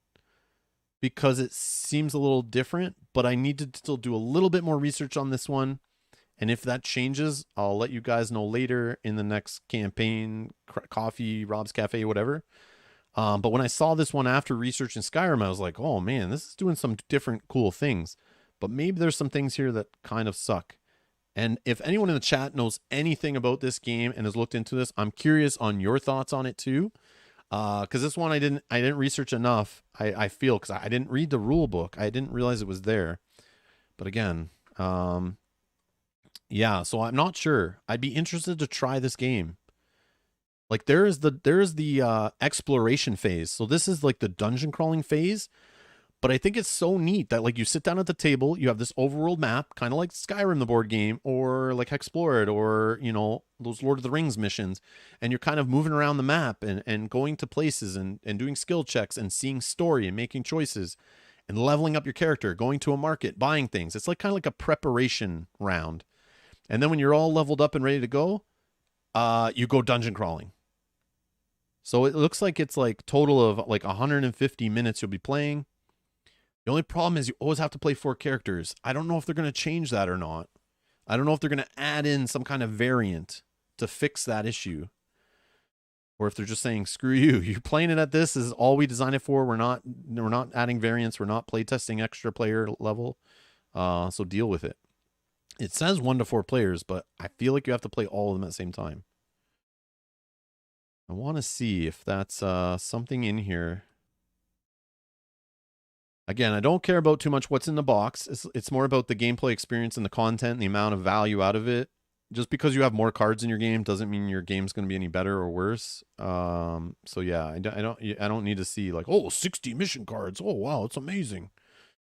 because it seems a little different, but I need to still do a little bit more research on this one. And if that changes, I'll let you guys know later in the next campaign, coffee, Rob's Cafe, whatever. But when I saw this one after researching Skyrim, I was like, oh man, this is doing some different cool things. But maybe there's some things here that kind of suck. And if anyone in the chat knows anything about this game and has looked into this, I'm curious on your thoughts on it too. Because this one I didn't research enough. I feel because I didn't read the rule book. I didn't realize it was there. But again, yeah. So I'm not sure. I'd be interested to try this game. Like there is the exploration phase. So this is like the dungeon crawling phase. But I think it's so neat that like you sit down at the table, you have this overworld map, kind of like Skyrim, the board game, or like Explore It, or those Lord of the Rings missions, and you're kind of moving around the map and going to places and doing skill checks and seeing story and making choices and leveling up your character, going to a market, buying things. It's like kind of like a preparation round. And then when you're all leveled up and ready to go, you go dungeon crawling. So it looks like it's like total of like 150 minutes you'll be playing. The only problem is you always have to play 4 characters. I don't know if they're going to change that or not. I don't know if they're going to add in some kind of variant to fix that issue. Or if they're just saying, screw you. You're playing it at this. This is all we designed it for. We're not adding variants. We're not playtesting extra player level. So deal with it. It says 1 to 4 players, but I feel like you have to play all of them at the same time. I want to see if that's something in here. Again, I don't care about too much what's in the box. It's more about the gameplay experience and the content and the amount of value out of it. Just because you have more cards in your game doesn't mean your game's going to be any better or worse. So yeah, I don't need to see like, oh, 60 mission cards. Oh, wow, it's amazing.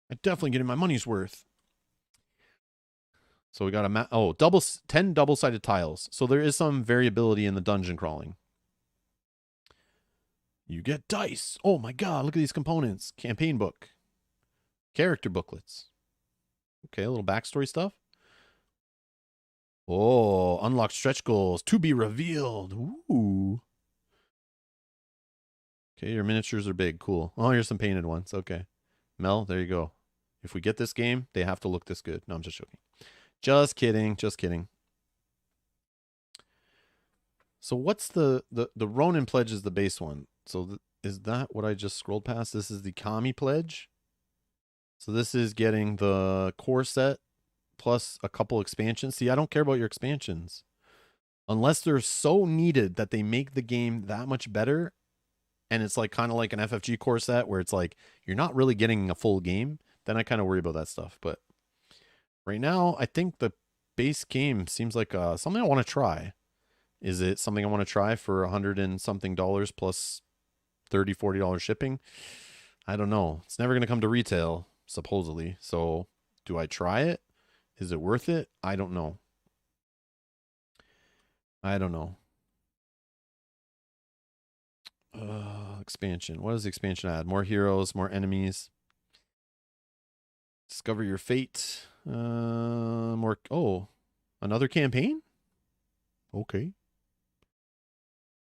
I'm definitely getting my money's worth. So we got a 10 double-sided tiles. So there is some variability in the dungeon crawling. You get dice. Oh my god, look at these components. Campaign book. Character booklets. Okay, a little backstory stuff. Oh, unlock stretch goals to be revealed. Ooh. Okay, your miniatures are big. Cool. Oh, here's some painted ones. Okay. Mel, there you go. If we get this game, they have to look this good. No, I'm just joking. Just kidding. Just kidding. So what's the Ronin pledge is the base one. So is that what I just scrolled past? This is the Kami pledge. So this is getting the core set plus a couple expansions. See, I don't care about your expansions. Unless they're so needed that they make the game that much better. And it's like kind of like an FFG core set where it's like you're not really getting a full game. Then I kind of worry about that stuff. But right now, I think the base game seems like something I want to try. Is it something I want to try for $100 and something plus $30, $40 shipping? I don't know. It's never going to come to retail, supposedly. So do I try it? Is it worth it? I don't know. I don't know. Expansion. What does the expansion add? More heroes, more enemies. Discover your fate. More. Oh, another campaign? Okay.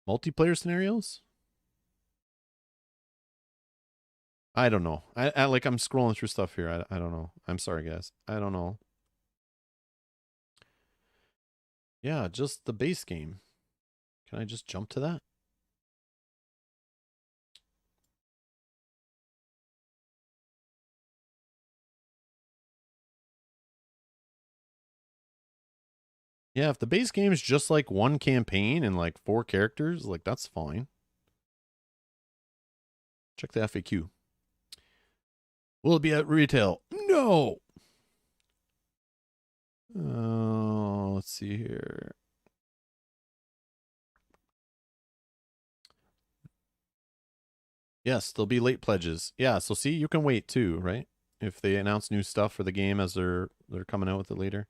Multiplayer scenarios? I don't know. I'm scrolling through stuff here. I don't know. I'm sorry, guys. I don't know. Yeah, just the base game. Can I just jump to that? Yeah, if the base game is just like one campaign and like 4 characters, like that's fine. Check the FAQ. Will it be at retail? No. Let's see here. Yes, there'll be late pledges. Yeah, so see, you can wait too, right? If they announce new stuff for the game as they're coming out with it later.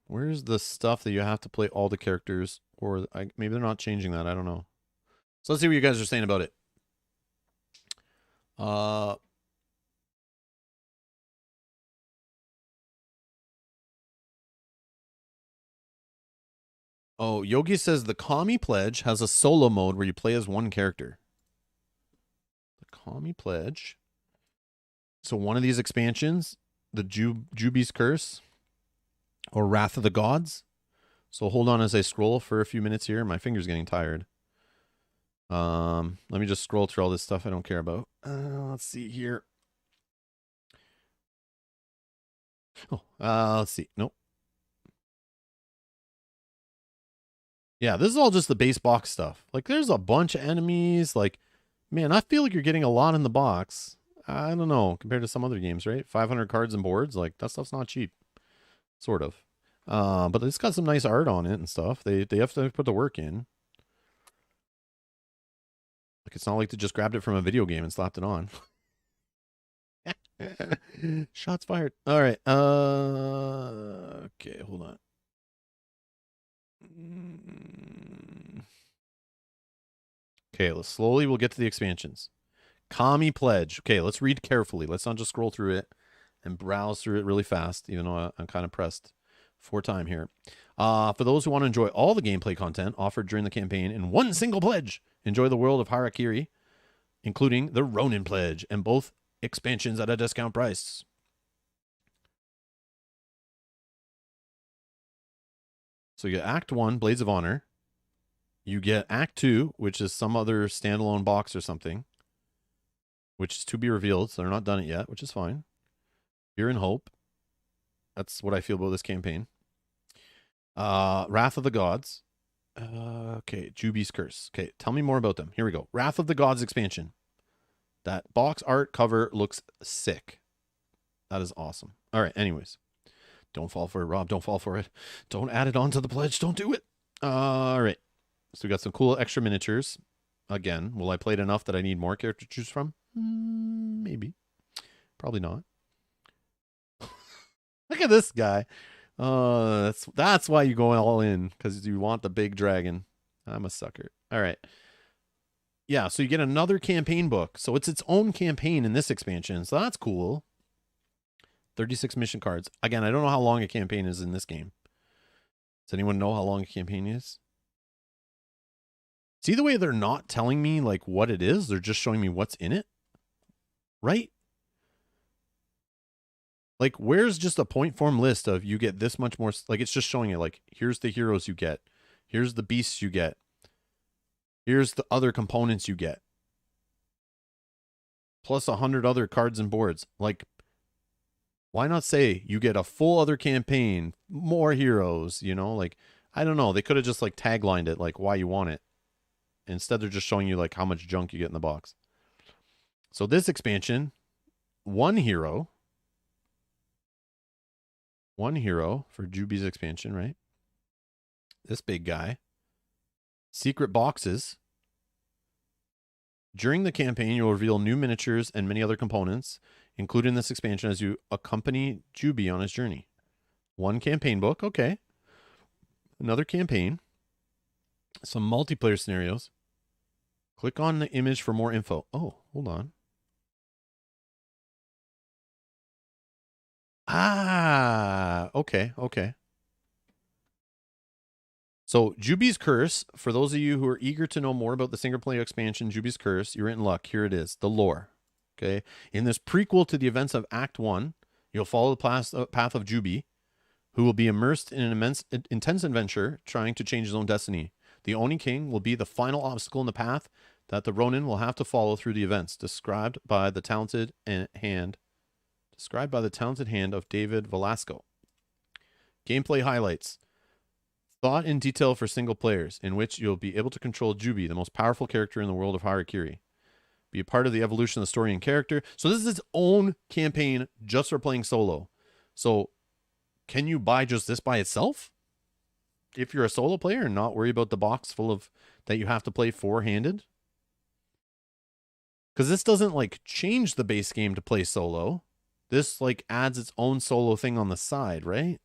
Where's the stuff that you have to play all the characters? Or maybe they're not changing that. I don't know. So let's see what you guys are saying about it. Oh, Yogi says the Kami Pledge has a solo mode where you play as one character. The Kami Pledge. So one of these expansions, the Juby's Curse or Wrath of the Gods. So hold on as I scroll for a few minutes here. My finger's getting tired. Let me just scroll through all this stuff I don't care about. Let's see here. Oh, let's see. Nope. Yeah, this is all just the base box stuff. Like, there's a bunch of enemies. Like, man, I feel like you're getting a lot in the box. I don't know, compared to some other games, right? 500 cards and boards. Like, that stuff's not cheap. Sort of. But it's got some nice art on it and stuff. They have to put the work in. Like, it's not like they just grabbed it from a video game and slapped it on. Shots fired. All right. Okay, hold on. Okay, we'll get to the expansions. Kami Pledge. Okay, let's read carefully. Let's not just scroll through it and browse through it really fast, even though I'm kind of pressed for time here. For those who want to enjoy all the gameplay content offered during the campaign in one single pledge, enjoy the world of Harakiri, including the Ronin Pledge, and both expansions at a discount price. So you get Act 1, Blades of Honor. You get Act 2, which is some other standalone box or something, which is to be revealed, so they're not done it yet, which is fine. Fear and Hope. That's what I feel about this campaign. Wrath of the Gods. Okay, Juby's Curse. Okay, tell me more about them. Here we go. Wrath of the Gods expansion. That box art cover looks sick. That is awesome. All right, anyways. Don't fall for it, Rob. Don't fall for it. Don't add it onto the pledge. Don't do it. All right. So we got some cool extra miniatures. Again, will I play it enough that I need more character to choose from? Maybe. Probably not. Look at this guy. That's why you go all in, because you want the big dragon. I'm a sucker. All right. Yeah, so you get another campaign book. So it's its own campaign in this expansion. So that's cool. 36 mission cards. Again, I don't know how long a campaign is in this game. Does anyone know how long a campaign is? See the way they're not telling me like what it is? They're just showing me what's in it. Right? Like, where's just a point form list of you get this much more? Like, it's just showing you, like, here's the heroes you get. Here's the beasts you get. Here's the other components you get. Plus 100 other cards and boards. Like, why not say you get a full other campaign, more heroes, you know? Like, I don't know. They could have just, like, taglined it, like, why you want it. Instead, they're just showing you, like, how much junk you get in the box. So this expansion, one hero for Juby's expansion, right? This big guy. Secret boxes. During the campaign, you'll reveal new miniatures and many other components, including this expansion as you accompany Juby on his journey. One campaign book, okay. Another campaign. Some multiplayer scenarios. Click on the image for more info. Oh, hold on. Ah, okay. So, Juby's Curse, for those of you who are eager to know more about the single player expansion, Juby's Curse, you're in luck. Here it is, the lore. Okay. In this prequel to the events of Act 1, you'll follow the path of Juby, who will be immersed in an intense adventure trying to change his own destiny. The Oni King will be the final obstacle in the path that the Ronin will have to follow through the events, described by the talented hand of David Velasco. Gameplay highlights. Thought in detail for single players, in which you'll be able to control Juby, the most powerful character in the world of Harakiri. Be a part of the evolution of the story and character. So this is its own campaign just for playing solo. So can you buy just this by itself? If you're a solo player and not worry about the box full of that you have to play four-handed? Because this doesn't like change the base game to play solo. This like adds its own solo thing on the side, right?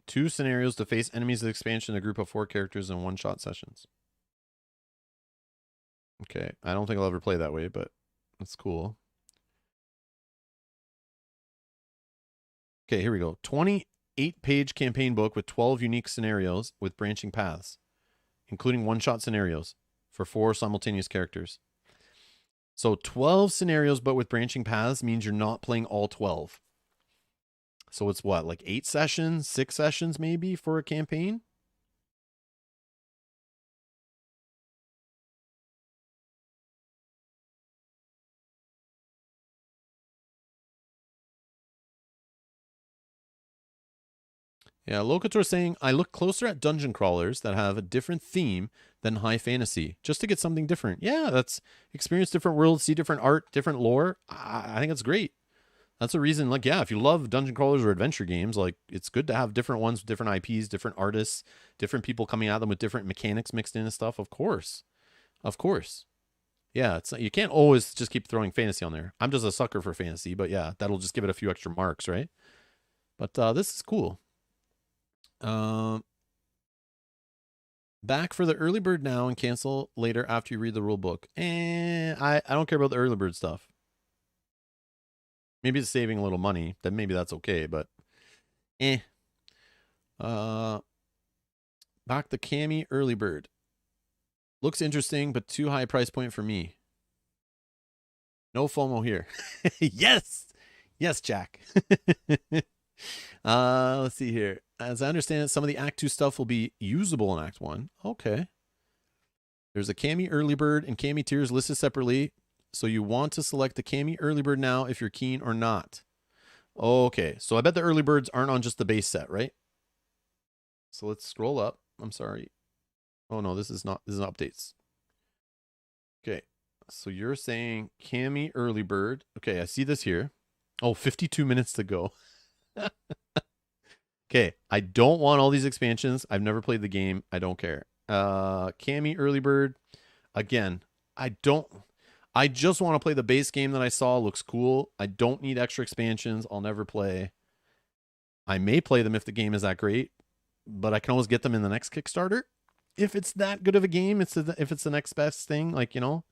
2 scenarios to face enemies of the expansion, a group of 4 characters in one-shot sessions. Okay, I don't think I'll ever play that way, but that's cool. Okay, here we go. 28 8-page campaign book with 12 unique scenarios with branching paths, including one-shot scenarios for 4 simultaneous characters. So 12 scenarios, but with branching paths means you're not playing all 12. So it's what, like 8 sessions, 6 sessions maybe for a campaign? Yeah, Locator saying, I look closer at dungeon crawlers that have a different theme than high fantasy, just to get something different. Yeah, that's experience different worlds, see different art, different lore. I think it's great. That's a reason, like, yeah, if you love dungeon crawlers or adventure games, like, it's good to have different ones with different IPs, different artists, different people coming at them with different mechanics mixed in and stuff. Of course. Of course. Yeah, it's you can't always just keep throwing fantasy on there. I'm just a sucker for fantasy, but yeah, that'll just give it a few extra marks, right? But this is cool. Back for the early bird now and cancel later after you read the rule book. I don't care about the early bird stuff. Maybe it's saving a little money. Then maybe that's okay, but back the Cami early bird. Looks interesting, but too high price point for me. No FOMO here. Yes. Yes, Jack. Let's see here. As I understand it, some of the Act 2 stuff will be usable in Act 1. Okay. There's a Cami early bird and Cami tiers listed separately. So you want to select the Cami early bird now if you're keen or not. Okay. So I bet the early birds aren't on just the base set, right? So let's scroll up. I'm sorry. Oh no, this is updates. Okay. So you're saying Cami early bird. Okay, I see this here. Oh, 52 minutes to go. Okay, I don't want all these expansions. I've never played the game. I don't care. Cami early bird. Again, I just want to play the base game that I saw. Looks cool. I don't need extra expansions. I'll never play. I may play them if the game is that great, but I can always get them in the next Kickstarter. If it's that good of a game, if it's the next best thing, like, you know.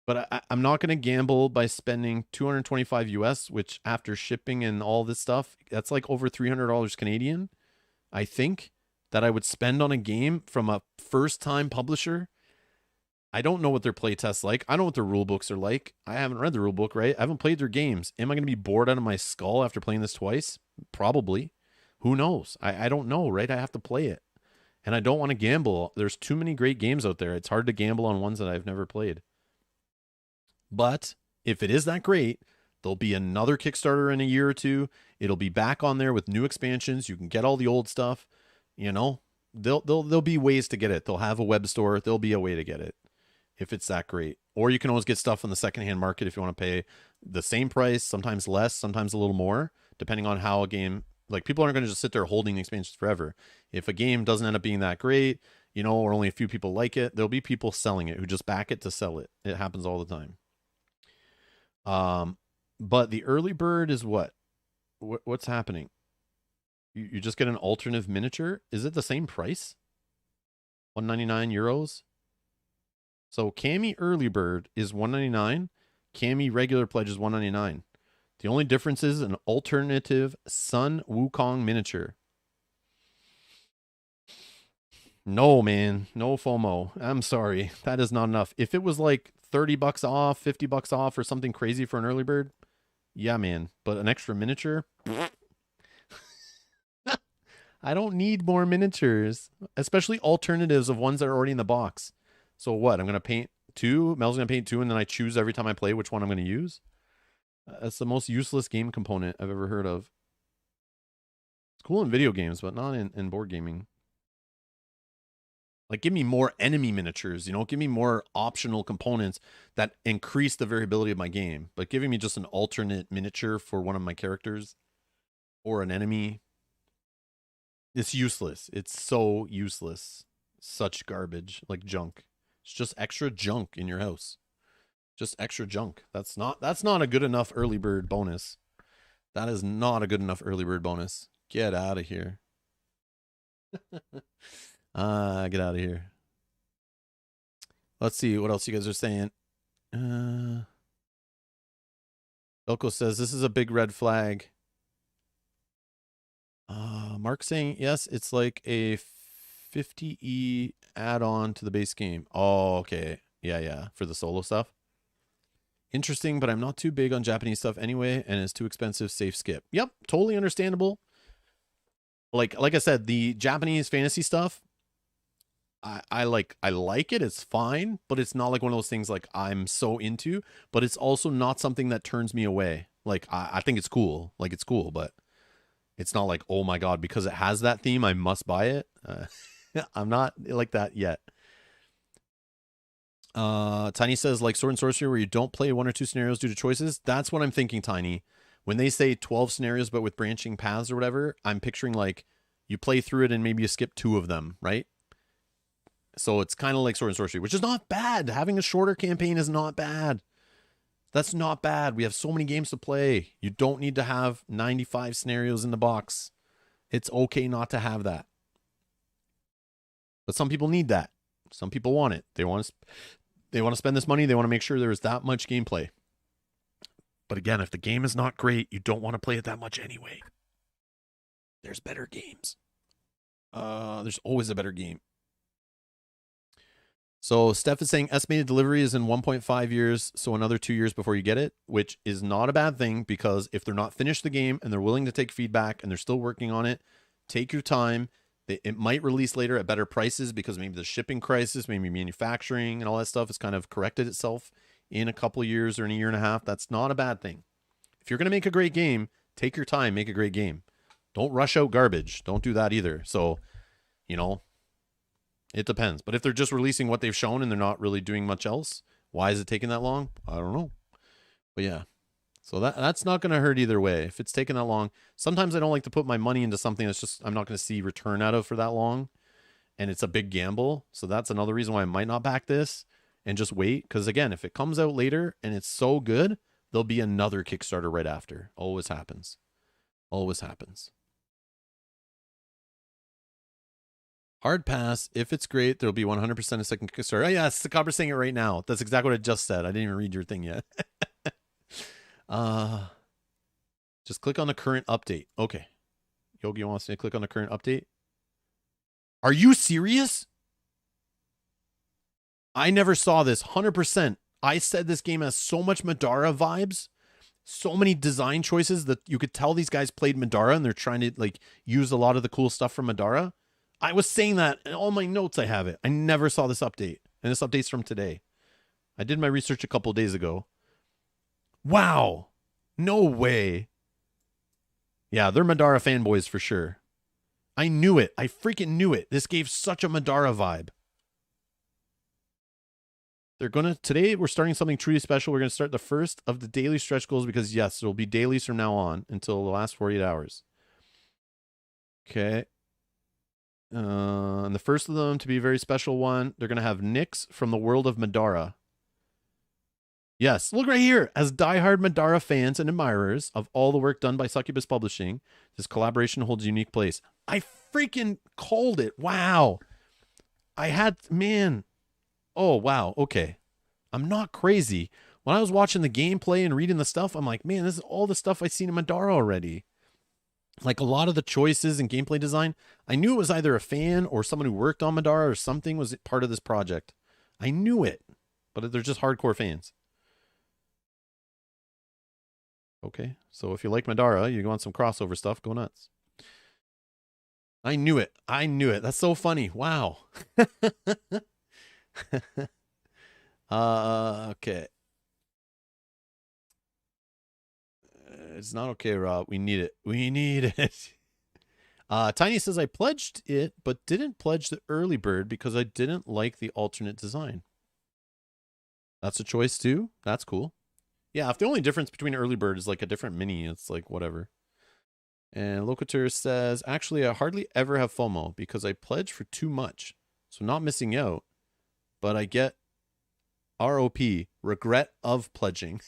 But I'm not going to gamble by spending 225 US, which after shipping and all this stuff, that's like over $300 Canadian, I think, that I would spend on a game from a first-time publisher. I don't know what their playtest's like. I don't know what their rule books are like. I haven't read the rule book, right? I haven't played their games. Am I going to be bored out of my skull after playing this twice? Probably. Who knows? I don't know, right? I have to play it. And I don't want to gamble. There's too many great games out there. It's hard to gamble on ones that I've never played. But if it is that great, there'll be another Kickstarter in a year or two. It'll be back on there with new expansions. You can get all the old stuff. You know, there'll be ways to get it. They'll have a web store. There'll be a way to get it if it's that great. Or you can always get stuff on the secondhand market if you want to pay the same price, sometimes less, sometimes a little more, depending on how a game. Like, people aren't going to just sit there holding the expansions forever. If a game doesn't end up being that great, you know, or only a few people like it, there'll be people selling it who just back it to sell it. It happens all the time. But the early bird is what? What's happening? You just get an alternative miniature? Is it the same price? 199 euros? So Cami early bird is 199. Cami regular pledge is 199. The only difference is an alternative Sun Wukong miniature. No, man. No FOMO. I'm sorry. That is not enough. If it was like $30 off, $50 off, or something crazy for an early bird, yeah, man. But an extra miniature? I don't need more miniatures, especially alternatives of ones that are already in the box. So what? I'm going to paint 2. Mel's going to paint 2, and then I choose every time I play which one I'm going to use. That's the most useless game component I've ever heard of. It's cool in video games, but not in board gaming. Like, give me more enemy miniatures, you know, give me more optional components that increase the variability of my game. But giving me just an alternate miniature for one of my characters or an enemy, it's useless. It's so useless. Such garbage, like junk. It's just extra junk in your house. Just extra junk. That's not a good enough early bird bonus. That is not a good enough early bird bonus. Get out of here. Get out of here. Let's see what else you guys are saying. Elko says this is a big red flag. Mark saying yes, it's like a 50E add-on to the base game. Oh, okay. Yeah, for the solo stuff. Interesting, but I'm not too big on Japanese stuff anyway, and it's too expensive. Safe skip. Yep, totally understandable. Like I said, the Japanese fantasy stuff, I like it. It's fine, but it's not like one of those things like I'm so into. But it's also not something that turns me away. Like I think it's cool. Like it's cool, but it's not like, oh my god, because it has that theme, I must buy it. I'm not like that yet. Tiny says like Sword and Sorcery where you don't play 1 or 2 scenarios due to choices. That's what I'm thinking, Tiny. When they say 12 scenarios but with branching paths or whatever, I'm picturing like you play through it and maybe you skip 2 of them, right? So it's kind of like Sword and Sorcery, which is not bad. Having a shorter campaign is not bad. That's not bad. We have so many games to play. You don't need to have 95 scenarios in the box. It's okay not to have that. But some people need that. Some people want it. They want to spend this money. They want to make sure there's that much gameplay. But again, if the game is not great, you don't want to play it that much anyway. There's better games. There's always a better game. So Steph is saying estimated delivery is in 1.5 years, so another 2 years before you get it, which is not a bad thing because if they're not finished the game and they're willing to take feedback and they're still working on it, take your time. It might release later at better prices because maybe the shipping crisis, maybe manufacturing and all that stuff has kind of corrected itself in a couple of years or in a year and a half. That's not a bad thing. If you're going to make a great game, take your time, make a great game. Don't rush out garbage. Don't do that either. So, it depends. But if they're just releasing what they've shown and they're not really doing much else, why is it taking that long? I don't know. But yeah. So that's not going to hurt either way. If it's taking that long, sometimes I don't like to put my money into something that's just I'm not going to see return out of for that long. And it's a big gamble. So that's another reason why I might not back this and just wait. Because again, if it comes out later and it's so good, there'll be another Kickstarter right after. Always happens. Always happens. Hard pass. If it's great, there'll be 100% a second Kickstarter. Oh, yeah, it's the copper saying it right now. That's exactly what I just said. I didn't even read your thing yet. Just click on the current update. Okay. Yogi wants me to click on the current update. Are you serious? I never saw this. 100%. I said this game has so much Madara vibes. So many design choices that you could tell these guys played Madara and they're trying to like use a lot of the cool stuff from Madara. I was saying that in all my notes. I have it. I never saw this update. And this update's from today. I did my research a couple days ago. Wow. No way. Yeah, they're Madara fanboys for sure. I knew it. I freaking knew it. This gave such a Madara vibe. Today we're starting something truly special. We're going to start the first of the daily stretch goals because yes, there will be dailies from now on until the last 48 hours. Okay. And the first of them to be a very special one, they're going to have Nyx from the world of Madara. Yes, look right here. As diehard Madara fans and admirers of all the work done by Succubus Publishing, this collaboration holds a unique place. I freaking called it. Wow. Man. Oh, wow. Okay. I'm not crazy. When I was watching the gameplay and reading the stuff, I'm like, man, this is all the stuff I've seen in Madara already. Like a lot of the choices and gameplay design, I knew it was either a fan or someone who worked on Madara or something was part of this project. I knew it, but they're just hardcore fans. Okay, so if you like Madara, you want some crossover stuff, go nuts. I knew it. I knew it. That's so funny. Wow. Okay. It's not okay, Rob. We need it. We need it. Tiny says, I pledged it, but didn't pledge the early bird because I didn't like the alternate design. That's a choice too. That's cool. Yeah, if the only difference between early bird is like a different mini, it's like whatever. And Locator says, actually, I hardly ever have FOMO because I pledge for too much. So not missing out, but I get ROP, regret of pledging.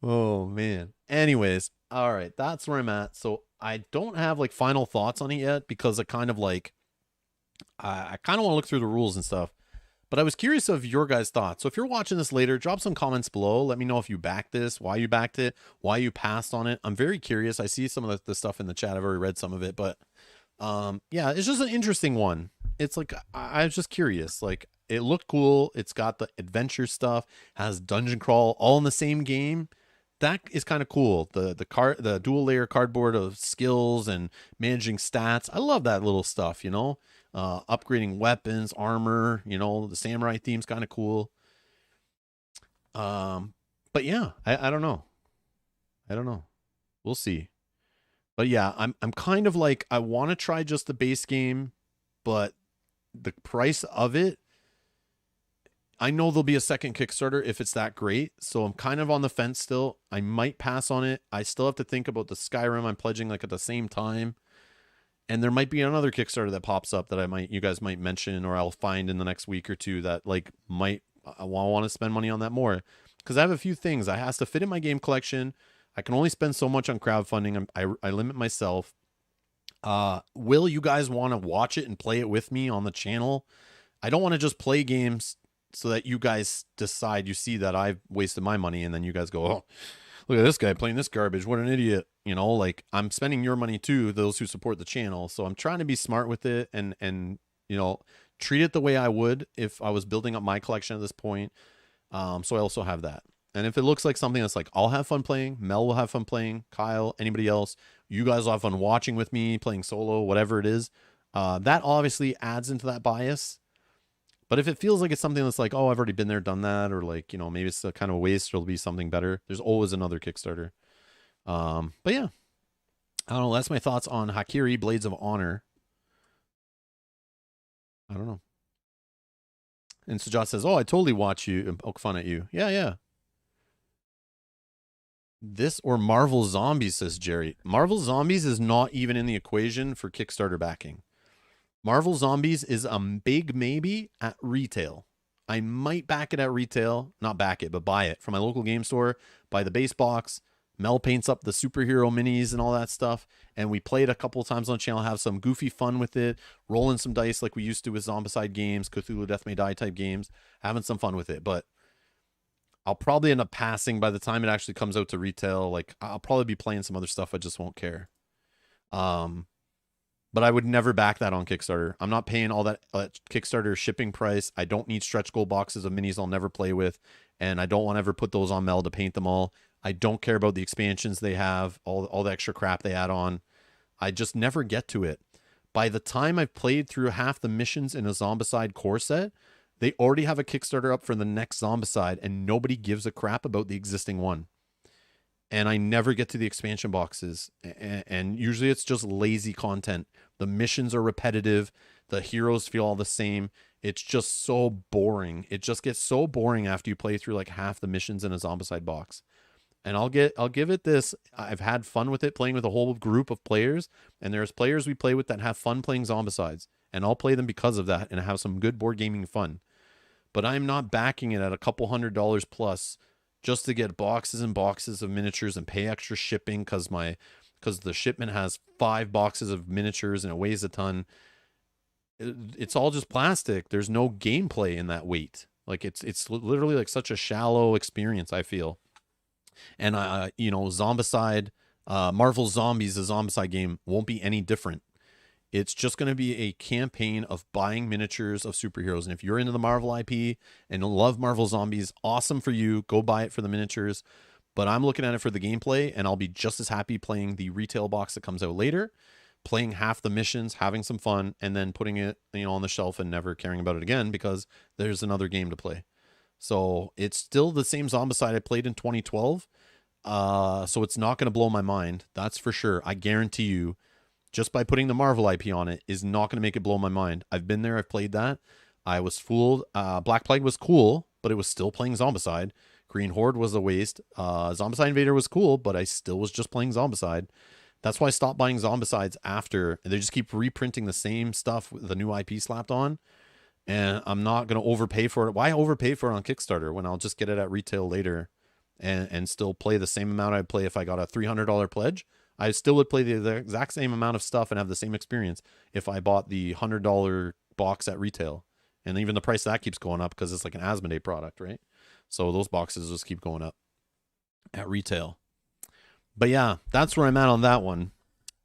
Oh, man. Anyways, all right, that's where I'm at. So I don't have like final thoughts on it yet because I kind of want to look through the rules and stuff. But I was curious of your guys' thoughts. So if you're watching this later, drop some comments below. Let me know if you backed this, why you backed it, why you passed on it. I'm very curious. I see some of the stuff in the chat. I've already read some of it, but yeah, it's just an interesting one. It's like I was just curious. Like it looked cool. It's got the adventure stuff, has dungeon crawl, all in the same game. That is kind of cool. The dual layer cardboard of skills and managing stats. I love that little stuff, you know. Upgrading weapons, armor, you know, the samurai theme's kind of cool. But yeah, I don't know. I don't know. We'll see. But yeah, I'm kind of like I want to try just the base game, but the price of it, I know there'll be a second Kickstarter if it's that great. So I'm kind of on the fence still. I might pass on it. I still have to think about the Skyrim I'm pledging like at the same time. And there might be another Kickstarter that pops up that you guys might mention, or I'll find in the next week or two that like I want to spend money on that more. Because I have a few things. I has to fit in my game collection. I can only spend so much on crowdfunding. I limit myself. Will you guys want to watch it and play it with me on the channel? I don't want to just play games so that you guys decide, you see that I've wasted my money, and then you guys go, oh, look at this guy playing this garbage. What an idiot. You know, like I'm spending your money too, those who support the channel. So I'm trying to be smart with it and, you know, treat it the way I would if I was building up my collection at this point. So I also have that. And if it looks like something that's like, I'll have fun playing, Mel will have fun playing, Kyle, anybody else, you guys will have fun watching with me, playing solo, whatever it is. That obviously adds into that bias. But if it feels like it's something that's like, oh, I've already been there, done that, or like, you know, maybe it's a kind of a waste, or it'll be something better, there's always another Kickstarter. But yeah, I don't know. That's my thoughts on Hakiri Blades of Honor. I don't know. And Sujat says, oh, I totally watch you and poke fun at you. Yeah, yeah. This or Marvel Zombies, says Jerry. Marvel Zombies is not even in the equation for Kickstarter backing. Marvel Zombies is a big maybe at retail. I might back it at retail. Not back it, but buy it from my local game store. Buy the base box. Mel paints up the superhero minis and all that stuff. And we play it a couple of times on the channel, have some goofy fun with it, rolling some dice like we used to with Zombicide games, Cthulhu Death May Die type games, having some fun with it. But I'll probably end up passing by the time it actually comes out to retail. Like I'll probably be playing some other stuff. I just won't care. But I would never back that on Kickstarter. I'm not paying all that Kickstarter shipping price. I don't need stretch goal boxes of minis I'll never play with. And I don't want to ever put those on Mel to paint them all. I don't care about the expansions they have, all the extra crap they add on. I just never get to it. By the time I've played through half the missions in a Zombicide core set, they already have a Kickstarter up for the next Zombicide, and nobody gives a crap about the existing one. And I never get to the expansion boxes. And usually it's just lazy content. The missions are repetitive. The heroes feel all the same. It's just so boring. It just gets so boring after you play through like half the missions in a Zombicide box. And I'll give it this. I've had fun with it, playing with a whole group of players. And there's players we play with that have fun playing Zombicides. And I'll play them because of that and have some good board gaming fun. But I'm not backing it at a couple $100 plus just to get boxes and boxes of miniatures and pay extra shipping because the shipment has 5 boxes of miniatures and it weighs a ton. It's all just plastic. There's no gameplay in that weight. Like it's literally like such a shallow experience, I feel. And you know, Zombicide, Marvel Zombies, the Zombicide game won't be any different. It's just going to be a campaign of buying miniatures of superheroes. And if you're into the Marvel IP and love Marvel Zombies, awesome for you. Go buy it for the miniatures. But I'm looking at it for the gameplay, and I'll be just as happy playing the retail box that comes out later, playing half the missions, having some fun, and then putting it, you know, on the shelf and never caring about it again because there's another game to play. So it's still the same Zombicide I played in 2012. So it's not going to blow my mind. That's for sure. I guarantee you, just by putting the Marvel IP on it is not going to make it blow my mind. I've been there. I've played that. I was fooled. Black Plague was cool, but it was still playing Zombicide. Green Horde was a waste. Zombicide Invader was cool, but I still was just playing Zombicide. That's why I stopped buying Zombicides after. They just keep reprinting the same stuff with the new IP slapped on. And I'm not going to overpay for it. Why overpay for it on Kickstarter when I'll just get it at retail later and still play the same amount I'd play if I got a $300 pledge? I still would play the exact same amount of stuff and have the same experience if I bought the $100 box at retail And even the price of that keeps going up because it's like an Asmodee product, right? So those boxes just keep going up at retail. But yeah, that's where I'm at on that one.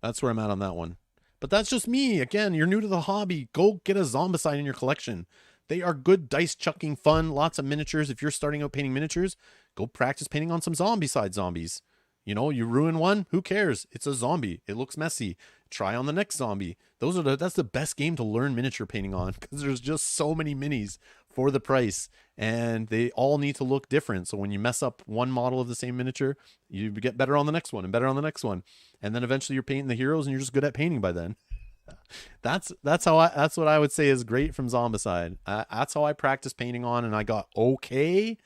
But that's just me. Again, you're new to the hobby. Go get a Zombicide in your collection. They are good dice chucking fun. Lots of miniatures. If you're starting out painting miniatures, go practice painting on some Zombicide zombies. You know, you ruin one, who cares? It's a zombie. It looks messy. Try on the next zombie. That's the best game to learn miniature painting on because there's just so many minis for the price and they all need to look different. So when you mess up one model of the same miniature, you get better on the next one and better on the next one. And then eventually you're painting the heroes and you're just good at painting by then. That's what I would say is great from Zombicide. That's how I practiced painting on and I got okay.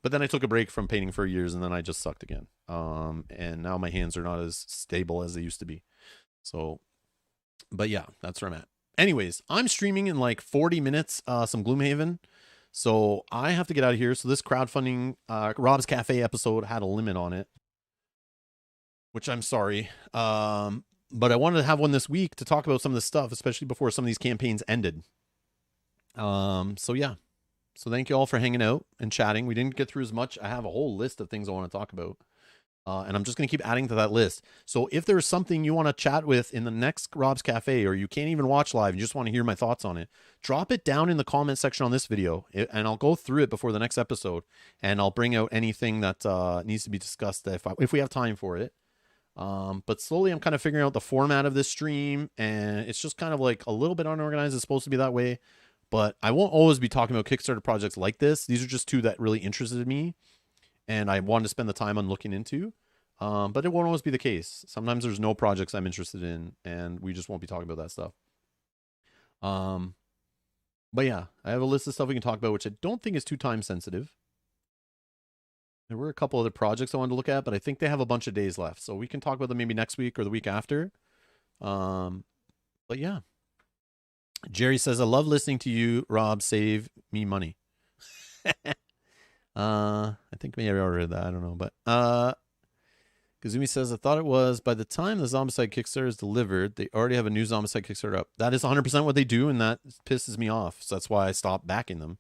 But then I took a break from painting for years and then I just sucked again. And now my hands are not as stable as they used to be. So, but yeah, that's where I'm at. Anyways, I'm streaming in like 40 minutes, some Gloomhaven. So I have to get out of here. So this crowdfunding, Rob's Cafe episode had a limit on it, which I'm sorry. But I wanted to have one this week to talk about some of this stuff, especially before some of these campaigns ended. So yeah. So thank you all for hanging out and chatting. We didn't get through as much. I have a whole list of things I want to talk about. And I'm just going to keep adding to that list. So if there's something you want to chat with in the next Rob's Cafe, or you can't even watch live, you just want to hear my thoughts on it, drop it down in the comment section on this video, and I'll go through it before the next episode, and I'll bring out anything that needs to be discussed if we have time for it. But slowly I'm kind of figuring out the format of this stream, and it's just kind of like a little bit unorganized. It's supposed to be that way. But I won't always be talking about Kickstarter projects like this. These are just two that really interested me and I wanted to spend the time on looking into. But it won't always be the case. Sometimes there's no projects I'm interested in and we just won't be talking about that stuff. But yeah, I have a list of stuff we can talk about, which I don't think is too time sensitive. There were a couple other projects I wanted to look at, but I think they have a bunch of days left. So we can talk about them maybe next week or the week after. But yeah. Jerry says, I love listening to you, Rob. Save me money. I think maybe I already read that. I don't know. But Kazumi says, I thought it was by the time the Zombicide Kickstarter is delivered, they already have a new Zombicide Kickstarter up. That is 100% what they do, and that pisses me off. So that's why I stopped backing them.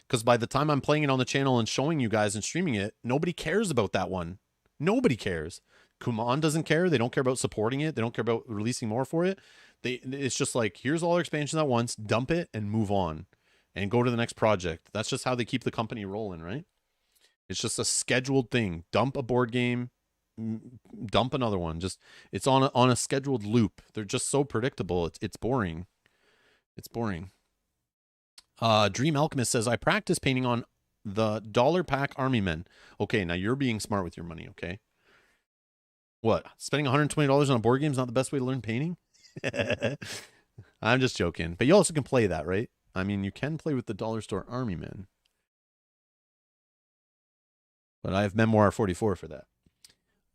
Because by the time I'm playing it on the channel and showing you guys and streaming it, nobody cares about that one. Nobody cares. Kuman doesn't care. They don't care about supporting it. They don't care about releasing more for it. It's just like, here's all our expansions at once, dump it and move on and go to the next project. That's just how they keep the company rolling, right? It's just a scheduled thing. Dump a board game, dump another one. Just it's on a scheduled loop. They're just so predictable. It's boring. It's boring. Dream Alchemist says, I practice painting on the dollar pack army men. Okay, now you're being smart with your money, okay? What? Spending $120 on a board game is not the best way to learn painting? I'm just joking. But you also can play that, right? I mean, you can play with the dollar store army men. But I have Memoir 44 for that.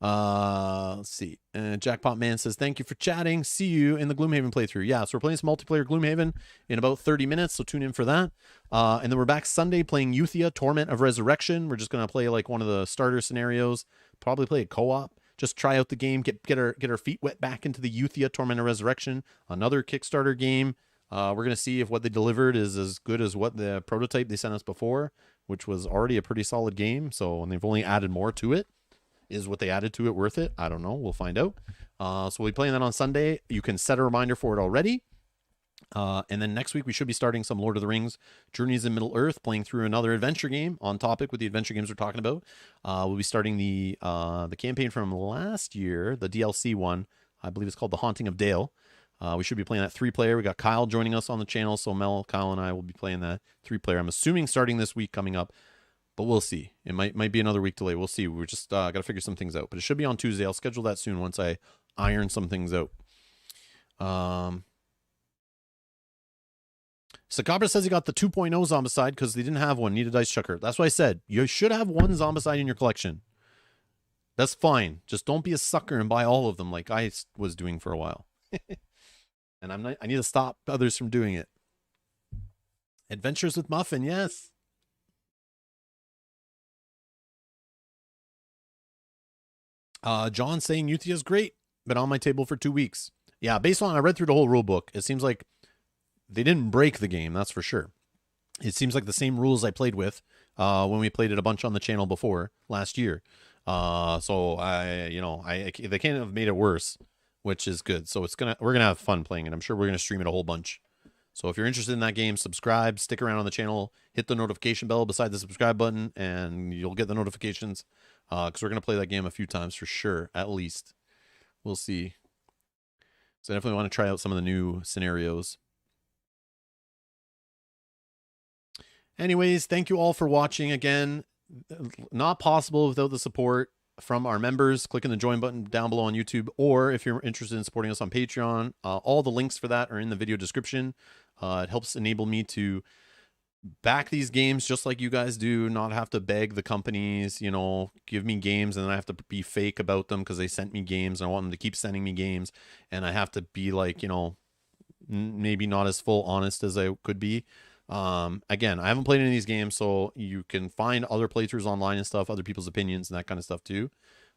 Let's see. Jackpot Man says, thank you for chatting. See you in the Gloomhaven playthrough. Yeah, so we're playing some multiplayer Gloomhaven in about 30 minutes, so tune in for that. And then we're back Sunday playing Euthia, Torment of Resurrection. We're just going to play like one of the starter scenarios. Probably play a co-op. Just try out the game, get our feet wet back into the Euthia, Torment of Resurrection, another Kickstarter game. We're going to see if what they delivered is as good as what the prototype they sent us before, which was already a pretty solid game. So, and they've only added more to it. Is what they added to it worth it? I don't know. We'll find out. So we'll be playing that on Sunday. You can set a reminder for it already. And then next week we should be starting some Lord of the Rings Journeys in Middle Earth, playing through another adventure game on topic with the adventure games we're talking about. We'll be starting the campaign from last year, the DLC one. I believe it's called The Haunting of Dale. We should be playing that 3-player. We got Kyle joining us on the channel, so Mel, Kyle, and I will be playing that 3-player. I'm assuming starting this week coming up, but we'll see. It might be another week delay. We'll see. We're just got to figure some things out, but it should be on Tuesday. I'll schedule that soon once I iron some things out. Sakabra says he got the 2.0 Zombicide because they didn't have one. Need a dice chucker. That's what I said. You should have one Zombicide in your collection. That's fine. Just don't be a sucker and buy all of them like I was doing for a while. And I need to stop others from doing it. Adventures with Muffin, yes. John saying Euthia is great, been on my table for 2 weeks. Yeah, based on I read through the whole rule book, it seems like they didn't break the game, that's for sure. It seems like the same rules I played with when we played it a bunch on the channel before last year. So they can't have made it worse, which is good. So we're gonna have fun playing it. I'm sure we're gonna stream it a whole bunch. So if you're interested in that game, subscribe, stick around on the channel, hit the notification bell beside the subscribe button, and you'll get the notifications. Because we're gonna play that game a few times for sure, at least. We'll see. So I definitely want to try out some of the new scenarios. Anyways, thank you all for watching again. Not possible without the support from our members. Clicking the join button down below on YouTube, or if you're interested in supporting us on Patreon, all the links for that are in the video description. It helps enable me to back these games just like you guys do, not have to beg the companies, give me games and then I have to be fake about them because they sent me games and I want them to keep sending me games, and I have to be like, maybe not as full honest as I could be. Again, I haven't played any of these games, so you can find other playthroughs online and stuff, other people's opinions and that kind of stuff too.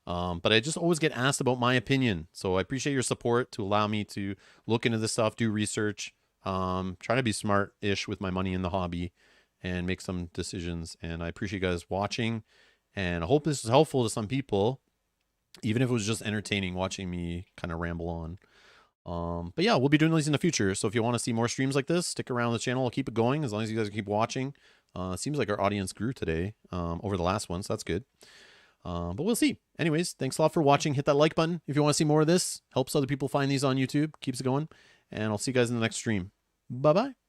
But I just always get asked about my opinion. So I appreciate your support to allow me to look into this stuff, do research, try to be smart-ish with my money in the hobby and make some decisions. And I appreciate you guys watching, and I hope this is helpful to some people, even if it was just entertaining watching me kind of ramble on. But yeah, we'll be doing these in the future. So if you want to see more streams like this, stick around the channel. I'll keep it going as long as you guys keep watching. It seems like our audience grew today over the last one, so that's good. But we'll see. Anyways, thanks a lot for watching. Hit that like button if you want to see more of this. Helps other people find these on YouTube. Keeps it going. And I'll see you guys in the next stream. Bye-bye.